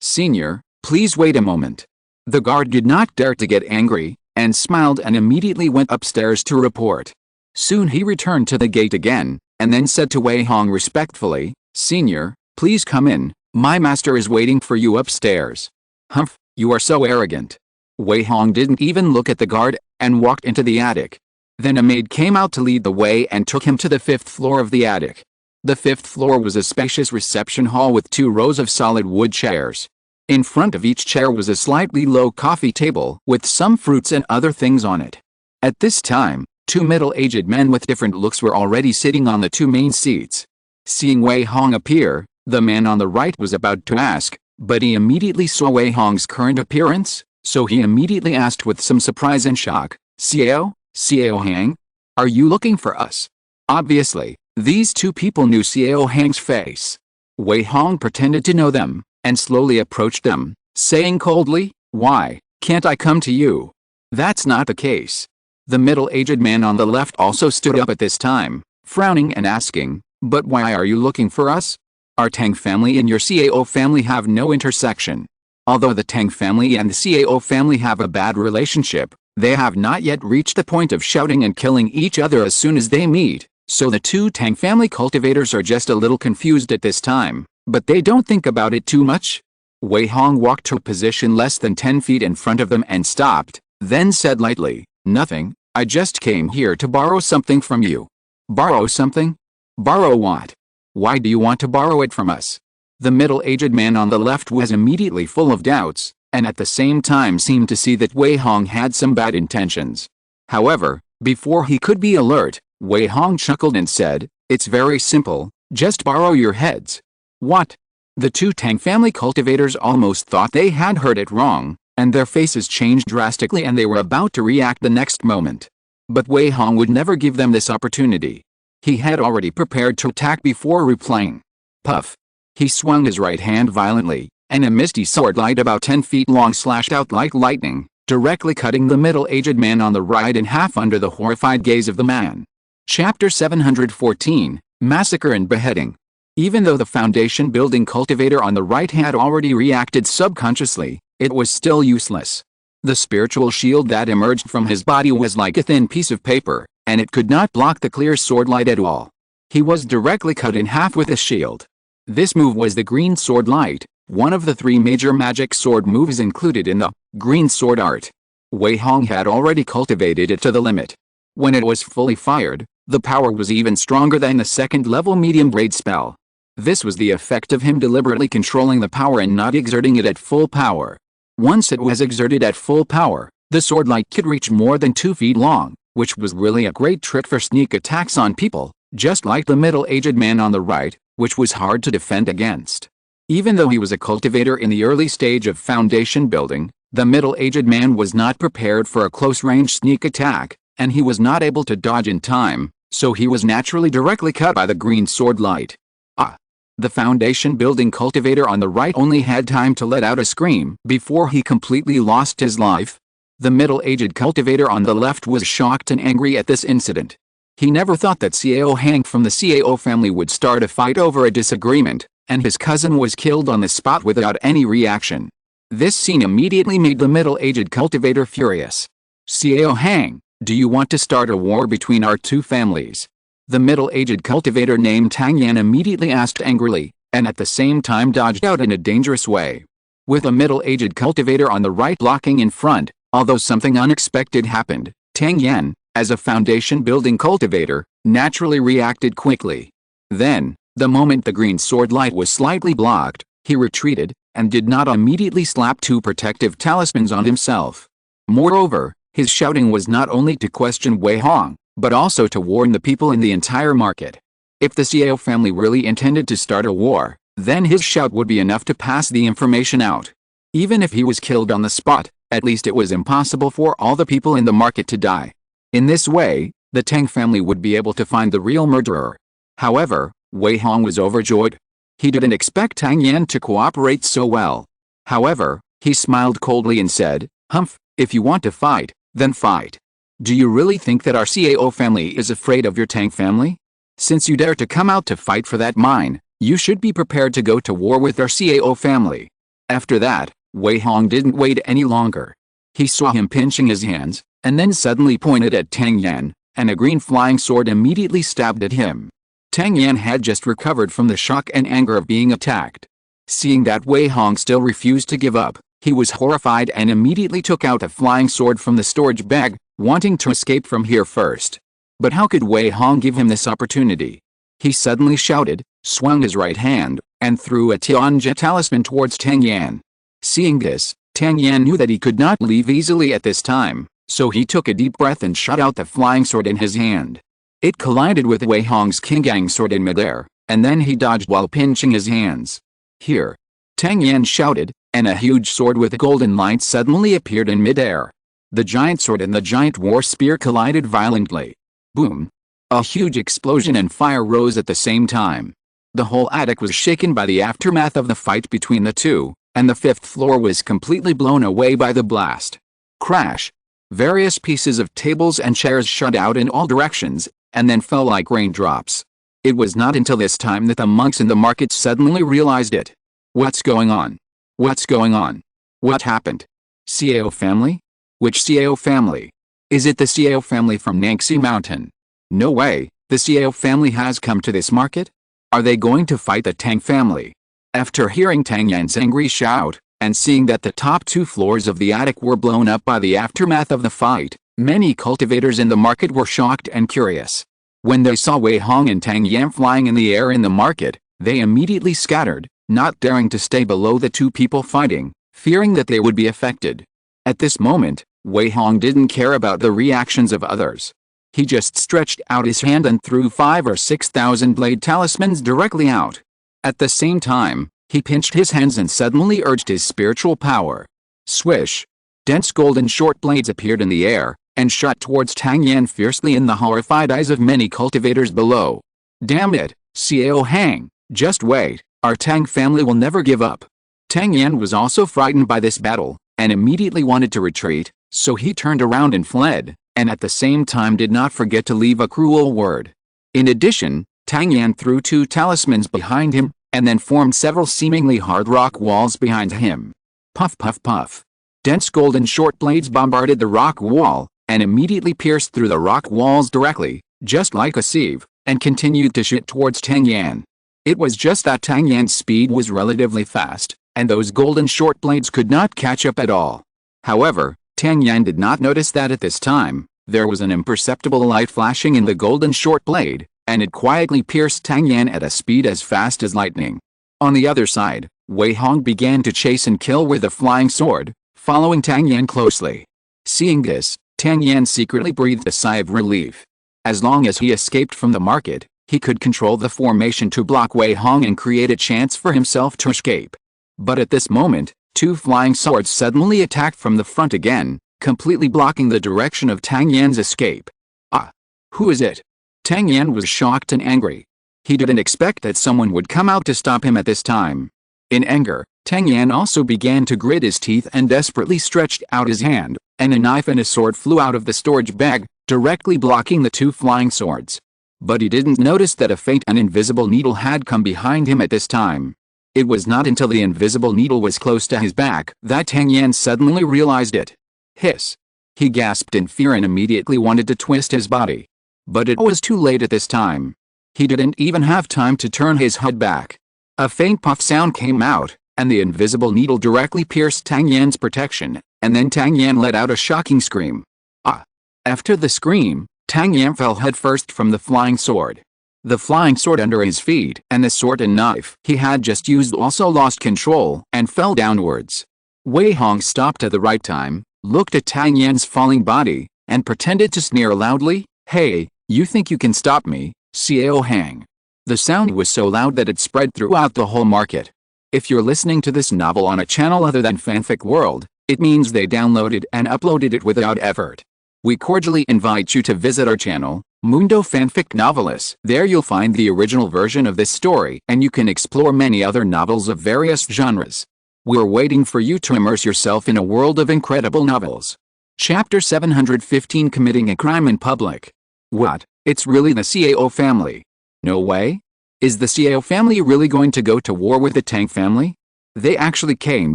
senior, please wait a moment. The guard did not dare to get angry, and smiled and immediately went upstairs to report. Soon he returned to the gate again, and then said to Wei Hong respectfully, "Senior, please come in, my master is waiting for you upstairs." Humph, you are so arrogant. Wei Hong didn't even look at the guard, and walked into the attic. Then a maid came out to lead the way and took him to the 5th floor of the attic. The 5th floor was a spacious reception hall with 2 rows of solid wood chairs. In front of each chair was a slightly low coffee table with some fruits and other things on it. At this time, 2 middle-aged men with different looks were already sitting on the 2 main seats. Seeing Wei Hong appear, the man on the right was about to ask, but he immediately saw Wei Hong's current appearance, so he immediately asked with some surprise and shock, "Xiao Hang? Are you looking for us?" Obviously, these 2 people knew Xiao Hang's face. Wei Hong pretended to know them, and slowly approached them, saying coldly, "Why, can't I come to you?" That's not the case. The middle-aged man on the left also stood up at this time, frowning and asking, "But why are you looking for us? Our Tang family and your CAO family have no intersection. Although the Tang family and the CAO family have a bad relationship, they have not yet reached the point of shouting and killing each other as soon as they meet, so the 2 Tang family cultivators are just a little confused at this time, but they don't think about it too much." Wei Hong walked to a position less than 10 feet in front of them and stopped, then said lightly, "Nothing, I just came here to borrow something from you." "Borrow something? Borrow what? Why do you want to borrow it from us?" The middle-aged man on the left was immediately full of doubts, and at the same time seemed to see that Wei Hong had some bad intentions. However, before he could be alert, Wei Hong chuckled and said, "It's very simple, just borrow your heads." "What?" The 2 Tang family cultivators almost thought they had heard it wrong, and their faces changed drastically and they were about to react the next moment. But Wei Hong would never give them this opportunity. He had already prepared to attack before replying. Puff! He swung his right hand violently, and a misty sword light about 10 feet long slashed out like lightning, directly cutting the middle-aged man on the right in half under the horrified gaze of the man. Chapter 714, Massacre and Beheading. Even though the foundation building cultivator on the right had already reacted subconsciously, it was still useless. The spiritual shield that emerged from his body was like a thin piece of paper, and it could not block the clear sword light at all. He was directly cut in half with a shield. This move was the Green Sword Light, one of the 3 major magic sword moves included in the Green Sword art. Wei Hong had already cultivated it to the limit. When it was fully fired, the power was even stronger than the 2nd-level medium grade spell. This was the effect of him deliberately controlling the power and not exerting it at full power. Once it was exerted at full power, the sword light could reach more than 2 feet long, which was really a great trick for sneak attacks on people, just like the middle-aged man on the right, which was hard to defend against. Even though he was a cultivator in the early stage of foundation building, the middle-aged man was not prepared for a close-range sneak attack, and he was not able to dodge in time, so he was naturally directly cut by the green sword light. Ah! The foundation building cultivator on the right only had time to let out a scream before he completely lost his life. The middle-aged cultivator on the left was shocked and angry at this incident. He never thought that Xiao Hang from the Xiao family would start a fight over a disagreement, and his cousin was killed on the spot without any reaction. This scene immediately made the middle-aged cultivator furious. "Xiao Hang, do you want to start a war between our 2 families?" The middle-aged cultivator named Tang Yan immediately asked angrily, and at the same time dodged out in a dangerous way. With a middle-aged cultivator on the right blocking in front, although something unexpected happened, Tang Yan, as a foundation building cultivator, naturally reacted quickly. Then, The moment the green sword light was slightly blocked, he retreated, and did not immediately slap 2 protective talismans on himself. Moreover, his shouting was not only to question Wei Hong, but also to warn the people in the entire market. If the Xiao family really intended to start a war, then his shout would be enough to pass the information out. Even if he was killed on the spot, at least it was impossible for all the people in the market to die. In this way, the Tang family would be able to find the real murderer. However, Wei Hong was overjoyed. He didn't expect Tang Yan to cooperate so well. However, he smiled coldly and said, "Humph, if you want to fight, then fight. Do you really think that our Xiao family is afraid of your Tang family? Since you dare to come out to fight for that mine, you should be prepared to go to war with our Xiao family." After that, Wei Hong didn't wait any longer. He saw him pinching his hands, and then suddenly pointed at Tang Yan, and a green flying sword immediately stabbed at him. Tang Yan had just recovered from the shock and anger of being attacked. Seeing that Wei Hong still refused to give up, he was horrified and immediately took out a flying sword from the storage bag, wanting to escape from here first. But how could Wei Hong give him this opportunity? He suddenly shouted, swung his right hand, and threw a Tianjia talisman towards Tang Yan. Seeing this, Tang Yan knew that he could not leave easily at this time, so he took a deep breath and shot out the flying sword in his hand. It collided with Wei Hong's Qingang sword in midair, and then he dodged while pinching his hands. "Here!" Tang Yan shouted, and a huge sword with a golden light suddenly appeared in midair. The giant sword and the giant war spear collided violently. Boom! A huge explosion and fire rose at the same time. The whole attic was shaken by the aftermath of the fight between the two, and the 5th floor was completely blown away by the blast. Crash! Various pieces of tables and chairs shot out in all directions, and then fell like raindrops. It was not until this time that the monks in the market suddenly realized it. What's going on? What's going on? What happened? Xiao family? Which Xiao family? Is it the Xiao family from Nangxi Mountain? No way, the Xiao family has come to this market? Are they going to fight the Tang family? After hearing Tang Yan's angry shout, and seeing that the top 2 floors of the attic were blown up by the aftermath of the fight, many cultivators in the market were shocked and curious. When they saw Wei Hong and Tang Yan flying in the air in the market, they immediately scattered, not daring to stay below the 2 people fighting, fearing that they would be affected. At this moment, Wei Hong didn't care about the reactions of others. He just stretched out his hand and threw 5 or 6,000 blade talismans directly out. At the same time, he pinched his hands and suddenly urged his spiritual power. Swish! Dense golden short blades appeared in the air, and shot towards Tang Yan fiercely in the horrified eyes of many cultivators below. Damn it, Xiao Hang, just wait, our Tang family will never give up. Tang Yan was also frightened by this battle, and immediately wanted to retreat, so he turned around and fled, and at the same time did not forget to leave a cruel word. In addition, Tang Yan threw 2 talismans behind him, and then formed several seemingly hard rock walls behind him. Puff puff puff. Dense golden short blades bombarded the rock wall, and immediately pierced through the rock walls directly, just like a sieve, and continued to shoot towards Tang Yan. It was just that Tang Yan's speed was relatively fast, and those golden short blades could not catch up at all. However, Tang Yan did not notice that at this time, there was an imperceptible light flashing in the golden short blade, and it quietly pierced Tang Yan at a speed as fast as lightning. On the other side, Wei Hong began to chase and kill with a flying sword, following Tang Yan closely. Seeing this, Tang Yan secretly breathed a sigh of relief. As long as he escaped from the market, he could control the formation to block Wei Hong and create a chance for himself to escape. But at this moment, 2 flying swords suddenly attacked from the front again, completely blocking the direction of Tang Yan's escape. Ah! Who is it? Tang Yan was shocked and angry. He didn't expect that someone would come out to stop him at this time. In anger, Tang Yan also began to grit his teeth and desperately stretched out his hand, and a knife and a sword flew out of the storage bag, directly blocking the 2 flying swords. But he didn't notice that a faint and invisible needle had come behind him at this time. It was not until the invisible needle was close to his back that Tang Yan suddenly realized it. Hiss! He gasped in fear and immediately wanted to twist his body. But it was too late at this time. He didn't even have time to turn his head back. A faint puff sound came out, and the invisible needle directly pierced Tang Yan's protection, and then Tang Yan let out a shocking scream. Ah! After the scream, Tang Yan fell headfirst from the flying sword. The flying sword under his feet and the sword and knife he had just used also lost control and fell downwards. Wei Hong stopped at the right time, looked at Tang Yan's falling body, and pretended to sneer loudly, "Hey, you think you can stop me, Xiao Hang?" The sound was so loud that it spread throughout the whole market. If you're listening to this novel on a channel other than Fanfic World, it means they downloaded and uploaded it without effort. We cordially invite you to visit our channel, Mundo Fanfic Novelists. There you'll find the original version of this story and you can explore many other novels of various genres. We're waiting for you to immerse yourself in a world of incredible novels. Chapter 715, Committing a Crime in Public. What? It's really the Xiao family? No way? Is the Xiao family really going to go to war with the Tang family? They actually came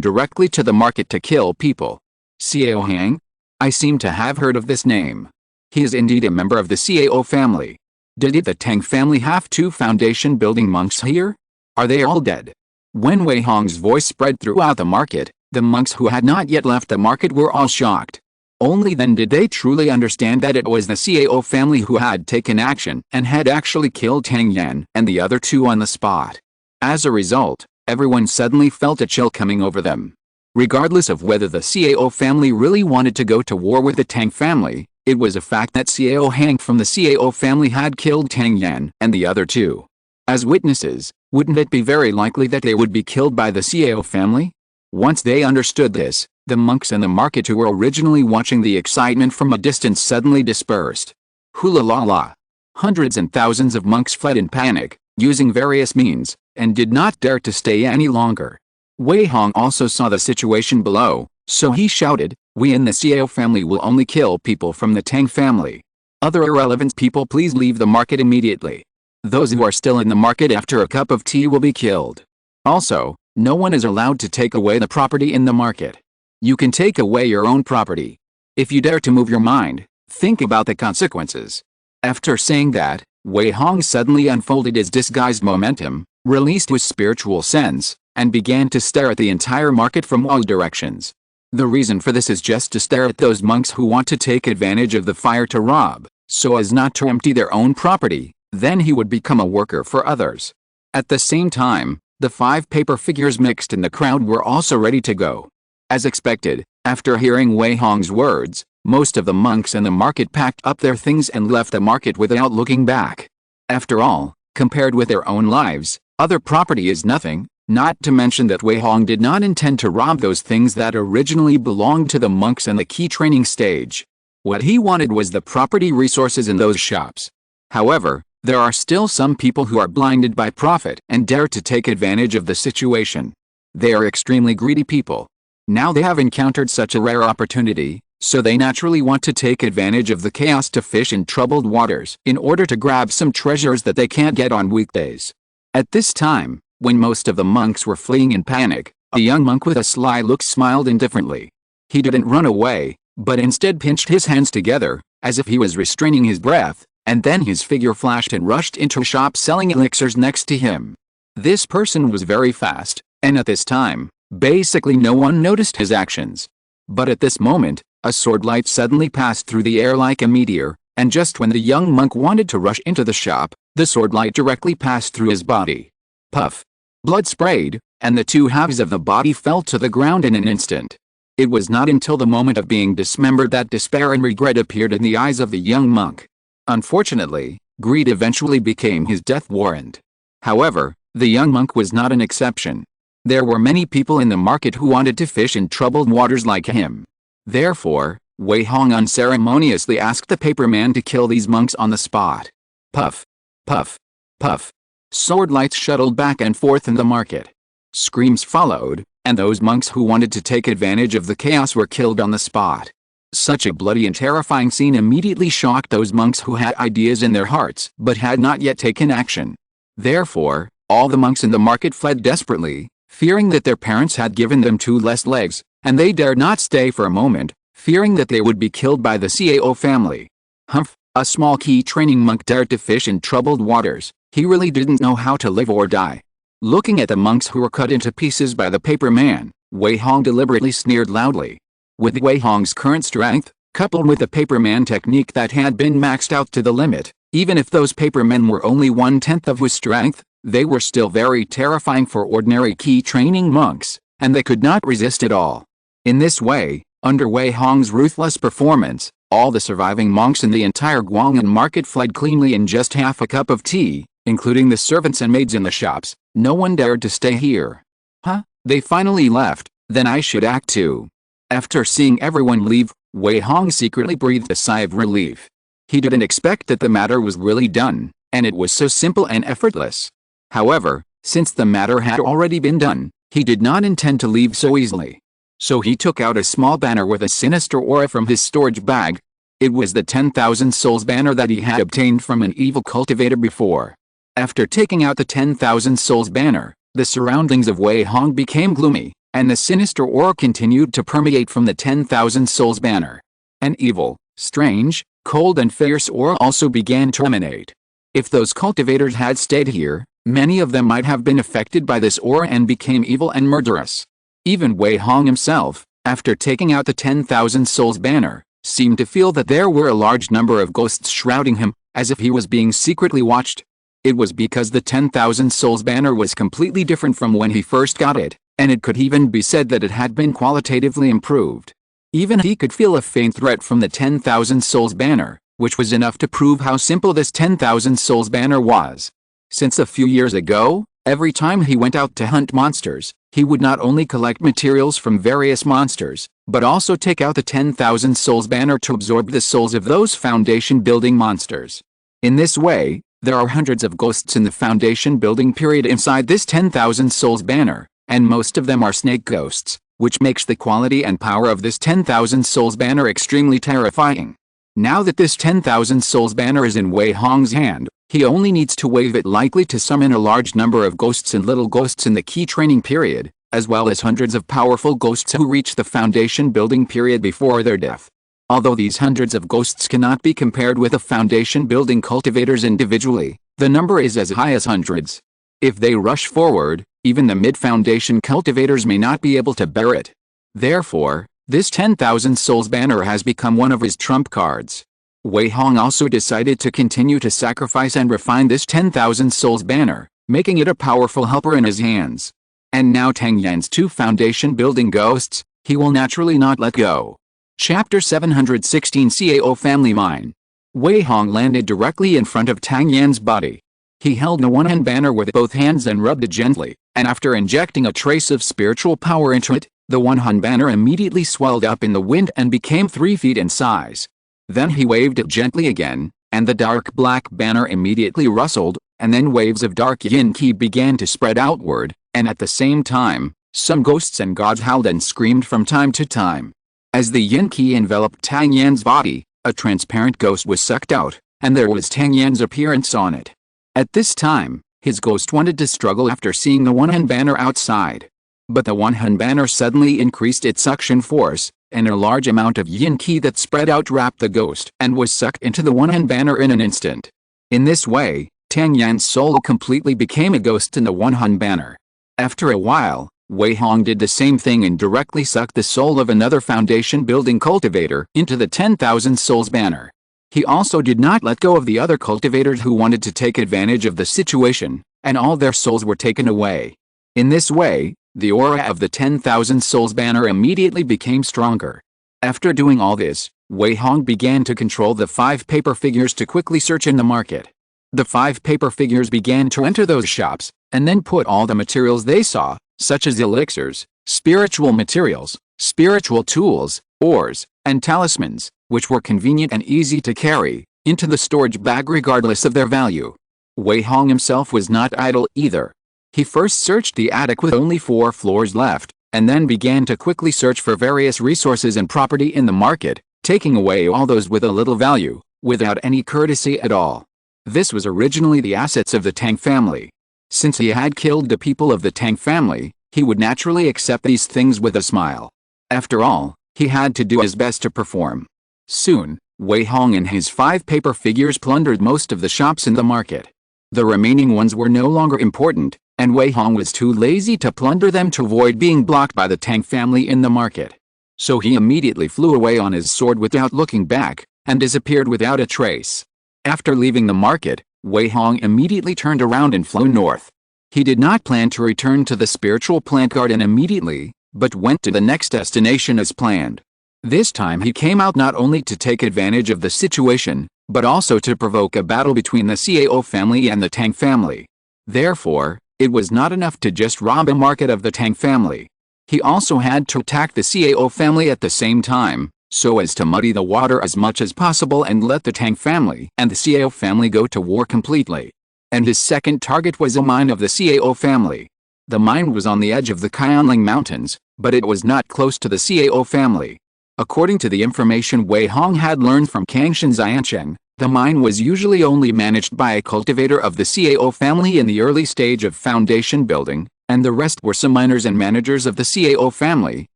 directly to the market to kill people. Xiao Hang? I seem to have heard of this name. He is indeed a member of the Xiao family. Did the Tang family have 2 foundation building monks here? Are they all dead? When Wei Hong's voice spread throughout the market, the monks who had not yet left the market were all shocked. Only then did they truly understand that it was the Xiao family who had taken action and had actually killed Tang Yan and the other 2 on the spot. As a result, everyone suddenly felt a chill coming over them. Regardless of whether the Xiao family really wanted to go to war with the Tang family, it was a fact that Xiao Hang from the Xiao family had killed Tang Yan and the other 2. As witnesses, wouldn't it be very likely that they would be killed by the Xiao family? Once they understood this, the monks in the market who were originally watching the excitement from a distance suddenly dispersed. Hula la la. Hundreds and thousands of monks fled in panic, using various means, and did not dare to stay any longer. Wei Hong also saw the situation below, so he shouted, "We in the Xiao family will only kill people from the Tang family. Other irrelevant people please leave the market immediately. Those who are still in the market after a cup of tea will be killed. Also, no one is allowed to take away the property in the market. You can take away your own property. If you dare to move your mind, think about the consequences." After saying that, Wei Hong suddenly unfolded his disguised momentum, released his spiritual sense, and began to stare at the entire market from all directions. The reason for this is just to stare at those monks who want to take advantage of the fire to rob, so as not to empty their own property, then he would become a worker for others. At the same time, the 5 paper figures mixed in the crowd were also ready to go. As expected, after hearing Wei Hong's words, most of the monks in the market packed up their things and left the market without looking back. After all, compared with their own lives, other property is nothing, not to mention that Wei Hong did not intend to rob those things that originally belonged to the monks in the key training stage. What he wanted was the property resources in those shops. However, there are still some people who are blinded by profit and dare to take advantage of the situation. They are extremely greedy people. Now they have encountered such a rare opportunity, so they naturally want to take advantage of the chaos to fish in troubled waters in order to grab some treasures that they can't get on weekdays. At this time, when most of the monks were fleeing in panic, a young monk with a sly look smiled indifferently. He didn't run away, but instead pinched his hands together, as if he was restraining his breath, and then his figure flashed and rushed into a shop selling elixirs next to him. This person was very fast, and at this time, basically no one noticed his actions. But at this moment, a sword light suddenly passed through the air like a meteor, and just when the young monk wanted to rush into the shop, the sword light directly passed through his body. Puff. Blood sprayed, and the 2 halves of the body fell to the ground in an instant. It was not until the moment of being dismembered that despair and regret appeared in the eyes of the young monk. Unfortunately, greed eventually became his death warrant. However, the young monk was not an exception. There were many people in the market who wanted to fish in troubled waters like him. Therefore, Wei Hong unceremoniously asked the paperman to kill these monks on the spot. Puff. Puff. Puff. Sword lights shuttled back and forth in the market. Screams followed, and those monks who wanted to take advantage of the chaos were killed on the spot. Such a bloody and terrifying scene immediately shocked those monks who had ideas in their hearts but had not yet taken action. Therefore, all the monks in the market fled desperately, fearing that their parents had given them 2 less legs, and they dared not stay for a moment, fearing that they would be killed by the Xiao family. Humph, a small key training monk dared to fish in troubled waters. He really didn't know how to live or die. Looking at the monks who were cut into pieces by the paperman, Wei Hong deliberately sneered loudly. With Wei Hong's current strength, coupled with the paperman technique that had been maxed out to the limit, Even if those paper men were only 1/10 of his strength, they were still very terrifying for ordinary key training monks, and they could not resist at all. In this way, under Wei Hong's ruthless performance, all the surviving monks in the entire Guang'an market fled cleanly in just half a cup of tea, including the servants and maids in the shops. No one dared to stay here. Huh? They finally left, then I should act too. After seeing everyone leave, Wei Hong secretly breathed a sigh of relief. He didn't expect that the matter was really done, and it was so simple and effortless. However, since the matter had already been done, he did not intend to leave so easily. So he took out a small banner with a sinister aura from his storage bag. It was the 10,000 souls banner that he had obtained from an evil cultivator before. After taking out the 10,000 souls banner, the surroundings of Wei Hong became gloomy, and the sinister aura continued to permeate from the 10,000 souls banner. An evil, strange, cold and fierce aura also began to emanate. If those cultivators had stayed here, many of them might have been affected by this aura and became evil and murderous. Even Wei Hong himself, after taking out the 10,000 souls banner, seemed to feel that there were a large number of ghosts shrouding him, as if he was being secretly watched. It was because the 10,000 souls banner was completely different from when he first got it, and it could even be said that it had been qualitatively improved. Even he could feel a faint threat from the 10,000 souls banner, which was enough to prove how simple this 10,000 souls banner was. Since a few years ago, every time he went out to hunt monsters, he would not only collect materials from various monsters, but also take out the 10,000 souls banner to absorb the souls of those foundation building monsters. In this way, there are hundreds of ghosts in the foundation building period inside this 10,000 souls banner, and most of them are snake ghosts, which makes the quality and power of this 10,000 souls banner extremely terrifying. Now that this 10,000 souls banner is in Wei Hong's hand, he only needs to wave it lightly to summon a large number of ghosts and little ghosts in the key training period, as well as hundreds of powerful ghosts who reach the foundation building period before their death. Although these hundreds of ghosts cannot be compared with the foundation building cultivators individually, the number is as high as hundreds. If they rush forward, even the mid-foundation cultivators may not be able to bear it. Therefore, this 10,000 souls banner has become one of his trump cards. Wei Hong also decided to continue to sacrifice and refine this 10,000 souls banner, making it a powerful helper in his hands. And now Tang Yan's two foundation building ghosts, he will naturally not let go. Chapter 716 Cao Family Mine. Wei Hong landed directly in front of Tang Yan's body. He held the one-hand banner with both hands and rubbed it gently, and after injecting a trace of spiritual power into it, the one-hand banner immediately swelled up in the wind and became 3 feet in size. Then he waved it gently again, and the dark black banner immediately rustled, and then waves of dark yin qi began to spread outward, and at the same time, some ghosts and gods howled and screamed from time to time. As the yin qi enveloped Tang Yan's body, a transparent ghost was sucked out, and there was Tang Yan's appearance on it. At this time, his ghost wanted to struggle after seeing the one-hand banner outside. But the one-hand banner suddenly increased its suction force, and a large amount of yin qi that spread out wrapped the ghost and was sucked into the one-hand banner in an instant. In this way, Tang Yan's soul completely became a ghost in the one-hand banner. After a while, Wei Hong did the same thing and directly sucked the soul of another foundation building cultivator into the 10,000 souls banner. He also did not let go of the other cultivators who wanted to take advantage of the situation, and all their souls were taken away. In this way, the aura of the 10,000 souls banner immediately became stronger. After doing all this, Wei Hong began to control the 5 paper figures to quickly search in the market. The 5 paper figures began to enter those shops, and then put all the materials they saw, such as elixirs, spiritual materials, spiritual tools, ores, and talismans, which were convenient and easy to carry, into the storage bag regardless of their value. Wei Hong himself was not idle either. He first searched the attic with only 4 floors left, and then began to quickly search for various resources and property in the market, taking away all those with a little value, without any courtesy at all. This was originally the assets of the Tang family. Since he had killed the people of the Tang family, he would naturally accept these things with a smile. After all, he had to do his best to perform. Soon, Wei Hong and his 5 paper figures plundered most of the shops in the market. The remaining ones were no longer important, and Wei Hong was too lazy to plunder them to avoid being blocked by the Tang family in the market. So he immediately flew away on his sword without looking back, and disappeared without a trace. After leaving the market, Wei Hong immediately turned around and flew north. He did not plan to return to the spiritual plant garden immediately, but went to the next destination as planned. This time he came out not only to take advantage of the situation, but also to provoke a battle between the Cao family and the Tang family. Therefore, it was not enough to just rob a market of the Tang family. He also had to attack the Cao family at the same time, so as to muddy the water as much as possible and let the Tang family and the Cao family go to war completely. And his second target was a mine of the Cao family. The mine was on the edge of the Qianling Mountains, but it was not close to the Cao family. According to the information Wei Hong had learned from Kangshan Xiancheng, the mine was usually only managed by a cultivator of the Cao family in the early stage of foundation building, and the rest were some miners and managers of the Cao family,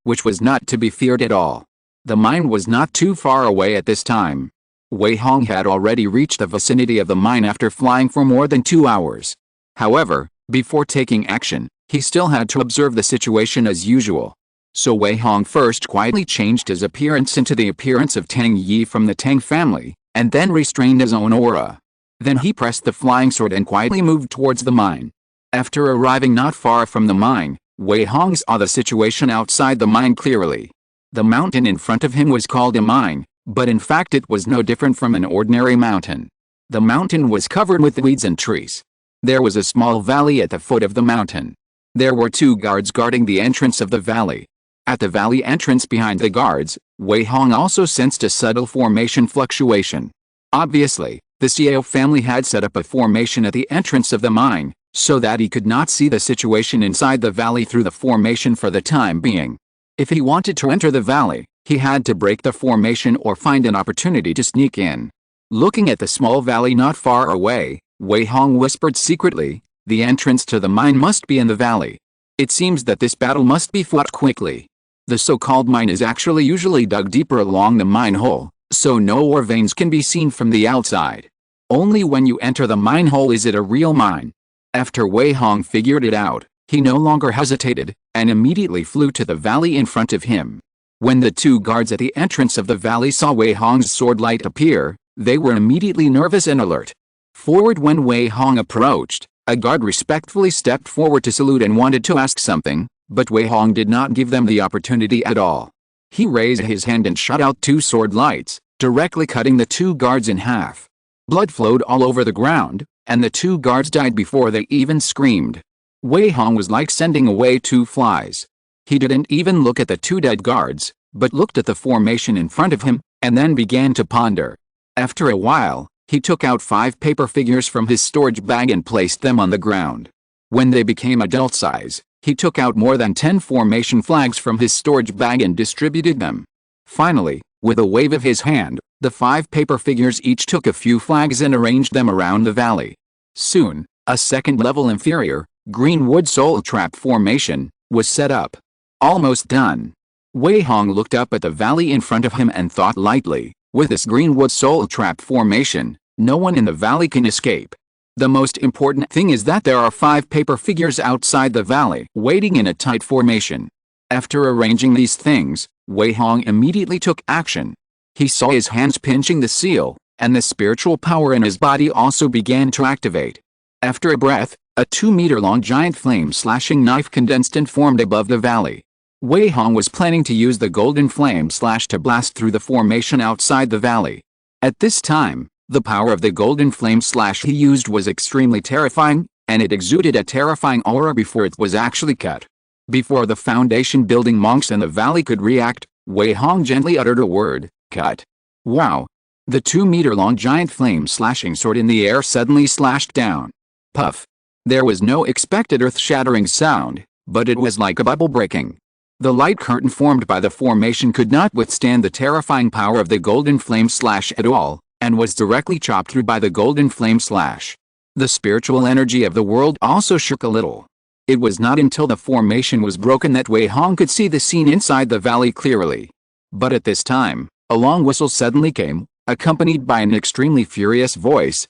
which was not to be feared at all. The mine was not too far away at this time. Wei Hong had already reached the vicinity of the mine after flying for more than 2 hours. However, before taking action, he still had to observe the situation as usual. So Wei Hong first quietly changed his appearance into the appearance of Tang Yi from the Tang family, and then restrained his own aura. Then he pressed the flying sword and quietly moved towards the mine. After arriving not far from the mine, Wei Hong saw the situation outside the mine clearly. The mountain in front of him was called a mine, but in fact it was no different from an ordinary mountain. The mountain was covered with weeds and trees. There was a small valley at the foot of the mountain. There were 2 guards guarding the entrance of the valley. At the valley entrance behind the guards, Wei Hong also sensed a subtle formation fluctuation. Obviously, the Cao family had set up a formation at the entrance of the mine, so that he could not see the situation inside the valley through the formation for the time being. If he wanted to enter the valley, he had to break the formation or find an opportunity to sneak in. Looking at the small valley not far away, Wei Hong whispered secretly, "The entrance to the mine must be in the valley. It seems that this battle must be fought quickly." The so-called mine is actually usually dug deeper along the mine hole, so no ore veins can be seen from the outside. Only when you enter the mine hole is it a real mine. After Wei Hong figured it out, he no longer hesitated, and immediately flew to the valley in front of him. When the 2 guards at the entrance of the valley saw Wei Hong's sword light appear, they were immediately nervous and alert. Forward when Wei Hong approached, a guard respectfully stepped forward to salute and wanted to ask something, but Wei Hong did not give them the opportunity at all. He raised his hand and shot out 2 sword lights, directly cutting the 2 guards in half. Blood flowed all over the ground, and the 2 guards died before they even screamed. Wei Hong was like sending away 2 flies. He didn't even look at the 2 dead guards, but looked at the formation in front of him, and then began to ponder. After a while, he took out 5 paper figures from his storage bag and placed them on the ground. When they became adult size, he took out more than 10 formation flags from his storage bag and distributed them. Finally, with a wave of his hand, the 5 paper figures each took a few flags and arranged them around the valley. Soon, a second-level inferior, green wood soul trap formation, was set up. Almost done. Wei Hong looked up at the valley in front of him and thought lightly, with this green wood soul trap formation, no one in the valley can escape. The most important thing is that there are 5 paper figures outside the valley waiting in a tight formation. After arranging these things, Wei Hong immediately took action. He saw his hands pinching the seal, and the spiritual power in his body also began to activate. After a breath, a 2-meter-long giant flame-slashing knife condensed and formed above the valley. Wei Hong was planning to use the golden flame slash to blast through the formation outside the valley. At this time, the power of the golden flame slash he used was extremely terrifying, and it exuded a terrifying aura before it was actually cut. Before the foundation building monks in the valley could react, Wei Hong gently uttered a word, "Cut." Wow! The 2-meter-long giant flame-slashing sword in the air suddenly slashed down. Puff! There was no expected earth-shattering sound, but it was like a bubble breaking. The light curtain formed by the formation could not withstand the terrifying power of the golden flame slash at all, and was directly chopped through by the golden flame slash. The spiritual energy of the world also shook a little. It was not until the formation was broken that Wei Hong could see the scene inside the valley clearly. But at this time, a long whistle suddenly came, accompanied by an extremely furious voice,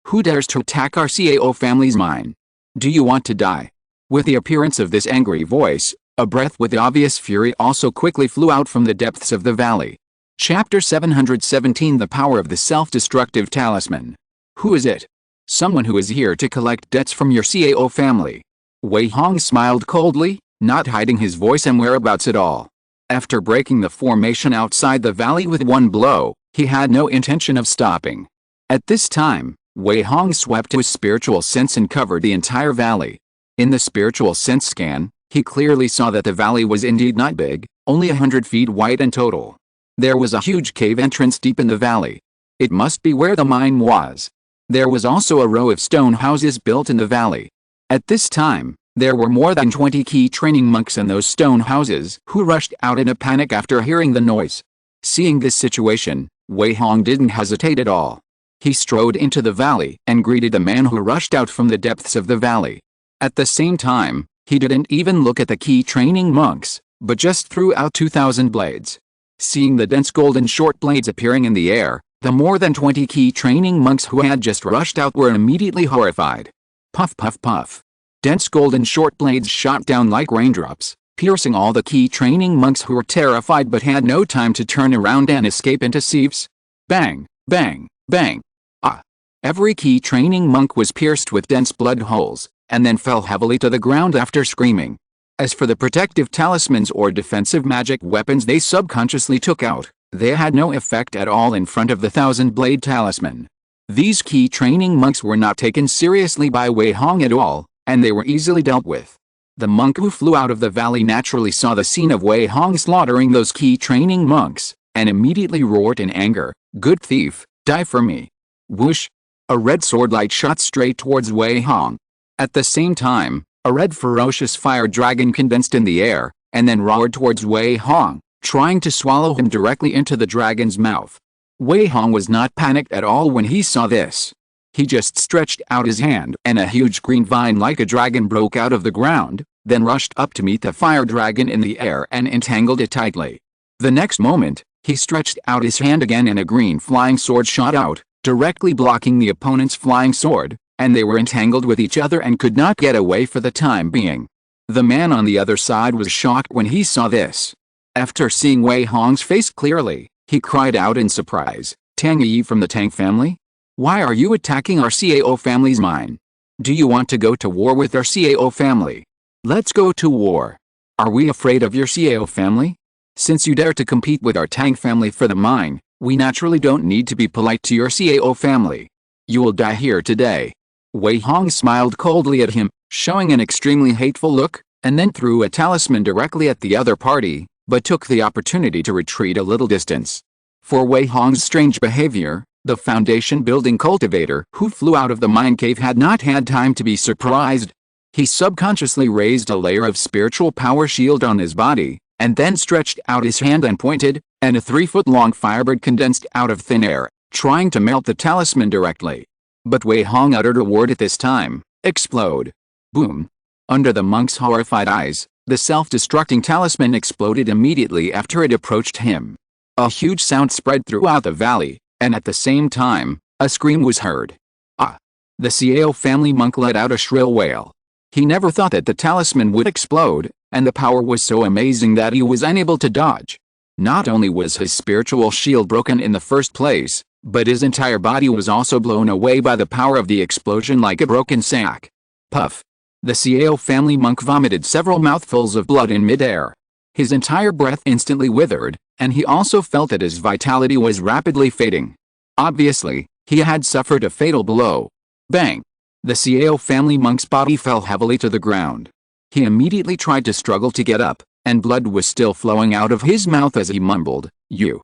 Who dares to attack our Cao family's mine? Do you want to die?" With the appearance of this angry voice, a breath with obvious fury also quickly flew out from the depths of the valley. Chapter 717 The Power of the Self-Destructive Talisman. Who is it? Someone who is here to collect debts from your CAO family. Wei Hong smiled coldly, not hiding his voice and whereabouts at all. After breaking the formation outside the valley with one blow, he had no intention of stopping. At this time, Wei Hong swept his spiritual sense and covered the entire valley. In the spiritual sense scan, he clearly saw that the valley was indeed not big, only 100 feet wide in total. There was a huge cave entrance deep in the valley. It must be where the mine was. There was also a row of stone houses built in the valley. At this time, there were more than 20 key training monks in those stone houses who rushed out in a panic after hearing the noise. Seeing this situation, Wei Hong didn't hesitate at all. He strode into the valley and greeted the man who rushed out from the depths of the valley. At the same time, he didn't even look at the key training monks, but just threw out 2,000 blades. Seeing the dense golden short blades appearing in the air, the more than 20 key training monks who had just rushed out were immediately horrified. Puff puff puff. Dense golden short blades shot down like raindrops, piercing all the key training monks who were terrified but had no time to turn around and escape into sieves. Bang, bang, bang. Ah! Every key training monk was pierced with dense blood holes, and then fell heavily to the ground after screaming. As for the protective talismans or defensive magic weapons they subconsciously took out, they had no effect at all in front of the 1,000-blade talisman. These key training monks were not taken seriously by Wei Hong at all, and they were easily dealt with. The monk who flew out of the valley naturally saw the scene of Wei Hong slaughtering those key training monks, and immediately roared in anger, "Good thief, die for me!" Whoosh! A red sword light shot straight towards Wei Hong. At the same time, a red ferocious fire dragon condensed in the air, and then roared towards Wei Hong, trying to swallow him directly into the dragon's mouth. Wei Hong was not panicked at all when he saw this. He just stretched out his hand, and a huge green vine like a dragon broke out of the ground, then rushed up to meet the fire dragon in the air and entangled it tightly. The next moment, he stretched out his hand again and a green flying sword shot out, directly blocking the opponent's flying sword, and they were entangled with each other and could not get away for the time being. The man on the other side was shocked when he saw this. After seeing Wei Hong's face clearly, he cried out in surprise, "Tang Yi from the Tang family? Why are you attacking our CAO family's mine? Do you want to go to war with our CAO family? Let's go to war. Are we afraid of your CAO family? Since you dare to compete with our Tang family for the mine, we naturally don't need to be polite to your CAO family. You will die here today." Wei Hong smiled coldly at him, showing an extremely hateful look, and then threw a talisman directly at the other party, but took the opportunity to retreat a little distance. For Wei Hong's strange behavior, the foundation building cultivator who flew out of the mine cave had not had time to be surprised. He subconsciously raised a layer of spiritual power shield on his body, and then stretched out his hand and pointed, and a 3-foot-long firebird condensed out of thin air, trying to melt the talisman directly. But Wei Hong uttered a word at this time: "Explode." Boom! Under the monk's horrified eyes, the self-destructing talisman exploded immediately after it approached him. A huge sound spread throughout the valley, and at the same time, a scream was heard. Ah! The Xiao family monk let out a shrill wail. He never thought that the talisman would explode, and the power was so amazing that he was unable to dodge. Not only was his spiritual shield broken in the first place, but his entire body was also blown away by the power of the explosion like a broken sack. Puff! The Xiao family monk vomited several mouthfuls of blood in midair. His entire breath instantly withered, and he also felt that his vitality was rapidly fading. Obviously, he had suffered a fatal blow. Bang! The Xiao family monk's body fell heavily to the ground. He immediately tried to struggle to get up, and blood was still flowing out of his mouth as he mumbled, You.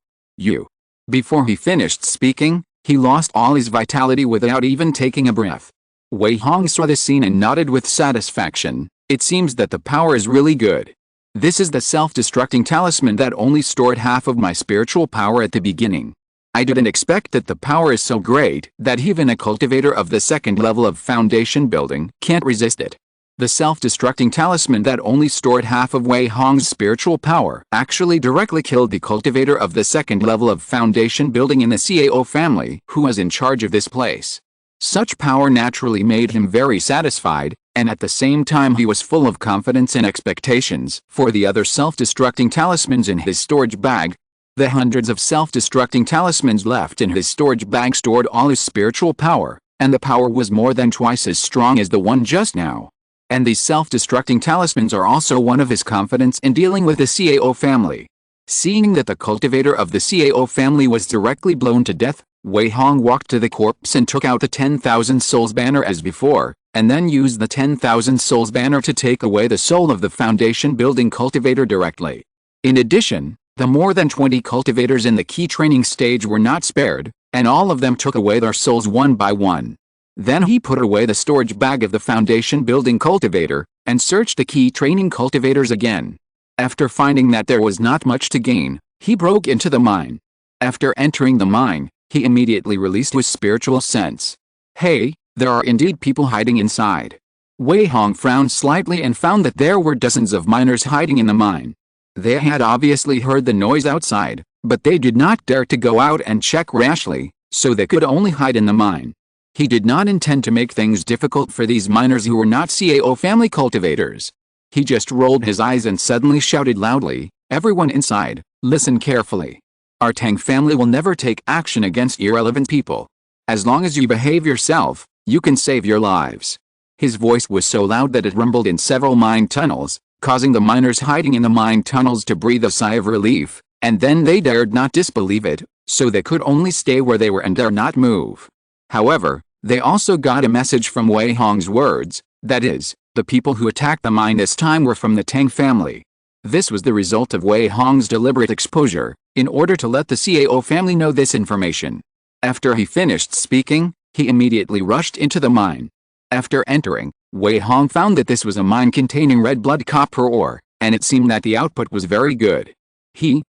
Before he finished speaking, he lost all his vitality without even taking a breath. Wei Hong saw the scene and nodded with satisfaction. It seems that the power is really good. This is the self-destructing talisman that only stored half of my spiritual power at the beginning. I didn't expect that the power is so great that even a cultivator of the second level of foundation building can't resist it. The self-destructing talisman that only stored half of Wei Hong's spiritual power actually directly killed the cultivator of the second level of foundation building in the Xiao family who was in charge of this place. Such power naturally made him very satisfied, and at the same time he was full of confidence and expectations for the other self-destructing talismans in his storage bag. The hundreds of self-destructing talismans left in his storage bag stored all his spiritual power, and the power was more than twice as strong as the one just now. And these self-destructing talismans are also one of his confidence in dealing with the Cao family. Seeing that the cultivator of the Cao family was directly blown to death, Wei Hong walked to the corpse and took out the 10,000 souls banner as before, and then used the 10,000 souls banner to take away the soul of the foundation building cultivator directly. In addition, the more than 20 cultivators in the key training stage were not spared, and all of them took away their souls one by one. Then he put away the storage bag of the foundation building cultivator, and searched the key training cultivators again. After finding that there was not much to gain, he broke into the mine. After entering the mine, he immediately released his spiritual sense. Hey, there are indeed people hiding inside. Wei Hong frowned slightly and found that there were dozens of miners hiding in the mine. They had obviously heard the noise outside, but they did not dare to go out and check rashly, so they could only hide in the mine. He did not intend to make things difficult for these miners who were not Cao family cultivators. He just rolled his eyes and suddenly shouted loudly, "Everyone inside, listen carefully. Our Tang family will never take action against irrelevant people. As long as you behave yourself, you can save your lives." His voice was so loud that it rumbled in several mine tunnels, causing the miners hiding in the mine tunnels to breathe a sigh of relief, and then they dared not disbelieve it, so they could only stay where they were and dare not move. However, they also got a message from Wei Hong's words, that is, the people who attacked the mine this time were from the Tang family. This was the result of Wei Hong's deliberate exposure, in order to let the Cao family know this information. After he finished speaking, he immediately rushed into the mine. After entering, Wei Hong found that this was a mine containing red blood copper ore, and it seemed that the output was very good.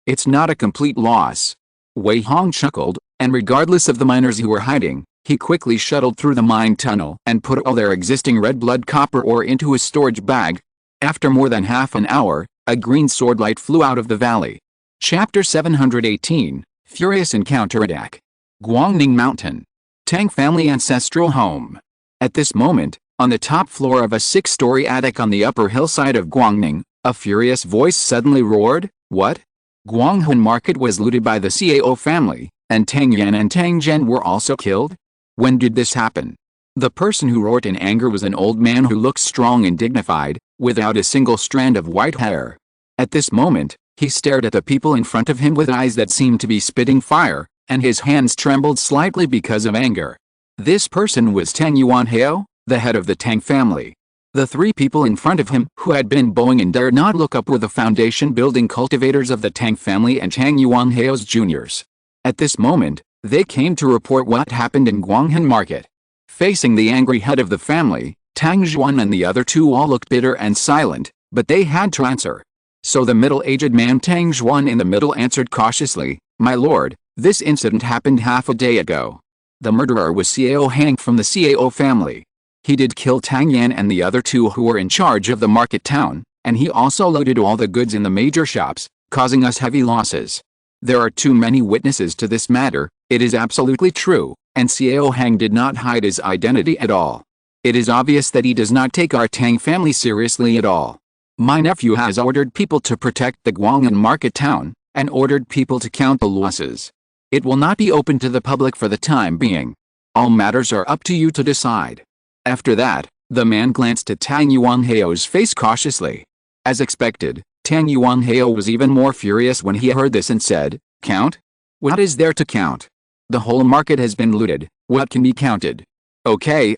It's not a complete loss. Wei Hong chuckled, and regardless of the miners who were hiding, he quickly shuttled through the mine tunnel and put all their existing red blood copper ore into his storage bag. After more than half an hour, a green sword light flew out of the valley. Chapter 718, Furious Encounter Attack. Guangning Mountain. Tang family ancestral home. At this moment, on the top floor of a 6-story attic on the upper hillside of Guangning, a furious voice suddenly roared, "What?" Guanghan market was looted by the Cao family, and Tang Yan and Tang Zhen were also killed? When did this happen? The person who roared in anger was an old man who looked strong and dignified, without a single strand of white hair. At this moment, he stared at the people in front of him with eyes that seemed to be spitting fire, and his hands trembled slightly because of anger. This person was Tang Yuanhao, the head of the Tang family. The 3 people in front of him who had been bowing and dared not look up were the foundation building cultivators of the Tang family and Tang Yuanhao's juniors. At this moment, they came to report what happened in Guanghan market. Facing the angry head of the family, Tang Zhuan and the other 2 all looked bitter and silent, but they had to answer. So the middle-aged man Tang Zhuan in the middle answered cautiously, "My lord, this incident happened half a day ago. The murderer was Xiao Hang from the Cao family. He did kill Tang Yan and the other 2 who were in charge of the market town, and he also loaded all the goods in the major shops, causing us heavy losses. There are too many witnesses to this matter, it is absolutely true, and Xiao Hang did not hide his identity at all. It is obvious that he does not take our Tang family seriously at all. My nephew has ordered people to protect the Guanghan market town, and ordered people to count the losses. It will not be open to the public for the time being. All matters are up to you to decide." After that, the man glanced at Tang Yuanhao's face cautiously. As expected, Tang Yuanhao was even more furious when he heard this and said, "Count? What is there to count? The whole market has been looted, what can be counted? Okay,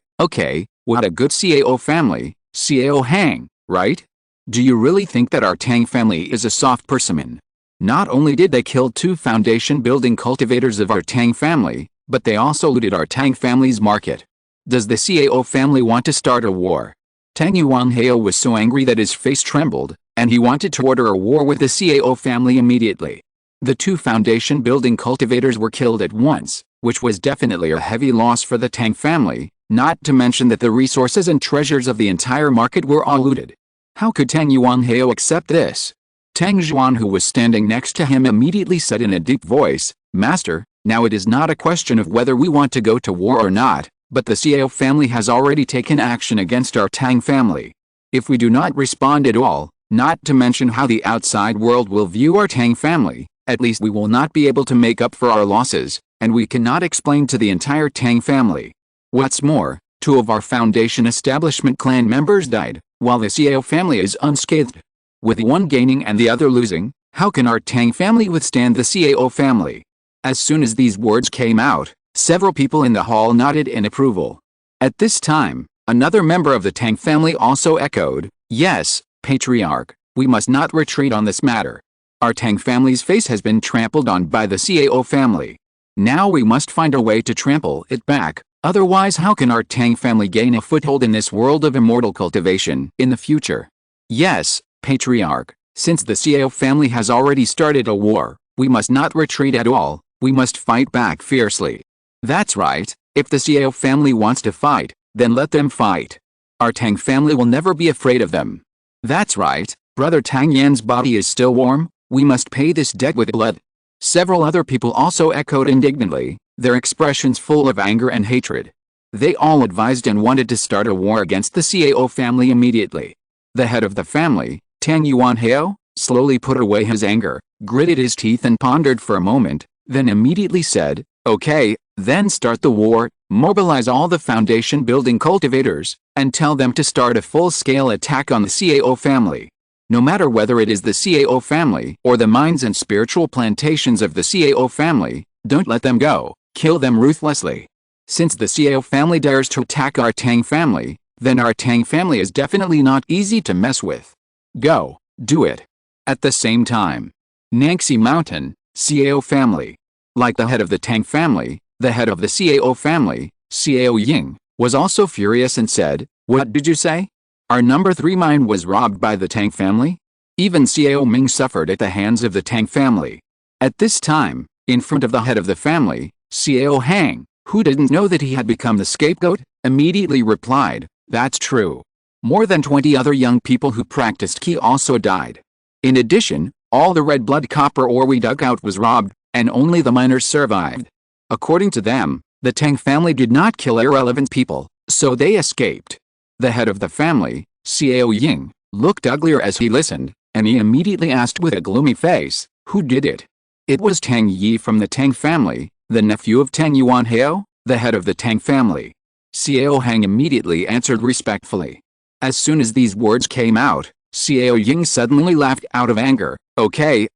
what a good Cao family, Xiao Hang, right? Do you really think that our Tang family is a soft persimmon? Not only did they kill 2 foundation building cultivators of our Tang family, but they also looted our Tang family's market. Does the Cao family want to start a war?" Tang Yuanhao was so angry that his face trembled, and he wanted to order a war with the Cao family immediately. The 2 foundation building cultivators were killed at once, which was definitely a heavy loss for the Tang family, not to mention that the resources and treasures of the entire market were all looted. How could Tang Yuanhao accept this? Tang Zhuan, who was standing next to him, immediately said in a deep voice, "Master, now it is not a question of whether we want to go to war or not, but the Cao family has already taken action against our Tang family. If we do not respond at all, not to mention how the outside world will view our Tang family, At least we will not be able to make up for our losses, and we cannot explain to the entire Tang family. What's more, 2 of our Foundation establishment clan members died, while the Xiao family is unscathed. With one gaining and the other losing, how can our Tang family withstand the Xiao family? As soon as these words came out, several people in the hall nodded in approval. At this time, another member of the Tang family also echoed, "Yes, Patriarch, we must not retreat on this matter. Our Tang family's face has been trampled on by the Xiao family. Now we must find a way to trample it back, otherwise how can our Tang family gain a foothold in this world of immortal cultivation in the future?" "Yes, Patriarch, since the Xiao family has already started a war, we must not retreat at all, we must fight back fiercely." "That's right, if the Xiao family wants to fight, then let them fight. Our Tang family will never be afraid of them." "That's right, Brother Tang Yan's body is still warm, we must pay this debt with blood." Several other people also echoed indignantly, their expressions full of anger and hatred. They all advised and wanted to start a war against the Xiao family immediately. The head of the family, Tang Yuanhao, slowly put away his anger, gritted his teeth and pondered for a moment, then immediately said, "Okay, then start the war, mobilize all the foundation building cultivators, and tell them to start a full-scale attack on the Xiao family. No matter whether it is the Xiao family or the mines and spiritual plantations of the Xiao family, don't let them go, kill them ruthlessly. Since the Xiao family dares to attack our Tang family, then our Tang family is definitely not easy to mess with. Go, do it." At the same time, Nangxi Mountain, Xiao family. Like the head of the Tang family, the head of the Xiao family, Xiao Ying, was also furious and said, "What did you say? Our number 3 mine was robbed by the Tang family?" Even Xiao Ming suffered at the hands of the Tang family. At this time, in front of the head of the family, Xiao Hang, who didn't know that he had become the scapegoat, immediately replied, "That's true. More than 20 other young people who practiced Qi also died. In addition, all the red blood copper ore we dug out was robbed, and only the miners survived. According to them, the Tang family did not kill irrelevant people, so they escaped." The head of the family, Xiao Ying, looked uglier as he listened, and he immediately asked with a gloomy face, "Who did it?" "It was Tang Yi from the Tang family, the nephew of Tang Yuanhao, the head of the Tang family." Xiao Hang immediately answered respectfully. As soon as these words came out, Xiao Ying suddenly laughed out of anger. Okay,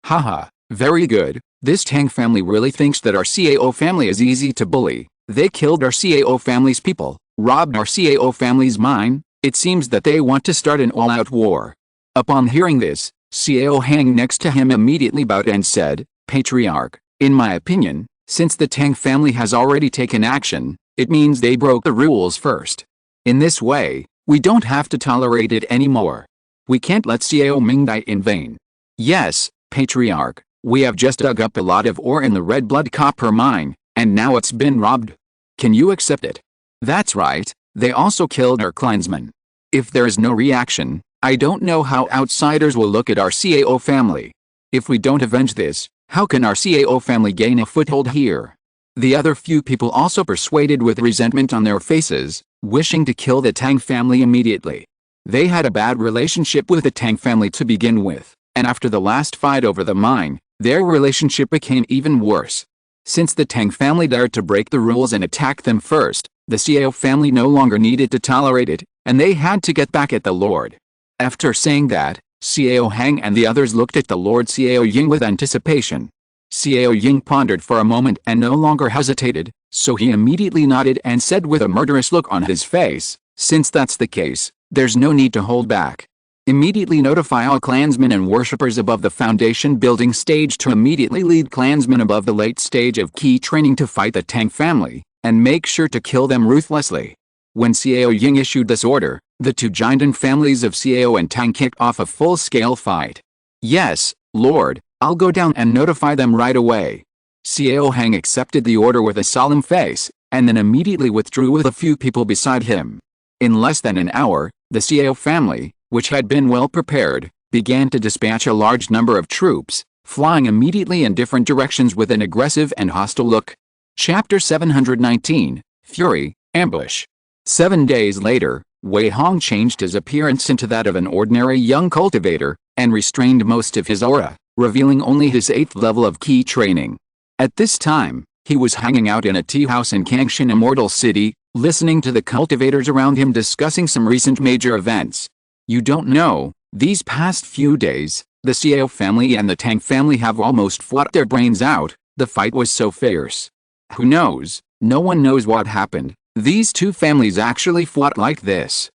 haha, very good, this Tang family really thinks that our Xiao family is easy to bully. They killed our Xiao family's people, robbed our Xiao family's mine, it seems that they want to start an all-out war." Upon hearing this, Xiao Hang next to him immediately bowed and said, "Patriarch, in my opinion, since the Tang family has already taken action, it means they broke the rules first. In this way, we don't have to tolerate it anymore. We can't let Xiao Ming die in vain." "Yes, Patriarch, we have just dug up a lot of ore in the red blood copper mine, and now it's been robbed. Can you accept it?" "That's right, they also killed our clansmen. If there is no reaction, I don't know how outsiders will look at our Xiao family. If we don't avenge this, how can our Xiao family gain a foothold here?" The other few people also persuaded with resentment on their faces, wishing to kill the Tang family immediately. They had a bad relationship with the Tang family to begin with, and after the last fight over the mine, their relationship became even worse. Since the Tang family dared to break the rules and attack them first, the Xiao family no longer needed to tolerate it, and they had to get back at the Lord. After saying that, Xiao Hang and the others looked at the Lord Xiao Ying with anticipation. Xiao Ying pondered for a moment and no longer hesitated, so he immediately nodded and said with a murderous look on his face, "Since that's the case, there's no need to hold back. Immediately notify all clansmen and worshippers above the foundation building stage to immediately lead clansmen above the late stage of key training to fight the Tang family, and make sure to kill them ruthlessly." When Xiao Ying issued this order, the 2 giant families of Xiao and Tang kicked off a full-scale fight. "Yes, Lord, I'll go down and notify them right away." Xiao Hang accepted the order with a solemn face, and then immediately withdrew with a few people beside him. In less than an hour, the Xiao family, which had been well prepared, began to dispatch a large number of troops, flying immediately in different directions with an aggressive and hostile look. Chapter 719, Fury, Ambush. 7 days later, Wei Hong changed his appearance into that of an ordinary young cultivator, and restrained most of his aura, revealing only his 8th level of key training. At this time, he was hanging out in a tea house in Kangshan Immortal City, listening to the cultivators around him discussing some recent major events. You don't know, these past few days, the Xiao family and the Tang family have almost fought their brains out. The fight was so fierce. Who knows? No one knows what happened. These two families actually fought like this.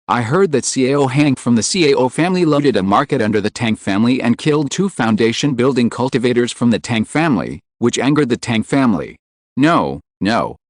I heard that Xiao Hang from the Xiao family loaded a market under the Tang family and killed 2 foundation building cultivators from the Tang family, which angered the Tang family. No,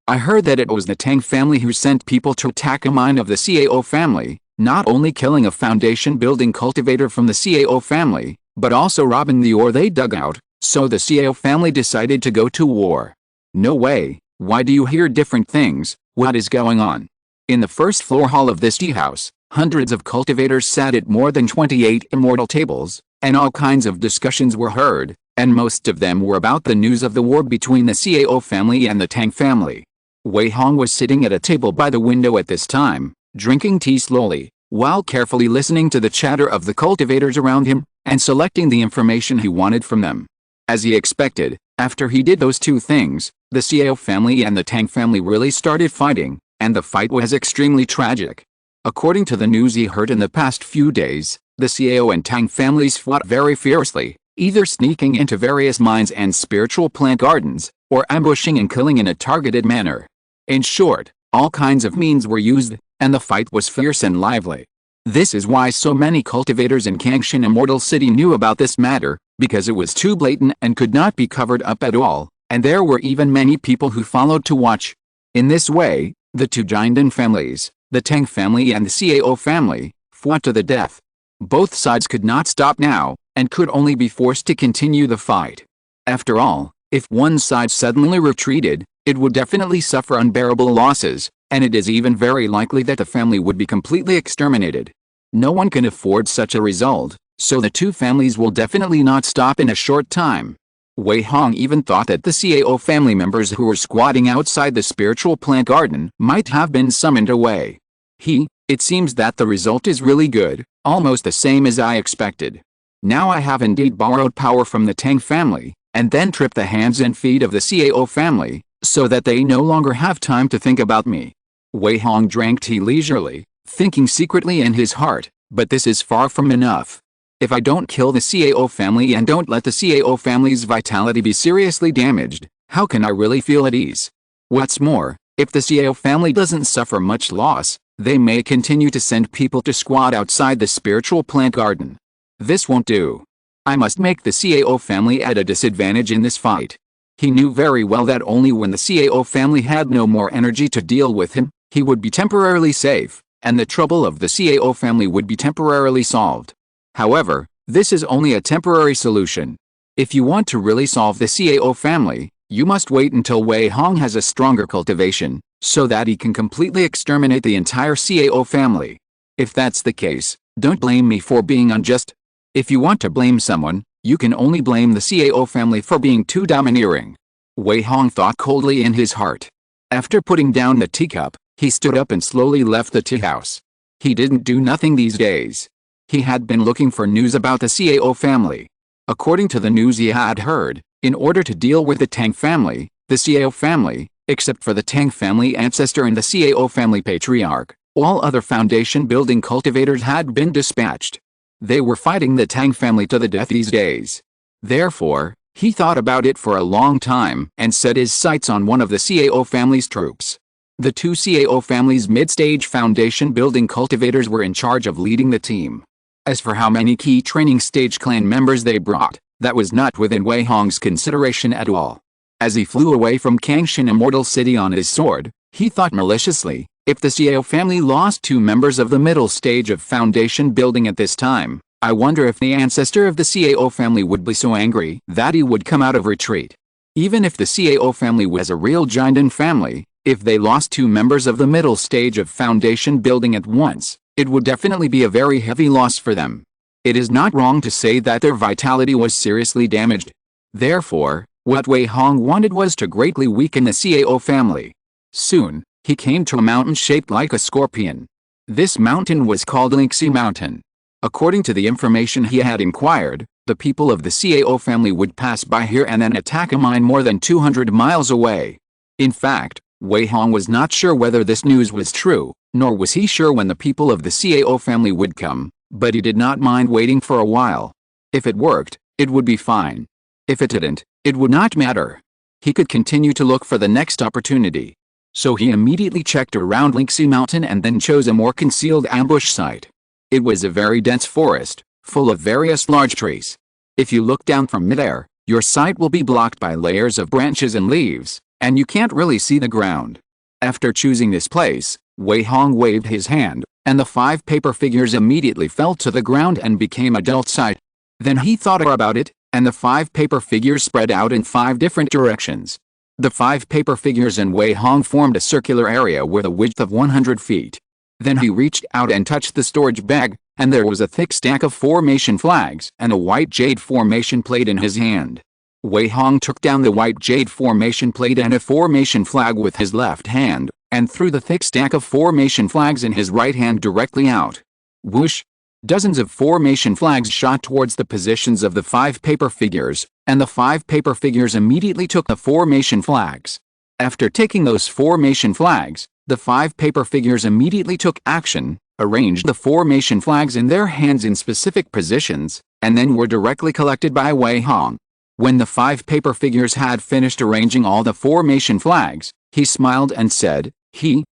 I heard that it was the Tang family who sent people to attack a mine of the Xiao family, not only killing a foundation building cultivator from the Xiao family, but also robbing the ore they dug out, so the Xiao family decided to go to war. No way, why do you hear different things? What is going on? In the first floor hall of this tea house, hundreds of cultivators sat at more than 28 immortal tables, and all kinds of discussions were heard, and most of them were about the news of the war between the Xiao family and the Tang family. Wei Hong was sitting at a table by the window at this time, drinking tea slowly, while carefully listening to the chatter of the cultivators around him, and selecting the information he wanted from them. As he expected, after he did those two things, the Xiao family and the Tang family really started fighting, and the fight was extremely tragic. According to the news he heard in the past few days, the Xiao and Tang families fought very fiercely, either sneaking into various mines and spiritual plant gardens, or ambushing and killing in a targeted manner. In short, all kinds of means were used, and the fight was fierce and lively. This is why so many cultivators in Kangshan Immortal City knew about this matter, because it was too blatant and could not be covered up at all, and there were even many people who followed to watch. In this way, the two Jinden families, the Tang family and the Xiao family, fought to the death. Both sides could not stop now, and could only be forced to continue the fight. After all, if one side suddenly retreated, it would definitely suffer unbearable losses, and it is even very likely that the family would be completely exterminated. No one can afford such a result, so the two families will definitely not stop in a short time. Wei Hong even thought that the Xiao family members who were squatting outside the spiritual plant garden might have been summoned away. It seems that the result is really good, almost the same as I expected. Now I have indeed borrowed power from the Tang family, and then tripped the hands and feet of the Xiao family, so that they no longer have time to think about me. Wei Hong drank tea leisurely, thinking secretly in his heart, but this is far from enough. If I don't kill the Xiao family and don't let the Xiao family's vitality be seriously damaged, how can I really feel at ease? What's more, if the Xiao family doesn't suffer much loss, they may continue to send people to squat outside the spiritual plant garden. This won't do. I must make the Xiao family at a disadvantage in this fight. He knew very well that only when the Xiao family had no more energy to deal with him, he would be temporarily safe, and the trouble of the Xiao family would be temporarily solved. However, this is only a temporary solution. If you want to really solve the Xiao family, you must wait until Wei Hong has a stronger cultivation, so that he can completely exterminate the entire Xiao family. If that's the case, don't blame me for being unjust. If you want to blame someone, you can only blame the Xiao family for being too domineering. Wei Hong thought coldly in his heart. After putting down the teacup, he stood up and slowly left the tea house. He didn't do nothing these days. He had been looking for news about the Xiao family. According to the news he had heard, in order to deal with the Tang family, the Xiao family, except for the Tang family ancestor and the Xiao family patriarch, all other foundation building cultivators had been dispatched. They were fighting the Tang family to the death these days. Therefore, he thought about it for a long time and set his sights on one of the Xiao family's troops. The two Xiao family's mid-stage foundation building cultivators were in charge of leading the team. As for how many key training stage clan members they brought, that was not within Wei Hong's consideration at all. As he flew away from Kangshan Immortal City on his sword, he thought maliciously, if the Xiao family lost 2 members of the middle stage of foundation building at this time, I wonder if the ancestor of the Xiao family would be so angry that he would come out of retreat. Even if the Xiao family was a real Jinden family, if they lost 2 members of the middle stage of foundation building at once, it would definitely be a very heavy loss for them. It is not wrong to say that their vitality was seriously damaged. Therefore, what Wei Hong wanted was to greatly weaken the Xiao family. Soon, he came to a mountain shaped like a scorpion. This mountain was called Lingxi Mountain. According to the information he had inquired, The people of the Cao family would pass by here and then attack a mine more than 200 miles away. In fact, Wei Hong was not sure whether this news was true, nor was he sure when the people of the Cao family would come, but he did not mind waiting for a while. If it worked, it would be fine. If it didn't, it would not matter. He could continue to look for the next opportunity. So he immediately checked around Lingxi Mountain and then chose a more concealed ambush site. It was a very dense forest, full of various large trees. If you look down from midair, your sight will be blocked by layers of branches and leaves, and you can't really see the ground. After choosing this place, Wei Hong waved his hand, and the 5 paper figures immediately fell to the ground and became adult sight. Then he thought about it, and the 5 paper figures spread out in 5 different directions. The 5 paper figures and Wei Hong formed a circular area with a width of 100 feet. Then he reached out and touched the storage bag, and there was a thick stack of formation flags and a white jade formation plate in his hand. Wei Hong took down the white jade formation plate and a formation flag with his left hand, and threw the thick stack of formation flags in his right hand directly out. Whoosh! Dozens of formation flags shot towards the positions of the 5 paper figures, and the 5 paper figures immediately took the formation flags. After taking those formation flags, the 5 paper figures immediately took action, arranged the formation flags in their hands in specific positions, and then were directly collected by Wei Hong. When the 5 paper figures had finished arranging all the formation flags, he smiled and said,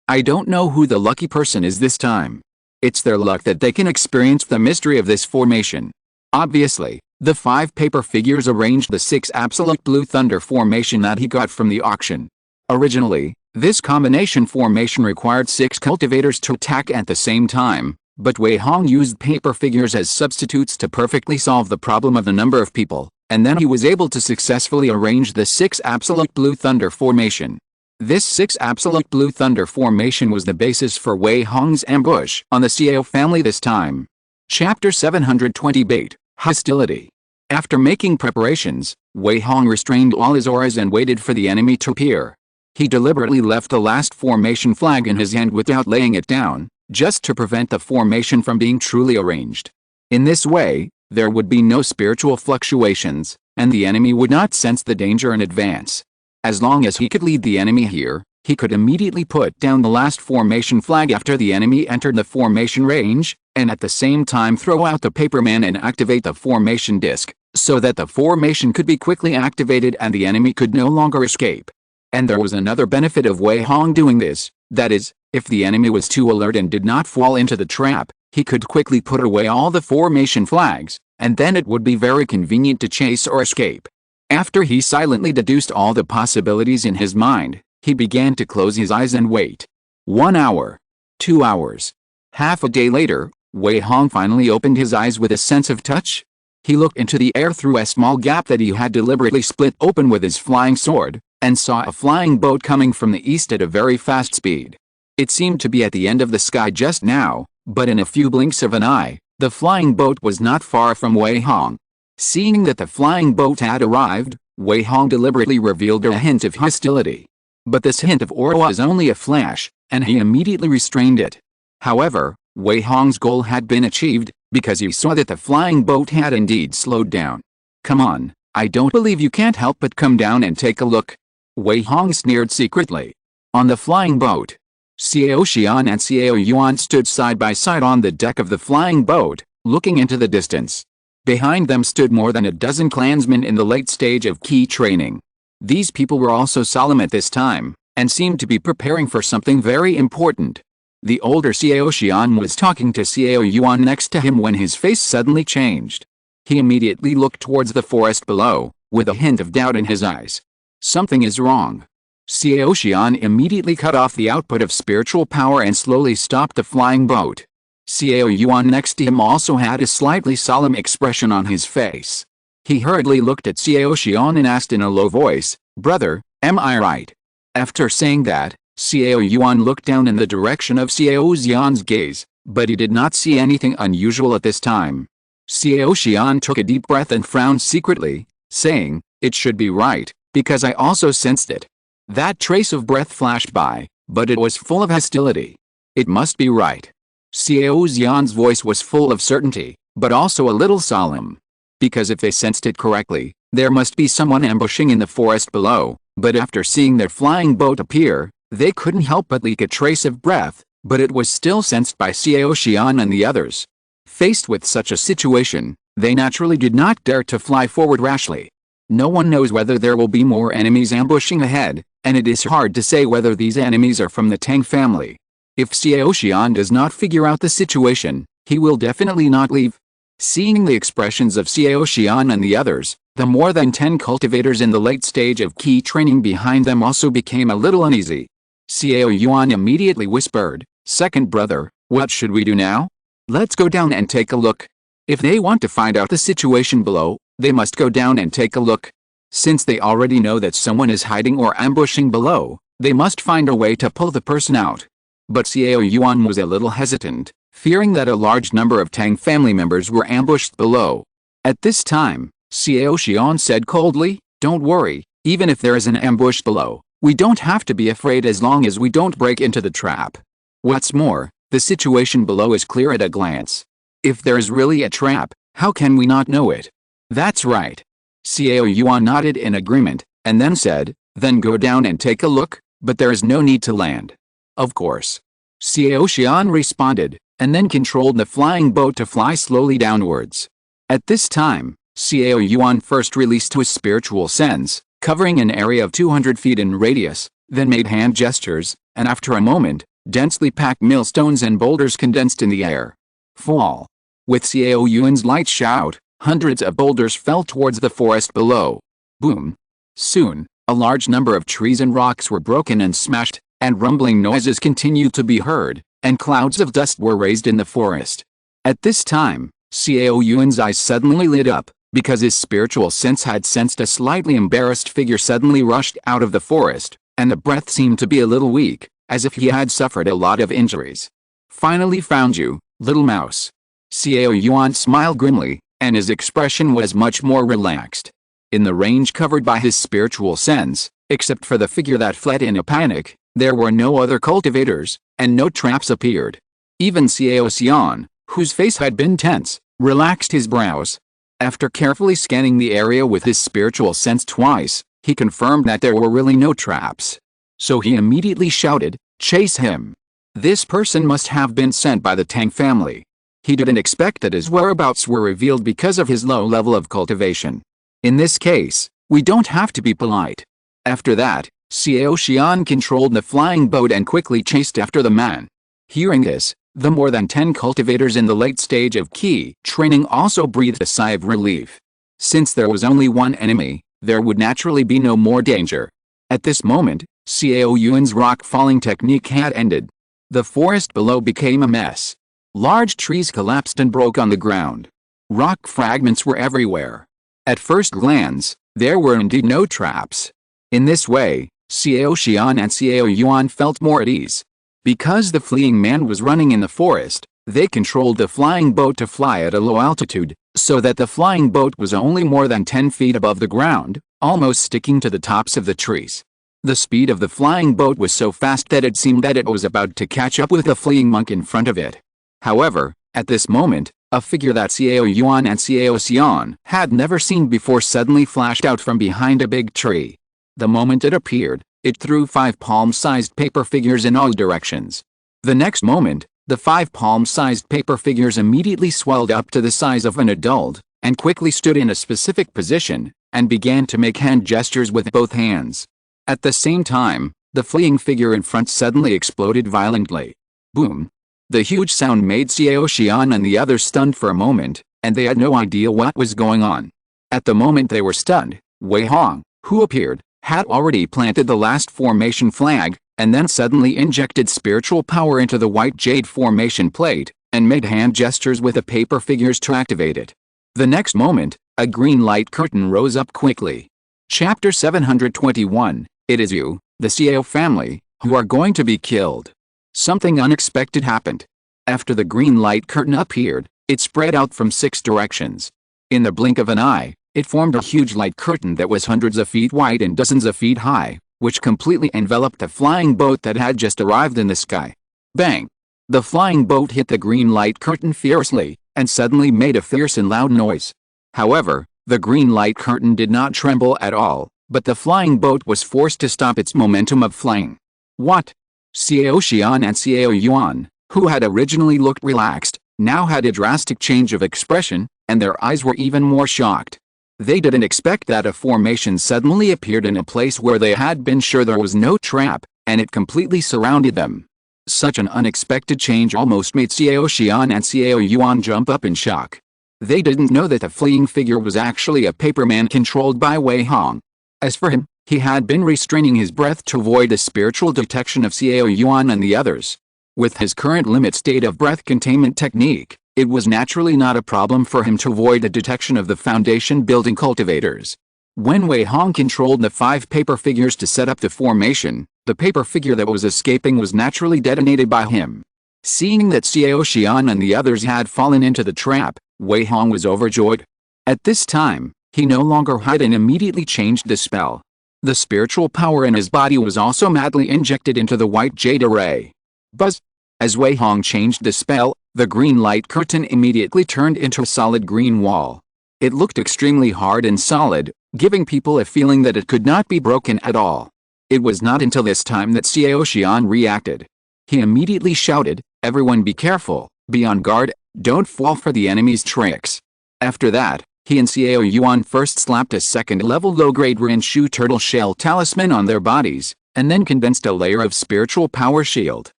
I don't know who the lucky person is this time. It's their luck that they can experience the mystery of this formation. Obviously, the 5 paper figures arranged the 6 absolute blue thunder formation that he got from the auction. Originally, this combination formation required 6 cultivators to attack at the same time, but Wei Hong used paper figures as substitutes to perfectly solve the problem of the number of people, and then he was able to successfully arrange the 6 absolute blue thunder formation. This 6 absolute blue thunder formation was the basis for Wei Hong's ambush on the Cao family this time. Chapter 720 Bait, Hostility. After making preparations, Wei Hong restrained all his auras and waited for the enemy to appear. He deliberately left the last formation flag in his hand without laying it down, just to prevent the formation from being truly arranged. In this way, there would be no spiritual fluctuations, and the enemy would not sense the danger in advance. As long as he could lead the enemy here, he could immediately put down the last formation flag after the enemy entered the formation range, and at the same time throw out the paperman and activate the formation disc, so that the formation could be quickly activated and the enemy could no longer escape. And there was another benefit of Wei Hong doing this, that is, if the enemy was too alert and did not fall into the trap, he could quickly put away all the formation flags, and then it would be very convenient to chase or escape. After he silently deduced all the possibilities in his mind, he began to close his eyes and wait. 1 hour. 2 hours. Half a day later, Wei Hong finally opened his eyes with a sense of touch. He looked into the air through a small gap that he had deliberately split open with his flying sword, and saw a flying boat coming from the east at a very fast speed. It seemed to be at the end of the sky just now, but in a few blinks of an eye, the flying boat was not far from Wei Hong. Seeing that the flying boat had arrived, Wei Hong deliberately revealed a hint of hostility. But this hint of aura was only a flash, and he immediately restrained it. However, Wei Hong's goal had been achieved, because he saw that the flying boat had indeed slowed down. Come on, I don't believe you can't help but come down and take a look. Wei Hong sneered secretly. On the flying boat, Xiao Xian and Xiao Yuan stood side by side on the deck of the flying boat, looking into the distance. Behind them stood more than a dozen clansmen in the late stage of key training. These people were also solemn at this time, and seemed to be preparing for something very important. The older Xiao Xian was talking to Xiao Yuan next to him when his face suddenly changed. He immediately looked towards the forest below, with a hint of doubt in his eyes. Something is wrong. Xiao Xian immediately cut off the output of spiritual power and slowly stopped the flying boat. Xiao Yuan next to him also had a slightly solemn expression on his face. He hurriedly looked at Xiao Xian and asked in a low voice, "Brother, am I right?" After saying that, Xiao Yuan looked down in the direction of Xiao Xian's gaze, but he did not see anything unusual at this time. Xiao Xian took a deep breath and frowned secretly, saying, "It should be right, because I also sensed it." That trace of breath flashed by, but it was full of hostility. It must be right. Xiao Xian's voice was full of certainty, but also a little solemn. because if they sensed it correctly, there must be someone ambushing in the forest below. But after seeing their flying boat appear, they couldn't help but leak a trace of breath, but it was still sensed by Xiao Xian and the others. Faced with such a situation, they naturally did not dare to fly forward rashly. No one knows whether there will be more enemies ambushing ahead, and it is hard to say whether these enemies are from the Tang family. If Xiao Xian does not figure out the situation, he will definitely not leave. Seeing the expressions of Xiao Xian and the others, the more than 10 cultivators in the late stage of key training behind them also became a little uneasy. Xiao Yuan immediately whispered, "Second brother, what should we do now? Let's go down and take a look. If they want to find out the situation below, they must go down and take a look. Since they already know that someone is hiding or ambushing below, they must find a way to pull the person out." But Xiao Yuan was a little hesitant, fearing that a large number of Tang family members were ambushed below. At this time, Xiao Xian said coldly, "Don't worry, even if there is an ambush below, we don't have to be afraid as long as we don't break into the trap. What's more, the situation below is clear at a glance. If there is really a trap, how can we not know it?" "That's right." Xiao Yuan nodded in agreement, and then said, "Then go down and take a look, but there is no need to land." "Of course." Xiao Xian responded, and then controlled the flying boat to fly slowly downwards. At this time, Xiao Yuan first released his spiritual sense, covering an area of 200 feet in radius, then made hand gestures, and after a moment, densely packed millstones and boulders condensed in the air. Fall. With Xiao Yuan's light shout, hundreds of boulders fell towards the forest below. Boom. Soon, a large number of trees and rocks were broken and smashed, and rumbling noises continued to be heard, and clouds of dust were raised in the forest. At this time, Xiao Yuan's eyes suddenly lit up, because his spiritual sense had sensed a slightly embarrassed figure suddenly rushed out of the forest, and the breath seemed to be a little weak, as if he had suffered a lot of injuries. "Finally found you, little mouse." Xiao Yuan smiled grimly, and his expression was much more relaxed. In the range covered by his spiritual sense, except for the figure that fled in a panic, there were no other cultivators, and no traps appeared. Even Xiao Xian, whose face had been tense, relaxed his brows. After carefully scanning the area with his spiritual sense twice, he confirmed that there were really no traps. So he immediately shouted, "Chase him!" This person must have been sent by the Tang family. He didn't expect that his whereabouts were revealed because of his low level of cultivation. In this case, we don't have to be polite. After that, Xiao Xian controlled the flying boat and quickly chased after the man. Hearing this, the more than 10 cultivators in the late stage of key training also breathed a sigh of relief. Since there was only one enemy, there would naturally be no more danger. At this moment, Xiao Yuan's rock-falling technique had ended. The forest below became a mess. Large trees collapsed and broke on the ground. Rock fragments were everywhere. At first glance, there were indeed no traps. In this way, Xiao Xian and Xiao Yuan felt more at ease. Because the fleeing man was running in the forest, they controlled the flying boat to fly at a low altitude, so that the flying boat was only more than 10 feet above the ground, almost sticking to the tops of the trees. The speed of the flying boat was so fast that it seemed that it was about to catch up with the fleeing monk in front of it. However, at this moment, a figure that Xiao Yuan and Xiao Xian had never seen before suddenly flashed out from behind a big tree. The moment it appeared, it threw 5 palm-sized paper figures in all directions. The next moment, the 5 palm-sized paper figures immediately swelled up to the size of an adult, and quickly stood in a specific position, and began to make hand gestures with both hands. At the same time, the fleeing figure in front suddenly exploded violently. Boom! The huge sound made Xiao Xian and the others stunned for a moment, and they had no idea what was going on. At the moment they were stunned, Wei Hong, who appeared, had already planted the last formation flag, and then suddenly injected spiritual power into the white jade formation plate, and made hand gestures with the paper figures to activate it. The next moment, a green light curtain rose up quickly. Chapter 721, It is you, the Xiao family, who are going to be killed. Something unexpected happened. After the green light curtain appeared, it spread out from 6 directions. In the blink of an eye, it formed a huge light curtain that was hundreds of feet wide and dozens of feet high, which completely enveloped the flying boat that had just arrived in the sky. Bang! The flying boat hit the green light curtain fiercely, and suddenly made a fierce and loud noise. However, the green light curtain did not tremble at all, but the flying boat was forced to stop its momentum of flying. What? Xiao Xian and Xiao Yuan, who had originally looked relaxed, now had a drastic change of expression, and their eyes were even more shocked. They didn't expect that a formation suddenly appeared in a place where they had been sure there was no trap, and it completely surrounded them. Such an unexpected change almost made Xiao Xian and Xiao Yuan jump up in shock. They didn't know that the fleeing figure was actually a paper man controlled by Wei Hong. As for him, he had been restraining his breath to avoid the spiritual detection of Xiao Yuan and the others. With his current limit state of breath containment technique, it was naturally not a problem for him to avoid the detection of the foundation building cultivators. When Wei Hong controlled the 5 paper figures to set up the formation, the paper figure that was escaping was naturally detonated by him. Seeing that Xiao Xian and the others had fallen into the trap, Wei Hong was overjoyed. At this time, he no longer hid and immediately changed the spell. The spiritual power in his body was also madly injected into the white jade array. Buzz! As Wei Hong changed the spell, the green light curtain immediately turned into a solid green wall. It looked extremely hard and solid, giving people a feeling that it could not be broken at all. It was not until this time that Xiao Xian reacted. He immediately shouted, "Everyone be careful, be on guard, don't fall for the enemy's tricks." After that, he and Xiao Yuan first slapped a second-level low-grade Rinshu turtle shell talisman on their bodies, and then condensed a layer of spiritual power shield.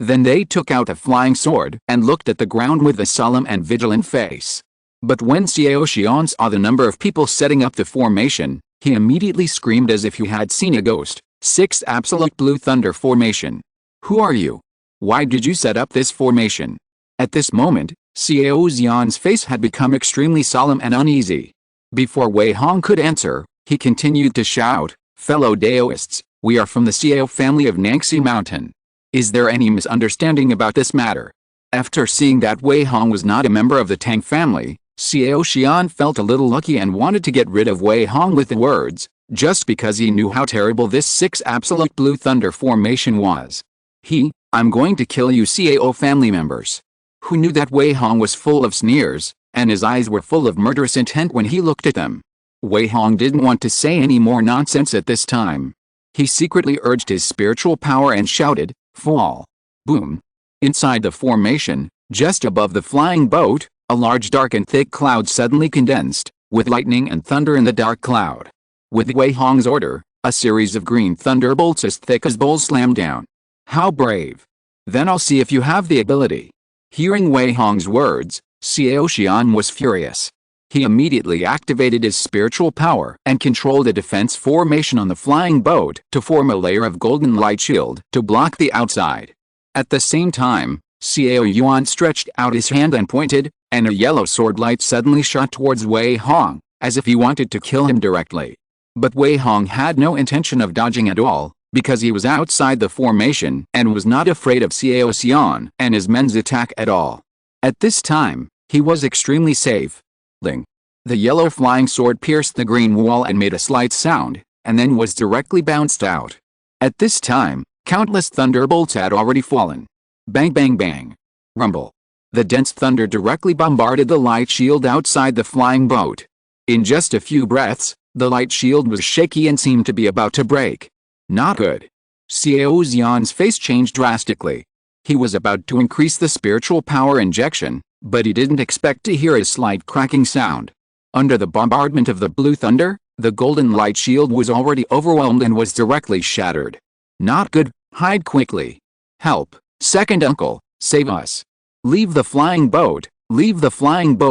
Then they took out a flying sword and looked at the ground with a solemn and vigilant face. But when Xiao Xian saw the number of people setting up the formation, he immediately screamed as if he had seen a ghost. 6 Absolute Blue Thunder Formation. Who are you? Why did you set up this formation? At this moment, Xiao Xian's face had become extremely solemn and uneasy. Before Wei Hong could answer, he continued to shout, "Fellow Daoists, we are from the Xiao family of Nangxi Mountain. Is there any misunderstanding about this matter?" After seeing that Wei Hong was not a member of the Tang family, Xiao Xian felt a little lucky and wanted to get rid of Wei Hong with the words, just because he knew how terrible this 6 Absolute Blue Thunder Formation was. "I'm going to kill you Xiao family members." Who knew that Wei Hong was full of sneers, and his eyes were full of murderous intent when he looked at them. Wei Hong didn't want to say any more nonsense at this time. He secretly urged his spiritual power and shouted, "Fall!" Boom! Inside the formation, just above the flying boat, a large dark and thick cloud suddenly condensed, with lightning and thunder in the dark cloud. With Wei Hong's order, a series of green thunderbolts as thick as bowls slammed down. "How brave! Then I'll see if you have the ability." Hearing Wei Hong's words, Xiao Xian was furious. He immediately activated his spiritual power and controlled a defense formation on the flying boat to form a layer of golden light shield to block the outside. At the same time, Xiao Yuan stretched out his hand and pointed, and a yellow sword light suddenly shot towards Wei Hong, as if he wanted to kill him directly. But Wei Hong had no intention of dodging at all, because he was outside the formation and was not afraid of Xiao Xian and his men's attack at all. At this time, he was extremely safe. Ling. The yellow flying sword pierced the green wall and made a slight sound, and then was directly bounced out. At this time, countless thunderbolts had already fallen. Bang bang bang. Rumble. The dense thunder directly bombarded the light shield outside the flying boat. In just a few breaths, the light shield was shaky and seemed to be about to break. Not good. Xiao Xian's face changed drastically. He was about to increase the spiritual power injection, but he didn't expect to hear a slight cracking sound. Under the bombardment of the blue thunder, the golden light shield was already overwhelmed and was directly shattered. Not good, hide quickly. Help, second uncle, save us. Leave the flying boat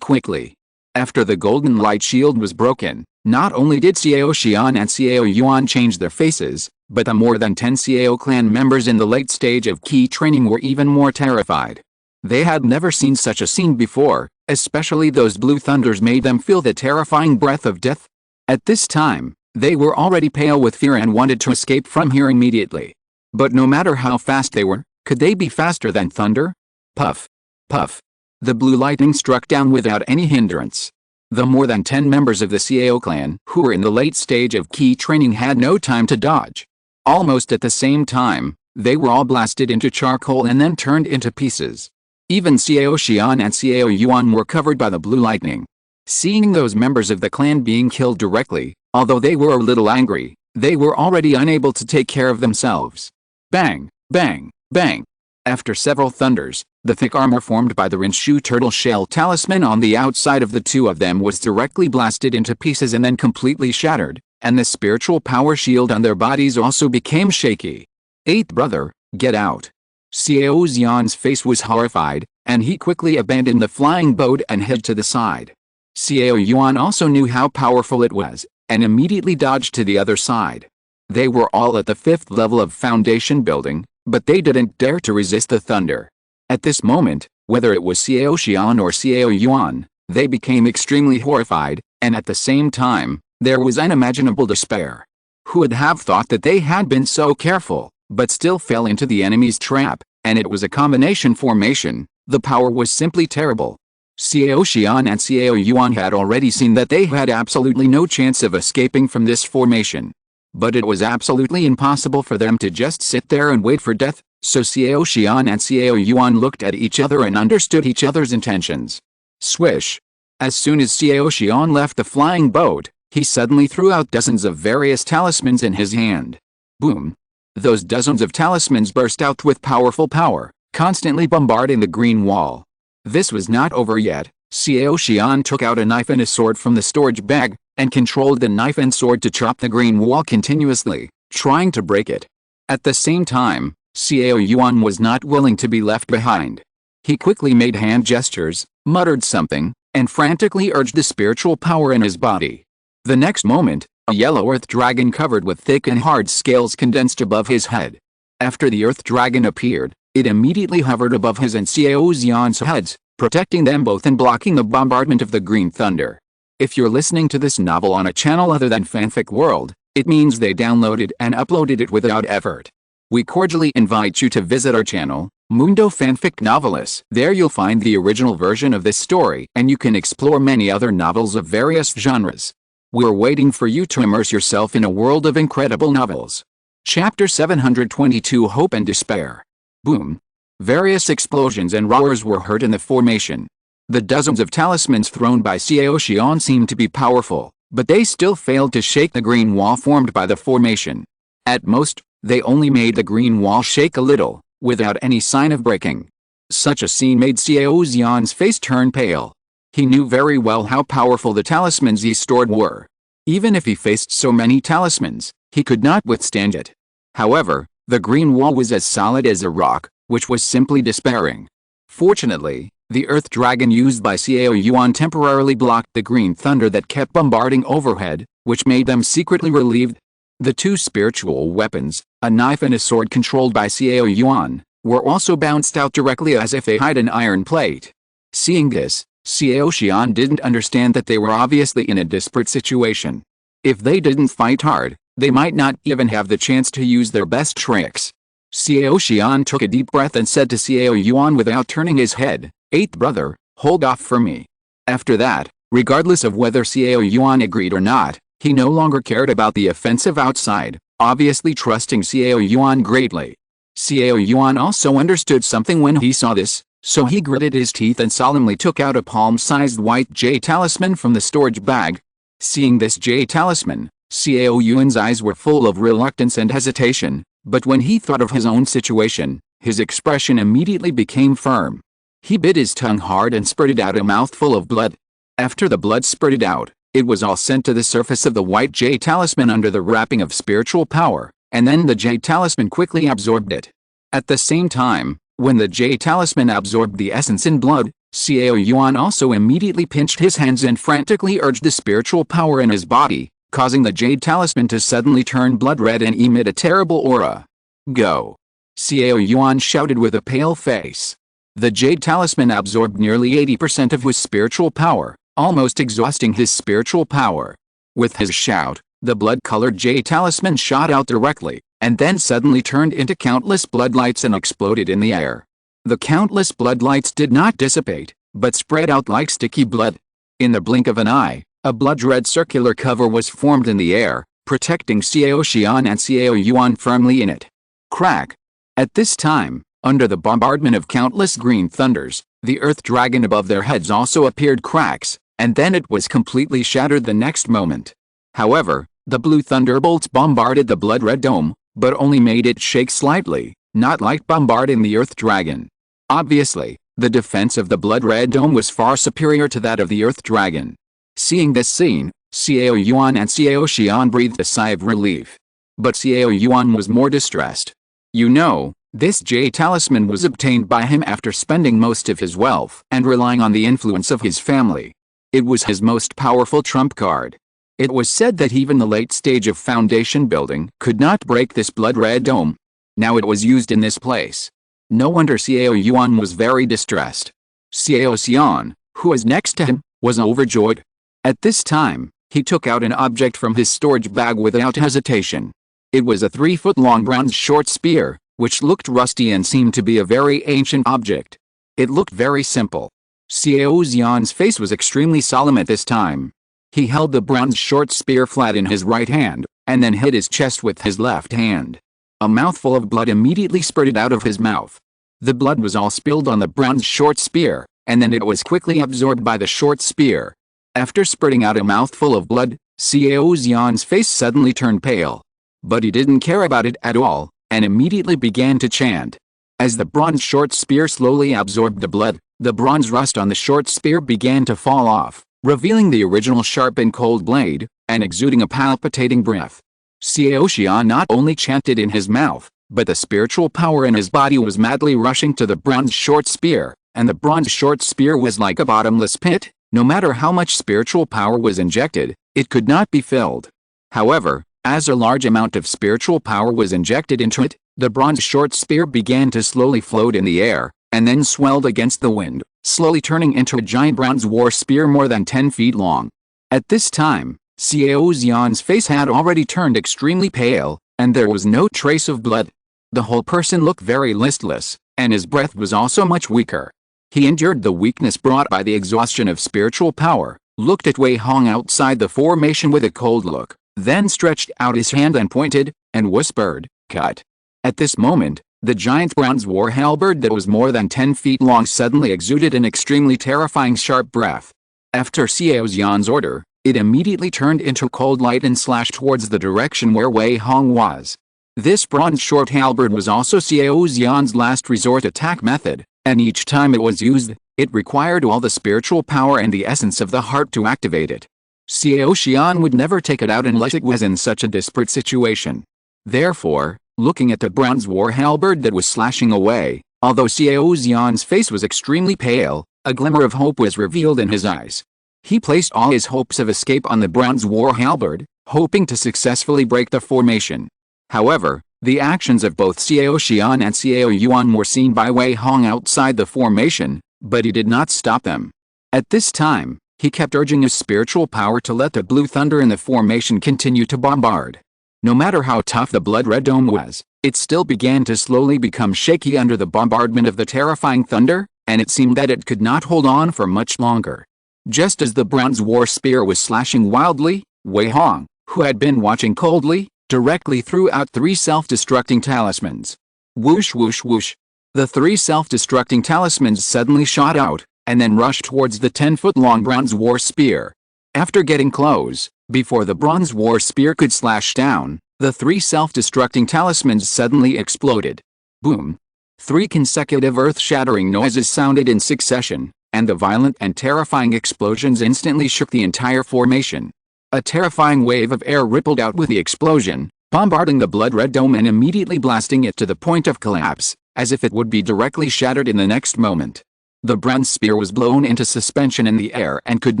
quickly. After the golden light shield was broken, not only did Xiao Xian and Xiao Yuan change their faces, but the more than 10 Xiao clan members in the late stage of key training were even more terrified. They had never seen such a scene before, especially those blue thunders made them feel the terrifying breath of death. At this time, they were already pale with fear and wanted to escape from here immediately. But no matter how fast they were, could they be faster than thunder? Puff! Puff! The blue lightning struck down without any hindrance. The more than 10 members of the Xiao clan who were in the late stage of key training had no time to dodge. Almost at the same time, they were all blasted into charcoal and then turned into pieces. Even Xiao Xian and Xiao Yuan were covered by the blue lightning. Seeing those members of the clan being killed directly, although they were a little angry, they were already unable to take care of themselves. Bang, bang, bang. After several thunders, the thick armor formed by the Rinshu turtle shell talisman on the outside of the two of them was directly blasted into pieces and then completely shattered, and the spiritual power shield on their bodies also became shaky. Eighth brother, get out. Xiao Xian's face was horrified, and he quickly abandoned the flying boat and hid to the side. Xiao Yuan also knew how powerful it was, and immediately dodged to the other side. They were all at the 5th level of foundation building, but they didn't dare to resist the thunder. At this moment, whether it was Xiao Xian or Xiao Yuan, they became extremely horrified, and at the same time, there was unimaginable despair. Who would have thought that they had been so careful, but still fell into the enemy's trap, and it was a combination formation. The power was simply terrible. Xiao Xian and Xiao Yuan had already seen that they had absolutely no chance of escaping from this formation. But it was absolutely impossible for them to just sit there and wait for death, so Xiao Xian and Xiao Yuan looked at each other and understood each other's intentions. Swish! As soon as Xiao Xian left the flying boat, he suddenly threw out dozens of various talismans in his hand. Boom! Those dozens of talismans burst out with powerful power, constantly bombarding the green wall. This was not over yet. Xiao Xian took out a knife and a sword from the storage bag, and controlled the knife and sword to chop the green wall continuously, trying to break it. At the same time, Xiao Yuan was not willing to be left behind. He quickly made hand gestures, muttered something, and frantically urged the spiritual power in his body. The next moment, a yellow earth dragon covered with thick and hard scales condensed above his head. After the earth dragon appeared, it immediately hovered above his and Xiao Xian's heads, protecting them both and blocking the bombardment of the green thunder. If you're listening to this novel on a channel other than Fanfic World, it means they downloaded and uploaded it without effort. We cordially invite you to visit our channel, Mundo Fanfic Novelists. There you'll find the original version of this story, and you can explore many other novels of various genres. We're waiting for you to immerse yourself in a world of incredible novels. Chapter 722 Hope and Despair. Boom! Various explosions and roars were heard in the formation. The dozens of talismans thrown by Xiao Xian seemed to be powerful, but they still failed to shake the green wall formed by the formation. At most, they only made the green wall shake a little, without any sign of breaking. Such a scene made Xiao Xian's face turn pale. He knew very well how powerful the talismans he stored were. Even if he faced so many talismans, he could not withstand it. However, the green wall was as solid as a rock, which was simply despairing. Fortunately, the earth dragon used by Xiao Yuan temporarily blocked the green thunder that kept bombarding overhead, which made them secretly relieved. The two spiritual weapons, a knife and a sword controlled by Xiao Yuan, were also bounced out directly as if they had an iron plate. Seeing this, Xiao Xian didn't understand that they were obviously in a desperate situation. If they didn't fight hard, they might not even have the chance to use their best tricks. Xiao Xian took a deep breath and said to Xiao Yuan without turning his head, "Eighth brother, hold off for me." After that, regardless of whether Xiao Yuan agreed or not, he no longer cared about the offensive outside, obviously trusting Xiao Yuan greatly. Xiao Yuan also understood something when he saw this, so he gritted his teeth and solemnly took out a palm-sized white jade talisman from the storage bag. Seeing this jade talisman, Xiao Yuan's eyes were full of reluctance and hesitation, but when he thought of his own situation, his expression immediately became firm. He bit his tongue hard and spurted out a mouthful of blood. After the blood spurted out, it was all sent to the surface of the white jade talisman under the wrapping of spiritual power, and then the jade talisman quickly absorbed it. At the same time, when the jade talisman absorbed the essence in blood, Xiao Yuan also immediately pinched his hands and frantically urged the spiritual power in his body, causing the jade talisman to suddenly turn blood red and emit a terrible aura. "Go!" Xiao Yuan shouted with a pale face. The jade talisman absorbed nearly 80% of his spiritual power, almost exhausting his spiritual power. With his shout, the blood-colored jade talisman shot out directly, and then suddenly turned into countless bloodlights and exploded in the air. The countless bloodlights did not dissipate, but spread out like sticky blood. In the blink of an eye, a blood-red circular cover was formed in the air, protecting Xiao Xian and Xiao Yuan firmly in it. Crack! At this time, under the bombardment of countless green thunders, the earth dragon above their heads also appeared cracks, and then it was completely shattered the next moment. However, the blue thunderbolts bombarded the blood-red dome, but only made it shake slightly, not like bombarding the Earth Dragon. Obviously, the defense of the blood-red dome was far superior to that of the Earth Dragon. Seeing this scene, Xiao Yuan and Xiao Xian breathed a sigh of relief. But Xiao Yuan was more distressed. You know, this Jade talisman was obtained by him after spending most of his wealth and relying on the influence of his family. It was his most powerful trump card. It was said that even the late stage of foundation building could not break this blood-red dome. Now it was used in this place. No wonder Xiao Yuan was very distressed. Xiao Xian, who was next to him, was overjoyed. At this time, he took out an object from his storage bag without hesitation. It was a 3-foot-long bronze short spear, which looked rusty and seemed to be a very ancient object. It looked very simple. Xiao Xian's face was extremely solemn at this time. He held the bronze short spear flat in his right hand, and then hit his chest with his left hand. A mouthful of blood immediately spurted out of his mouth. The blood was all spilled on the bronze short spear, and then it was quickly absorbed by the short spear. After spurting out a mouthful of blood, Xiao Xian's face suddenly turned pale. But he didn't care about it at all, and immediately began to chant. As the bronze short spear slowly absorbed the blood, the bronze rust on the short spear began to fall off, revealing the original sharp and cold blade, and exuding a palpitating breath. Xiao Xian not only chanted in his mouth, but the spiritual power in his body was madly rushing to the bronze short spear, and the bronze short spear was like a bottomless pit. No matter how much spiritual power was injected, it could not be filled. However, as a large amount of spiritual power was injected into it, the bronze short spear began to slowly float in the air, and then swelled against the wind, slowly turning into a giant bronze war spear more than 10 feet long. At this time, Xiao Xian's face had already turned extremely pale, and there was no trace of blood. The whole person looked very listless, and his breath was also much weaker. He endured the weakness brought by the exhaustion of spiritual power, looked at Wei Hong outside the formation with a cold look, then stretched out his hand and pointed, and whispered, "Cut." At this moment, the giant bronze war halberd that was more than 10 feet long suddenly exuded an extremely terrifying sharp breath. After Xiao Xian's order, it immediately turned into cold light and slashed towards the direction where Wei Hong was. This bronze short halberd was also Xiao Xian's last resort attack method, and each time it was used, it required all the spiritual power and the essence of the heart to activate it. Xiao Xian would never take it out unless it was in such a desperate situation. Therefore, looking at the bronze war halberd that was slashing away, although Xiao Xian's face was extremely pale, a glimmer of hope was revealed in his eyes. He placed all his hopes of escape on the bronze war halberd, hoping to successfully break the formation. However, the actions of both Xiao Xian and Xiao Yuan were seen by Wei Hong outside the formation, but he did not stop them. At this time, he kept urging his spiritual power to let the blue thunder in the formation continue to bombard. No matter how tough the blood-red dome was, it still began to slowly become shaky under the bombardment of the terrifying thunder, and it seemed that it could not hold on for much longer. Just as the bronze war spear was slashing wildly, Wei Hong, who had been watching coldly, directly threw out 3 self-destructing talismans. Whoosh whoosh whoosh. The 3 self-destructing talismans suddenly shot out, and then rushed towards the 10-foot-long bronze war spear. After getting close, before the bronze war spear could slash down, the 3 self-destructing talismans suddenly exploded. Boom. 3 consecutive earth-shattering noises sounded in succession, and the violent and terrifying explosions instantly shook the entire formation. A terrifying wave of air rippled out with the explosion, bombarding the blood-red dome and immediately blasting it to the point of collapse, as if it would be directly shattered in the next moment. The bronze spear was blown into suspension in the air and could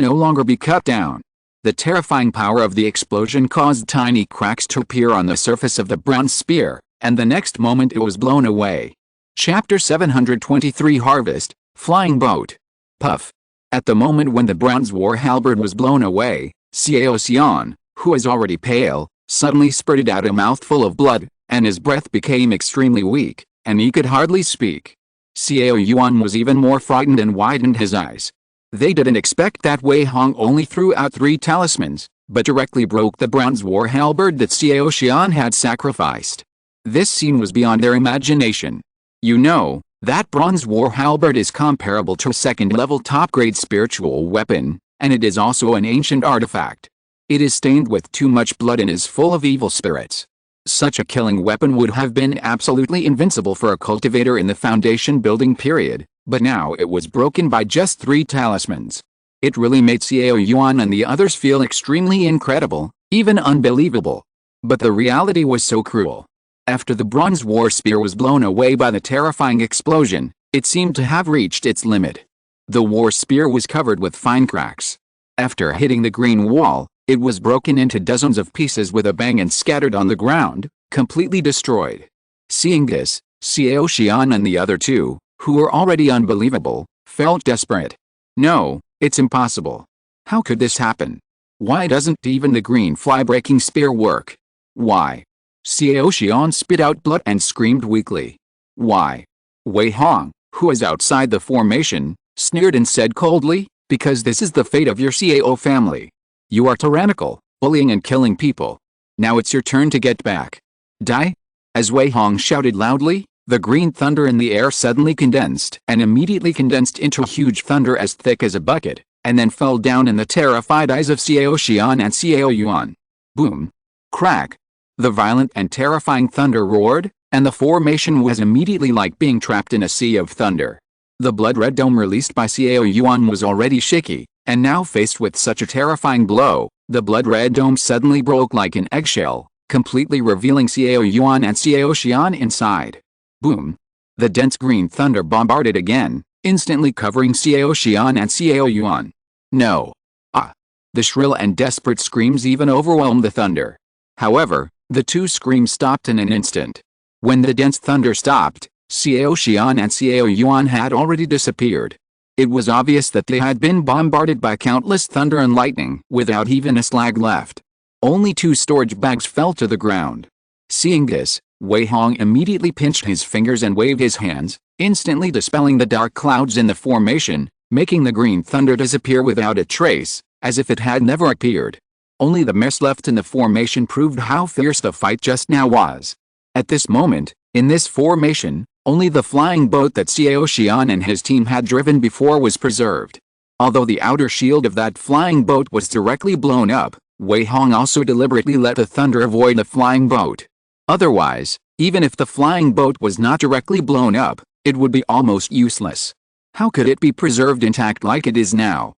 no longer be cut down. The terrifying power of the explosion caused tiny cracks to appear on the surface of the bronze spear, and the next moment it was blown away. Chapter 723 Harvest, Flying Boat. Puff. At the moment when the bronze war halberd was blown away, Xiao Xian, who was already pale, suddenly spurted out a mouthful of blood, and his breath became extremely weak, and he could hardly speak. Xiao Yuan was even more frightened and widened his eyes. They didn't expect that Wei Hong only threw out 3 talismans, but directly broke the bronze war halberd that Xiao Xian had sacrificed. This scene was beyond their imagination. You know, that bronze war halberd is comparable to a second-level top-grade spiritual weapon, and it is also an ancient artifact. It is stained with too much blood and is full of evil spirits. Such a killing weapon would have been absolutely invincible for a cultivator in the foundation building period, but now it was broken by just 3 talismans. It really made Xiao Yuan and the others feel extremely incredible, even unbelievable. But the reality was so cruel. After the bronze war spear was blown away by the terrifying explosion, it seemed to have reached its limit. The war spear was covered with fine cracks. After hitting the green wall, it was broken into dozens of pieces with a bang and scattered on the ground, completely destroyed. Seeing this, Xiao Xian and the other 2, who were already unbelievable, felt desperate. No, it's impossible. How could this happen? Why doesn't even the green fly-breaking spear work? Why? Xiao Xian spit out blood and screamed weakly. Why? Wei Hong, who was outside the formation, sneered and said coldly, because this is the fate of your Xiao family. You are tyrannical, bullying and killing people. Now it's your turn to get back. Die? As Wei Hong shouted loudly, the green thunder in the air suddenly condensed and immediately condensed into a huge thunder as thick as a bucket, and then fell down in the terrified eyes of Xiao Xian and Xiao Yuan. Boom! Crack! The violent and terrifying thunder roared, and the formation was immediately like being trapped in a sea of thunder. The blood-red dome released by Xiao Yuan was already shaky, and now faced with such a terrifying blow, the blood-red dome suddenly broke like an eggshell, completely revealing Xiao Yuan and Xiao Xian inside. Boom! The dense green thunder bombarded again, instantly covering Xiao Xian and Xiao Yuan. No! Ah! The shrill and desperate screams even overwhelmed the thunder. However, the 2 screams stopped in an instant. When the dense thunder stopped, Xiao Xian and Xiao Yuan had already disappeared. It was obvious that they had been bombarded by countless thunder and lightning without even a slag left. Only 2 storage bags fell to the ground. Seeing this, Wei Hong immediately pinched his fingers and waved his hands, instantly dispelling the dark clouds in the formation, making the green thunder disappear without a trace, as if it had never appeared. Only the mess left in the formation proved how fierce the fight just now was. At this moment, in this formation, only the flying boat that Xiao Xian and his team had driven before was preserved. Although the outer shield of that flying boat was directly blown up, Wei Hong also deliberately let the thunder avoid the flying boat. Otherwise, even if the flying boat was not directly blown up, it would be almost useless. How could it be preserved intact like it is now?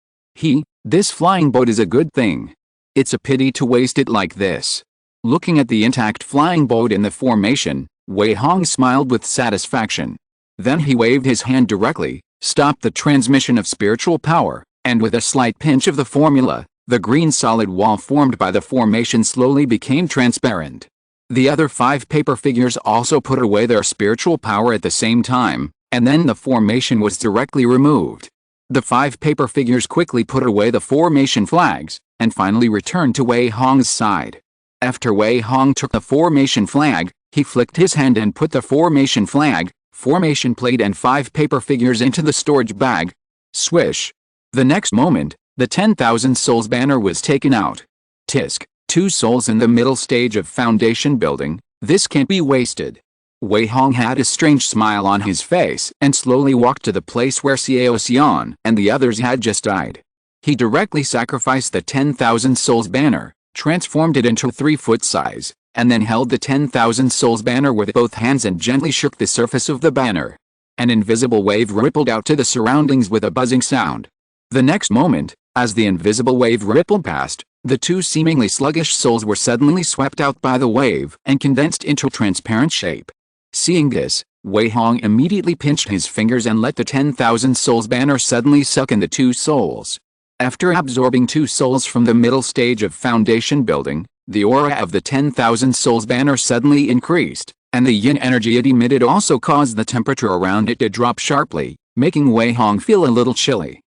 This flying boat is a good thing. It's a pity to waste it like this. Looking at the intact flying boat in the formation, Wei Hong smiled with satisfaction. Then he waved his hand directly, stopped the transmission of spiritual power, and with a slight pinch of the formula, the green solid wall formed by the formation slowly became transparent. The other 5 paper figures also put away their spiritual power at the same time, and then the formation was directly removed. The 5 paper figures quickly put away the formation flags, and finally returned to Wei Hong's side. After Wei Hong took the formation flag, he flicked his hand and put the formation flag, formation plate and 5 paper figures into the storage bag. Swish! The next moment, the 10,000 souls banner was taken out. Tisk! 2 souls in the middle stage of foundation building, this can't be wasted. Wei Hong had a strange smile on his face and slowly walked to the place where Xiao Xian and the others had just died. He directly sacrificed the 10,000 souls banner, transformed it into 3-foot size, and then held the 10,000 souls banner with both hands and gently shook the surface of the banner. An invisible wave rippled out to the surroundings with a buzzing sound. The next moment, as the invisible wave rippled past, the 2 seemingly sluggish souls were suddenly swept out by the wave and condensed into a transparent shape. Seeing this, Wei Hong immediately pinched his fingers and let the 10,000 souls banner suddenly suck in the 2 souls. After absorbing 2 souls from the middle stage of foundation building, the aura of the 10,000 souls banner suddenly increased, and the yin energy it emitted also caused the temperature around it to drop sharply, making Wei Hong feel a little chilly.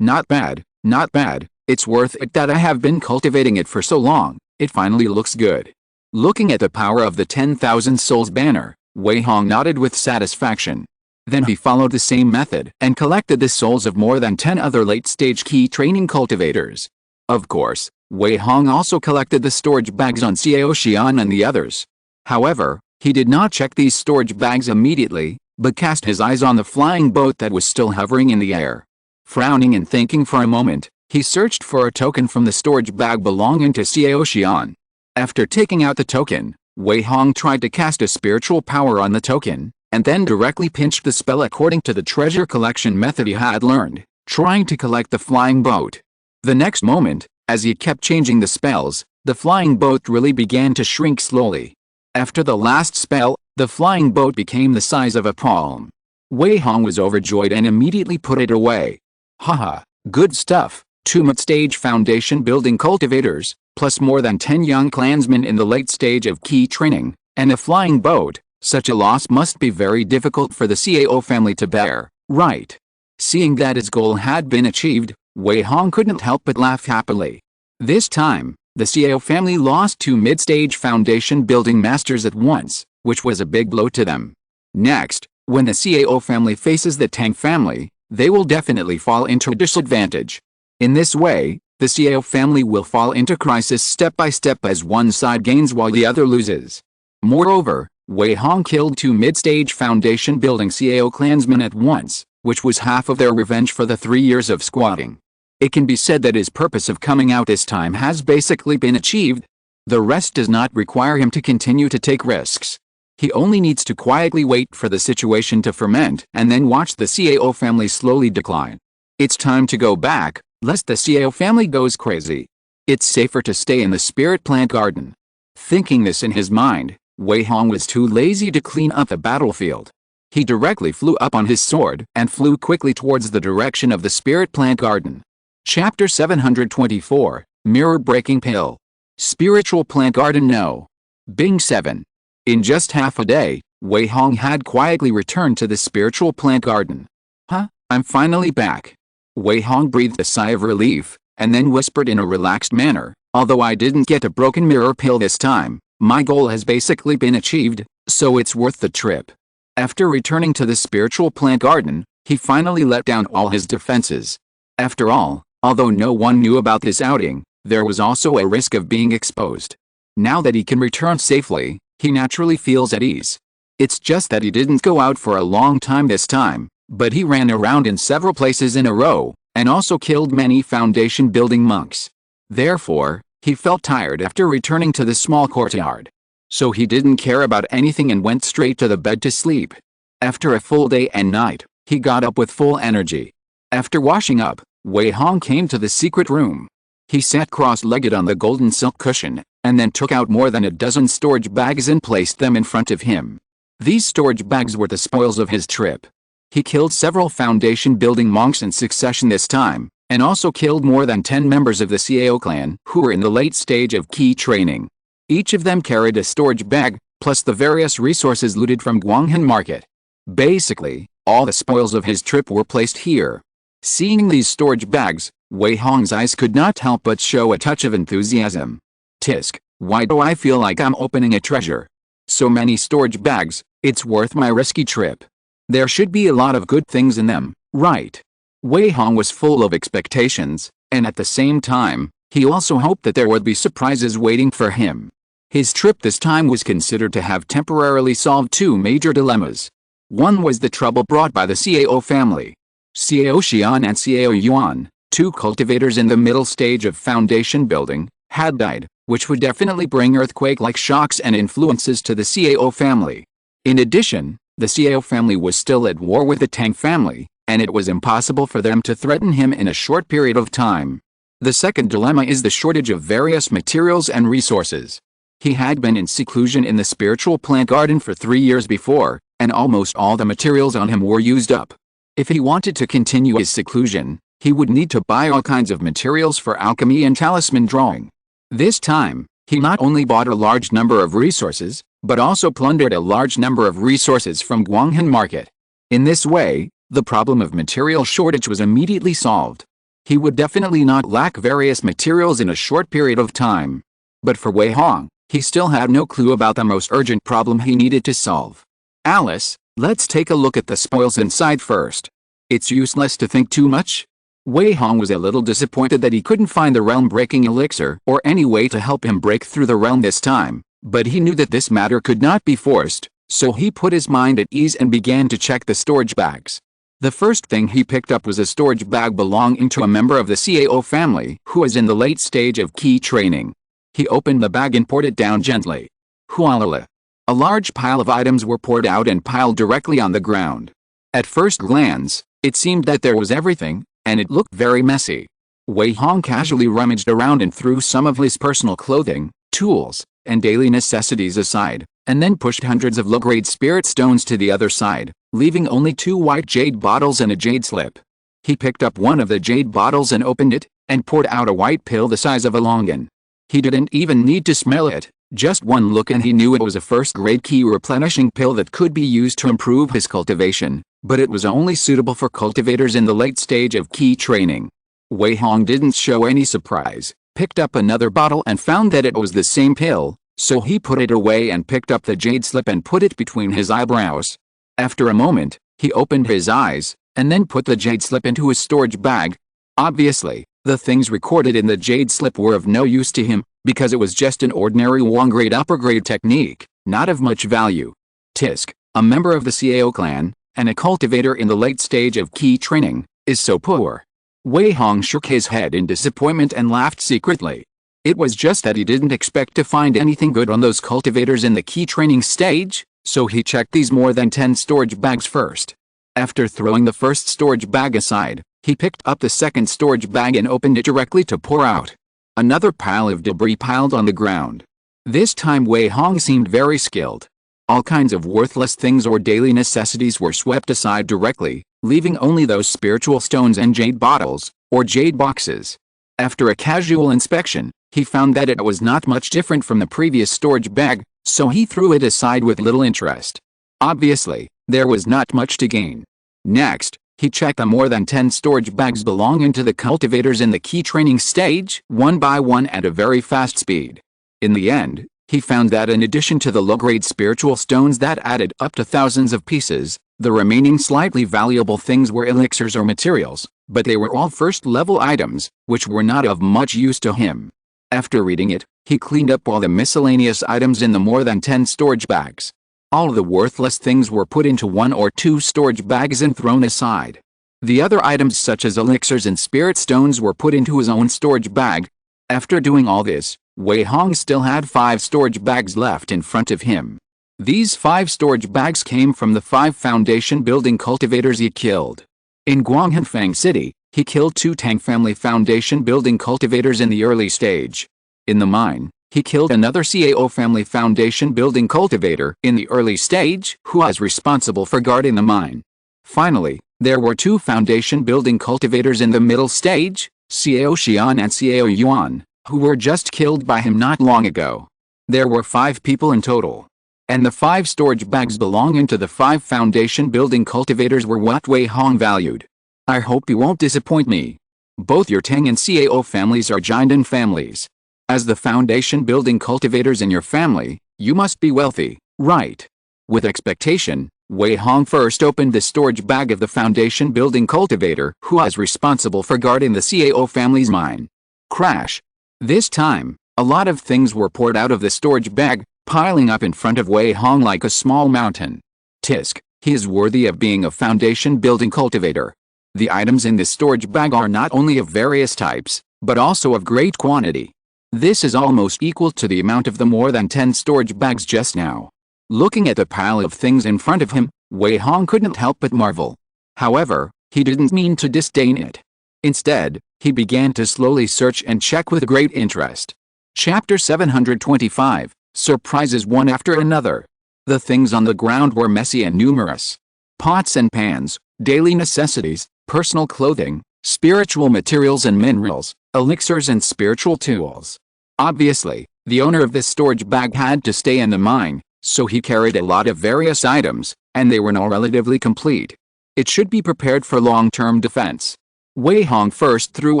Not bad, not bad, it's worth it that I have been cultivating it for so long, it finally looks good. Looking at the power of the 10,000 souls banner, Wei Hong nodded with satisfaction. Then he followed the same method and collected the souls of more than 10 other late-stage key training cultivators. Of course, Wei Hong also collected the storage bags on Xiao Xian and the others. However, he did not check these storage bags immediately, but cast his eyes on the flying boat that was still hovering in the air. Frowning and thinking for a moment, He searched for a token from the storage bag belonging to Xiao Xian. After taking out the token, Wei Hong tried to cast a spiritual power on the token, and then directly pinched the spell according to the treasure collection method he had learned, trying to collect the flying boat. The next moment, as he kept changing the spells, the flying boat really began to shrink slowly. After the last spell, the flying boat became the size of a palm. Wei Hong was overjoyed and immediately put it away. Haha, good stuff, 2 mid-stage foundation building cultivators, plus more than 10 young clansmen in the late stage of key training, and a flying boat. Such a loss must be very difficult for the Xiao family to bear, right? Seeing that his goal had been achieved, Wei Hong couldn't help but laugh happily. This time, the Xiao family lost 2 mid-stage foundation building masters at once, which was a big blow to them. Next, when the Xiao family faces the Tang family, they will definitely fall into a disadvantage. In this way, the Xiao family will fall into crisis step by step as one side gains while the other loses. Moreover, Wei Hong killed 2 mid-stage foundation building Xiao clansmen at once, which was half of their revenge for the 3 years of squatting. It can be said that his purpose of coming out this time has basically been achieved. The rest does not require him to continue to take risks. He only needs to quietly wait for the situation to ferment and then watch the Xiao family slowly decline. It's time to go back, lest the Xiao family goes crazy. It's safer to stay in the spirit plant garden. Thinking this in his mind, Wei Hong was too lazy to clean up the battlefield. He directly flew up on his sword and flew quickly towards the direction of the spirit plant garden. Chapter 724, Mirror Breaking Pill. Spiritual Plant Garden No. Bing 7. In just half a day, Wei Hong had quietly returned to the spiritual plant garden. Huh, I'm finally back. Wei Hong breathed a sigh of relief, and then whispered in a relaxed manner, although I didn't get a broken mirror pill this time, my goal has basically been achieved, so it's worth the trip. After returning to the spiritual plant garden, he finally let down all his defenses. After all, although no one knew about this outing, there was also a risk of being exposed. Now that he can return safely, he naturally feels at ease. It's just that he didn't go out for a long time this time, but he ran around in several places in a row, and also killed many foundation building monks. Therefore, he felt tired after returning to the small courtyard. So he didn't care about anything and went straight to the bed to sleep. After a full day and night, he got up with full energy. After washing up, Wei Hong came to the secret room. He sat cross-legged on the golden silk cushion, and then took out more than a dozen storage bags and placed them in front of him. These storage bags were the spoils of his trip. He killed several foundation building monks in succession this time, and also killed more than 10 members of the Xiao clan who were in the late stage of key training. Each of them carried a storage bag, plus the various resources looted from Guanghan market. Basically, all the spoils of his trip were placed here. Seeing these storage bags, Wei Hong's eyes could not help but show a touch of enthusiasm. Tisk, why do I feel like I'm opening a treasure? So many storage bags, it's worth my risky trip. There should be a lot of good things in them, right? Wei Hong was full of expectations, and at the same time, he also hoped that there would be surprises waiting for him. His trip this time was considered to have temporarily solved 2 major dilemmas. One was the trouble brought by the Xiao family. Xiao Xian and Xiao Yuan, 2 cultivators in the middle stage of foundation building, had died, which would definitely bring earthquake-like shocks and influences to the Xiao family. In addition, the Xiao family was still at war with the Tang family, and it was impossible for them to threaten him in a short period of time. The second dilemma is the shortage of various materials and resources. He had been in seclusion in the spiritual plant garden for 3 years before, and almost all the materials on him were used up. If he wanted to continue his seclusion, he would need to buy all kinds of materials for alchemy and talisman drawing. This time, he not only bought a large number of resources, but also plundered a large number of resources from Guanghan market. In this way, the problem of material shortage was immediately solved. He would definitely not lack various materials in a short period of time. But for Wei Hong, he still had no clue about the most urgent problem he needed to solve. Alice, let's take a look at the spoils inside first. It's useless to think too much. Wei Hong was a little disappointed that he couldn't find the realm-breaking elixir or any way to help him break through the realm this time, but he knew that this matter could not be forced, so he put his mind at ease and began to check the storage bags. The first thing he picked up was a storage bag belonging to a member of the CAO family who was in the late stage of key training. He opened the bag and poured it down gently. Hualala! A large pile of items were poured out and piled directly on the ground. At first glance, it seemed that there was everything, and it looked very messy. Wei Hong casually rummaged around and threw some of his personal clothing, tools, and daily necessities aside, and then pushed hundreds of low-grade spirit stones to the other side, leaving only 2 white jade bottles and a jade slip. He picked up one of the jade bottles and opened it, and poured out a white pill the size of a longan. He didn't even need to smell it, just one look and he knew it was a first-grade key replenishing pill that could be used to improve his cultivation, but it was only suitable for cultivators in the late stage of key training. Wei Hong didn't show any surprise, picked up another bottle and found that it was the same pill, so he put it away and picked up the jade slip and put it between his eyebrows. After a moment, he opened his eyes, and then put the jade slip into his storage bag. Obviously, the things recorded in the jade slip were of no use to him, because it was just an ordinary one-grade upper-grade technique, not of much value. Tisk, a member of the CAO clan, and a cultivator in the late stage of key training, is so poor. Wei Hong shook his head in disappointment and laughed secretly. It was just that he didn't expect to find anything good on those cultivators in the key training stage, so he checked these more than 10 storage bags first. After throwing the first storage bag aside, he picked up the second storage bag and opened it directly to pour out another pile of debris piled on the ground. This time Wei Hong seemed very skilled. All kinds of worthless things or daily necessities were swept aside directly, leaving only those spiritual stones and jade bottles, or jade boxes. After a casual inspection, he found that it was not much different from the previous storage bag, so he threw it aside with little interest. Obviously, there was not much to gain. Next, he checked the more than 10 storage bags belonging to the cultivators in the key training stage, one by one at a very fast speed. In the end, he found that in addition to the low-grade spiritual stones that added up to thousands of pieces, the remaining slightly valuable things were elixirs or materials, but they were all first-level items, which were not of much use to him. After reading it, he cleaned up all the miscellaneous items in the more than 10 storage bags. All the worthless things were put into 1 or 2 storage bags and thrown aside. The other items such as elixirs and spirit stones were put into his own storage bag. After doing all this, Wei Hong still had 5 storage bags left in front of him. These 5 storage bags came from the 5 foundation building cultivators he killed. In Guanghanfang City, he killed 2 Tang family foundation building cultivators in the early stage. In the mine, he killed another CAO family foundation building cultivator in the early stage who was responsible for guarding the mine. Finally, there were 2 foundation building cultivators in the middle stage, CAO Xian and CAO Yuan, who were just killed by him not long ago. There were 5 people in total. And the 5 storage bags belonging to the 5 foundation building cultivators were what Wei Hong valued. I hope you won't disappoint me. Both your Tang and CAO families are Jinden families. As the foundation building cultivators in your family, you must be wealthy, right? With expectation, Wei Hong first opened the storage bag of the foundation building cultivator who was responsible for guarding the CAO family's mine. Crash. This time, a lot of things were poured out of the storage bag, piling up in front of Wei Hong like a small mountain. Tisk, he is worthy of being a foundation building cultivator. The items in this storage bag are not only of various types, but also of great quantity. This is almost equal to the amount of the more than 10 storage bags just now. Looking at the pile of things in front of him, Wei Hong couldn't help but marvel. However, he didn't mean to disdain it. Instead, he began to slowly search and check with great interest. Chapter 725, Surprises one after another. The things on the ground were messy and numerous. Pots and pans, daily necessities, personal clothing, spiritual materials and minerals, elixirs and spiritual tools. Obviously, the owner of this storage bag had to stay in the mine, so he carried a lot of various items, and they were now relatively complete. It should be prepared for long-term defense. Wei Hong first threw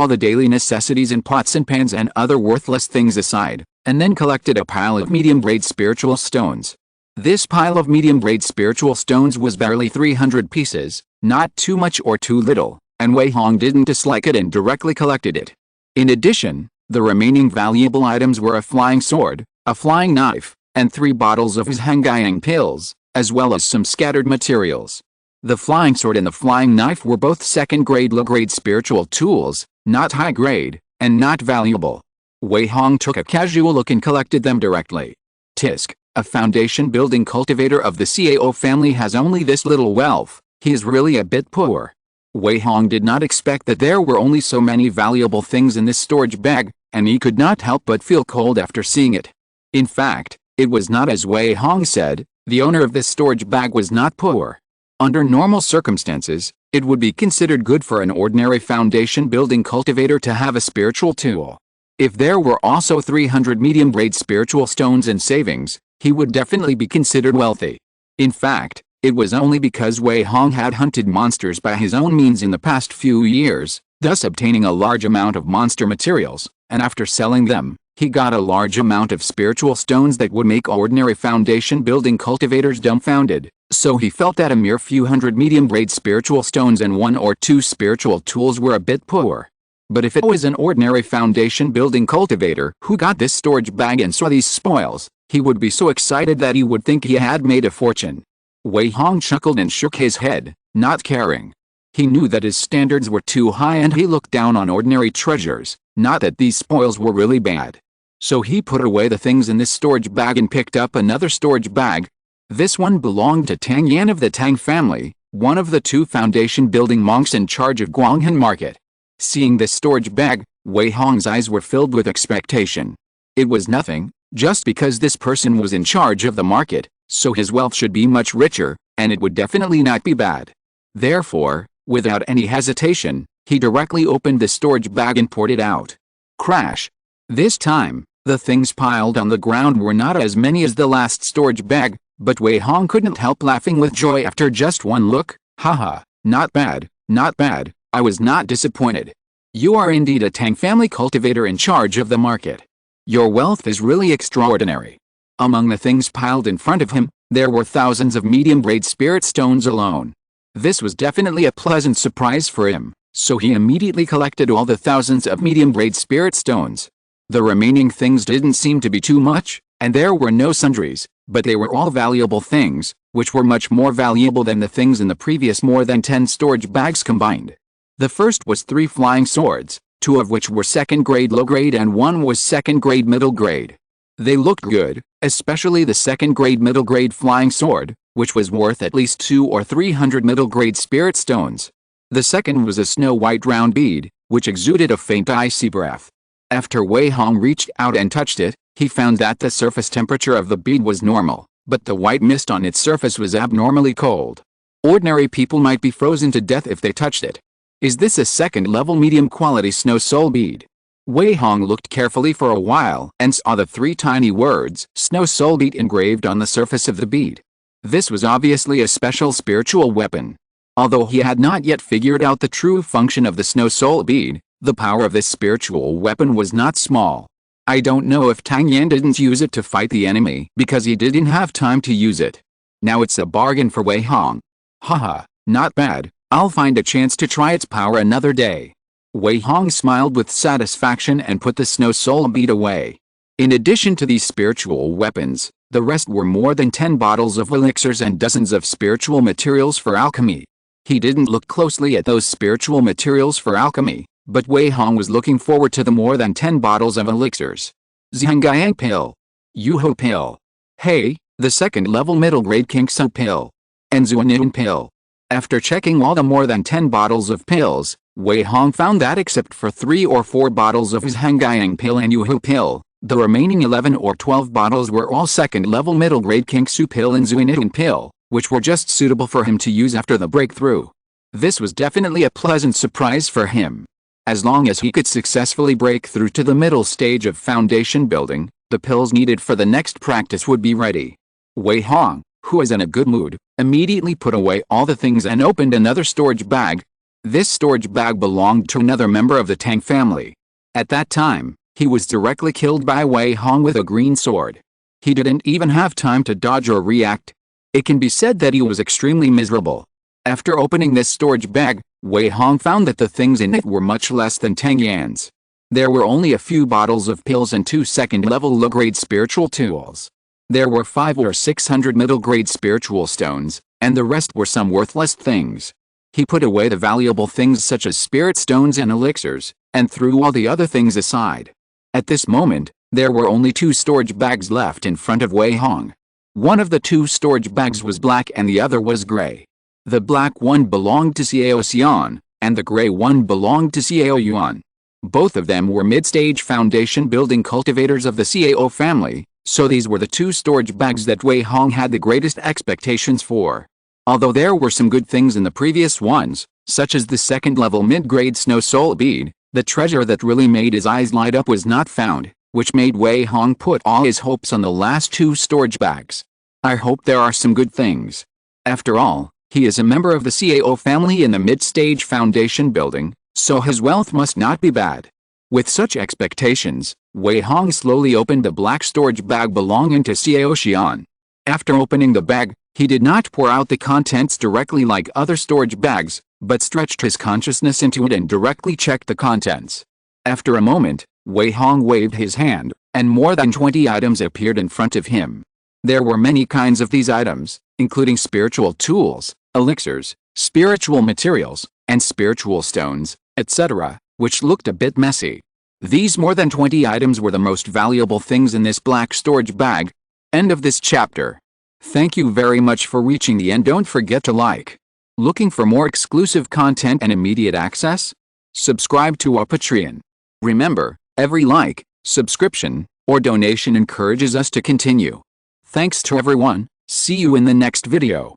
all the daily necessities in pots and pans and other worthless things aside, and then collected a pile of medium-grade spiritual stones. This pile of medium-grade spiritual stones was barely 300 pieces, not too much or too little, and Wei Hong didn't dislike it and directly collected it. In addition, the remaining valuable items were a flying sword, a flying knife, and 3 bottles of his Hangayang pills, as well as some scattered materials. The flying sword and the flying knife were both second-grade low-grade spiritual tools, not high-grade, and not valuable. Wei Hong took a casual look and collected them directly. Tisk, a foundation-building cultivator of the Cao family, has only this little wealth. He is really a bit poor. Wei Hong did not expect that there were only so many valuable things in this storage bag, and he could not help but feel cold after seeing it. In fact, it was not as Wei Hong said. The owner of this storage bag was not poor. Under normal circumstances, it would be considered good for an ordinary foundation-building cultivator to have a spiritual tool. If there were also 300 medium-grade spiritual stones in savings, he would definitely be considered wealthy. In fact, it was only because Wei Hong had hunted monsters by his own means in the past few years, thus obtaining a large amount of monster materials, and after selling them, he got a large amount of spiritual stones that would make ordinary foundation-building cultivators dumbfounded, so he felt that a mere few hundred medium-grade spiritual stones and 1 or 2 spiritual tools were a bit poor. But if it was an ordinary foundation-building cultivator who got this storage bag and saw these spoils, he would be so excited that he would think he had made a fortune. Wei Hong chuckled and shook his head, not caring. He knew that his standards were too high and he looked down on ordinary treasures, not that these spoils were really bad. So he put away the things in this storage bag and picked up another storage bag. This one belonged to Tang Yan of the Tang family, one of the 2 foundation-building monks in charge of Guanghan Market. Seeing this storage bag, Wei Hong's eyes were filled with expectation. It was nothing, just because this person was in charge of the market, so his wealth should be much richer, and it would definitely not be bad. Therefore, without any hesitation, he directly opened the storage bag and poured it out. Crash! This time, the things piled on the ground were not as many as the last storage bag, but Wei Hong couldn't help laughing with joy after just one look. Haha, not bad, not bad, I was not disappointed. You are indeed a Tang family cultivator in charge of the market. Your wealth is really extraordinary. Among the things piled in front of him, there were thousands of medium-grade spirit stones alone. This was definitely a pleasant surprise for him, so he immediately collected all the thousands of medium-grade spirit stones. The remaining things didn't seem to be too much, and there were no sundries, but they were all valuable things, which were much more valuable than the things in the previous more than 10 storage bags combined. The first was 3 flying swords, 2 of which were second-grade low-grade and 1 was second-grade middle-grade. They looked good, especially the second-grade middle-grade flying sword, which was worth at least 200 or 300 middle-grade spirit stones. The second was a snow-white round bead, which exuded a faint icy breath. After Wei Hong reached out and touched it, he found that the surface temperature of the bead was normal, but the white mist on its surface was abnormally cold. Ordinary people might be frozen to death if they touched it. Is this a second-level medium-quality snow soul bead? Wei Hong looked carefully for a while and saw the 3 tiny words, Snow Soul Bead, engraved on the surface of the bead. This was obviously a special spiritual weapon. Although he had not yet figured out the true function of the Snow Soul Bead, the power of this spiritual weapon was not small. I don't know if Tang Yan didn't use it to fight the enemy because he didn't have time to use it. Now it's a bargain for Wei Hong. Haha, not bad, I'll find a chance to try its power another day. Wei Hong smiled with satisfaction and put the Snow Soul Bead away. In addition to these spiritual weapons, the rest were more than 10 bottles of elixirs and dozens of spiritual materials for alchemy. He didn't look closely at those spiritual materials for alchemy, but Wei Hong was looking forward to the more than 10 bottles of elixirs. Zhanggyang Pill. Yuho Pill. Hey, the second-level middle-grade Kingsung Pill. And Zuanin Pill. After checking all the more than 10 bottles of pills, Wei Hong found that except for 3 or 4 bottles of his Zhanggyang Pill and Yuho Pill, the remaining 11 or 12 bottles were all second-level middle-grade Kingsung Pill and Zuanin Pill, which were just suitable for him to use after the breakthrough. This was definitely a pleasant surprise for him. As long as he could successfully break through to the middle stage of foundation building, the pills needed for the next practice would be ready. Wei Hong, who was in a good mood, immediately put away all the things and opened another storage bag. This storage bag belonged to another member of the Tang family. At that time, he was directly killed by Wei Hong with a green sword. He didn't even have time to dodge or react. It can be said that he was extremely miserable. After opening this storage bag, Wei Hong found that the things in it were much less than Tang Yan's. There were only a few bottles of pills and 2 second-level low-grade spiritual tools. There were 500 or 600 middle-grade spiritual stones, and the rest were some worthless things. He put away the valuable things such as spirit stones and elixirs, and threw all the other things aside. At this moment, there were only 2 storage bags left in front of Wei Hong. One of the 2 storage bags was black and the other was gray. The black one belonged to Xiao Xian, and the gray one belonged to Xiao Yuan. Both of them were mid-stage foundation building cultivators of the Xiao family, so these were the 2 storage bags that Wei Hong had the greatest expectations for. Although there were some good things in the previous ones, such as the 2nd level mid-grade snow soul bead, the treasure that really made his eyes light up was not found, which made Wei Hong put all his hopes on the last 2 storage bags. I hope there are some good things. After all, he is a member of the Xiao family in the mid-stage foundation building, so his wealth must not be bad. With such expectations, Wei Hong slowly opened the black storage bag belonging to Xiao Xian. After opening the bag, he did not pour out the contents directly like other storage bags, but stretched his consciousness into it and directly checked the contents. After a moment, Wei Hong waved his hand, and more than 20 items appeared in front of him. There were many kinds of these items, including spiritual tools, elixirs, spiritual materials, and spiritual stones, etc., which looked a bit messy. These more than 20 items were the most valuable things in this black storage bag. End of this chapter. Thank you very much for reaching the end. Don't forget to like. Looking for more exclusive content and immediate access? Subscribe to our Patreon. Remember, every like, subscription, or donation encourages us to continue. Thanks to everyone. See you in the next video.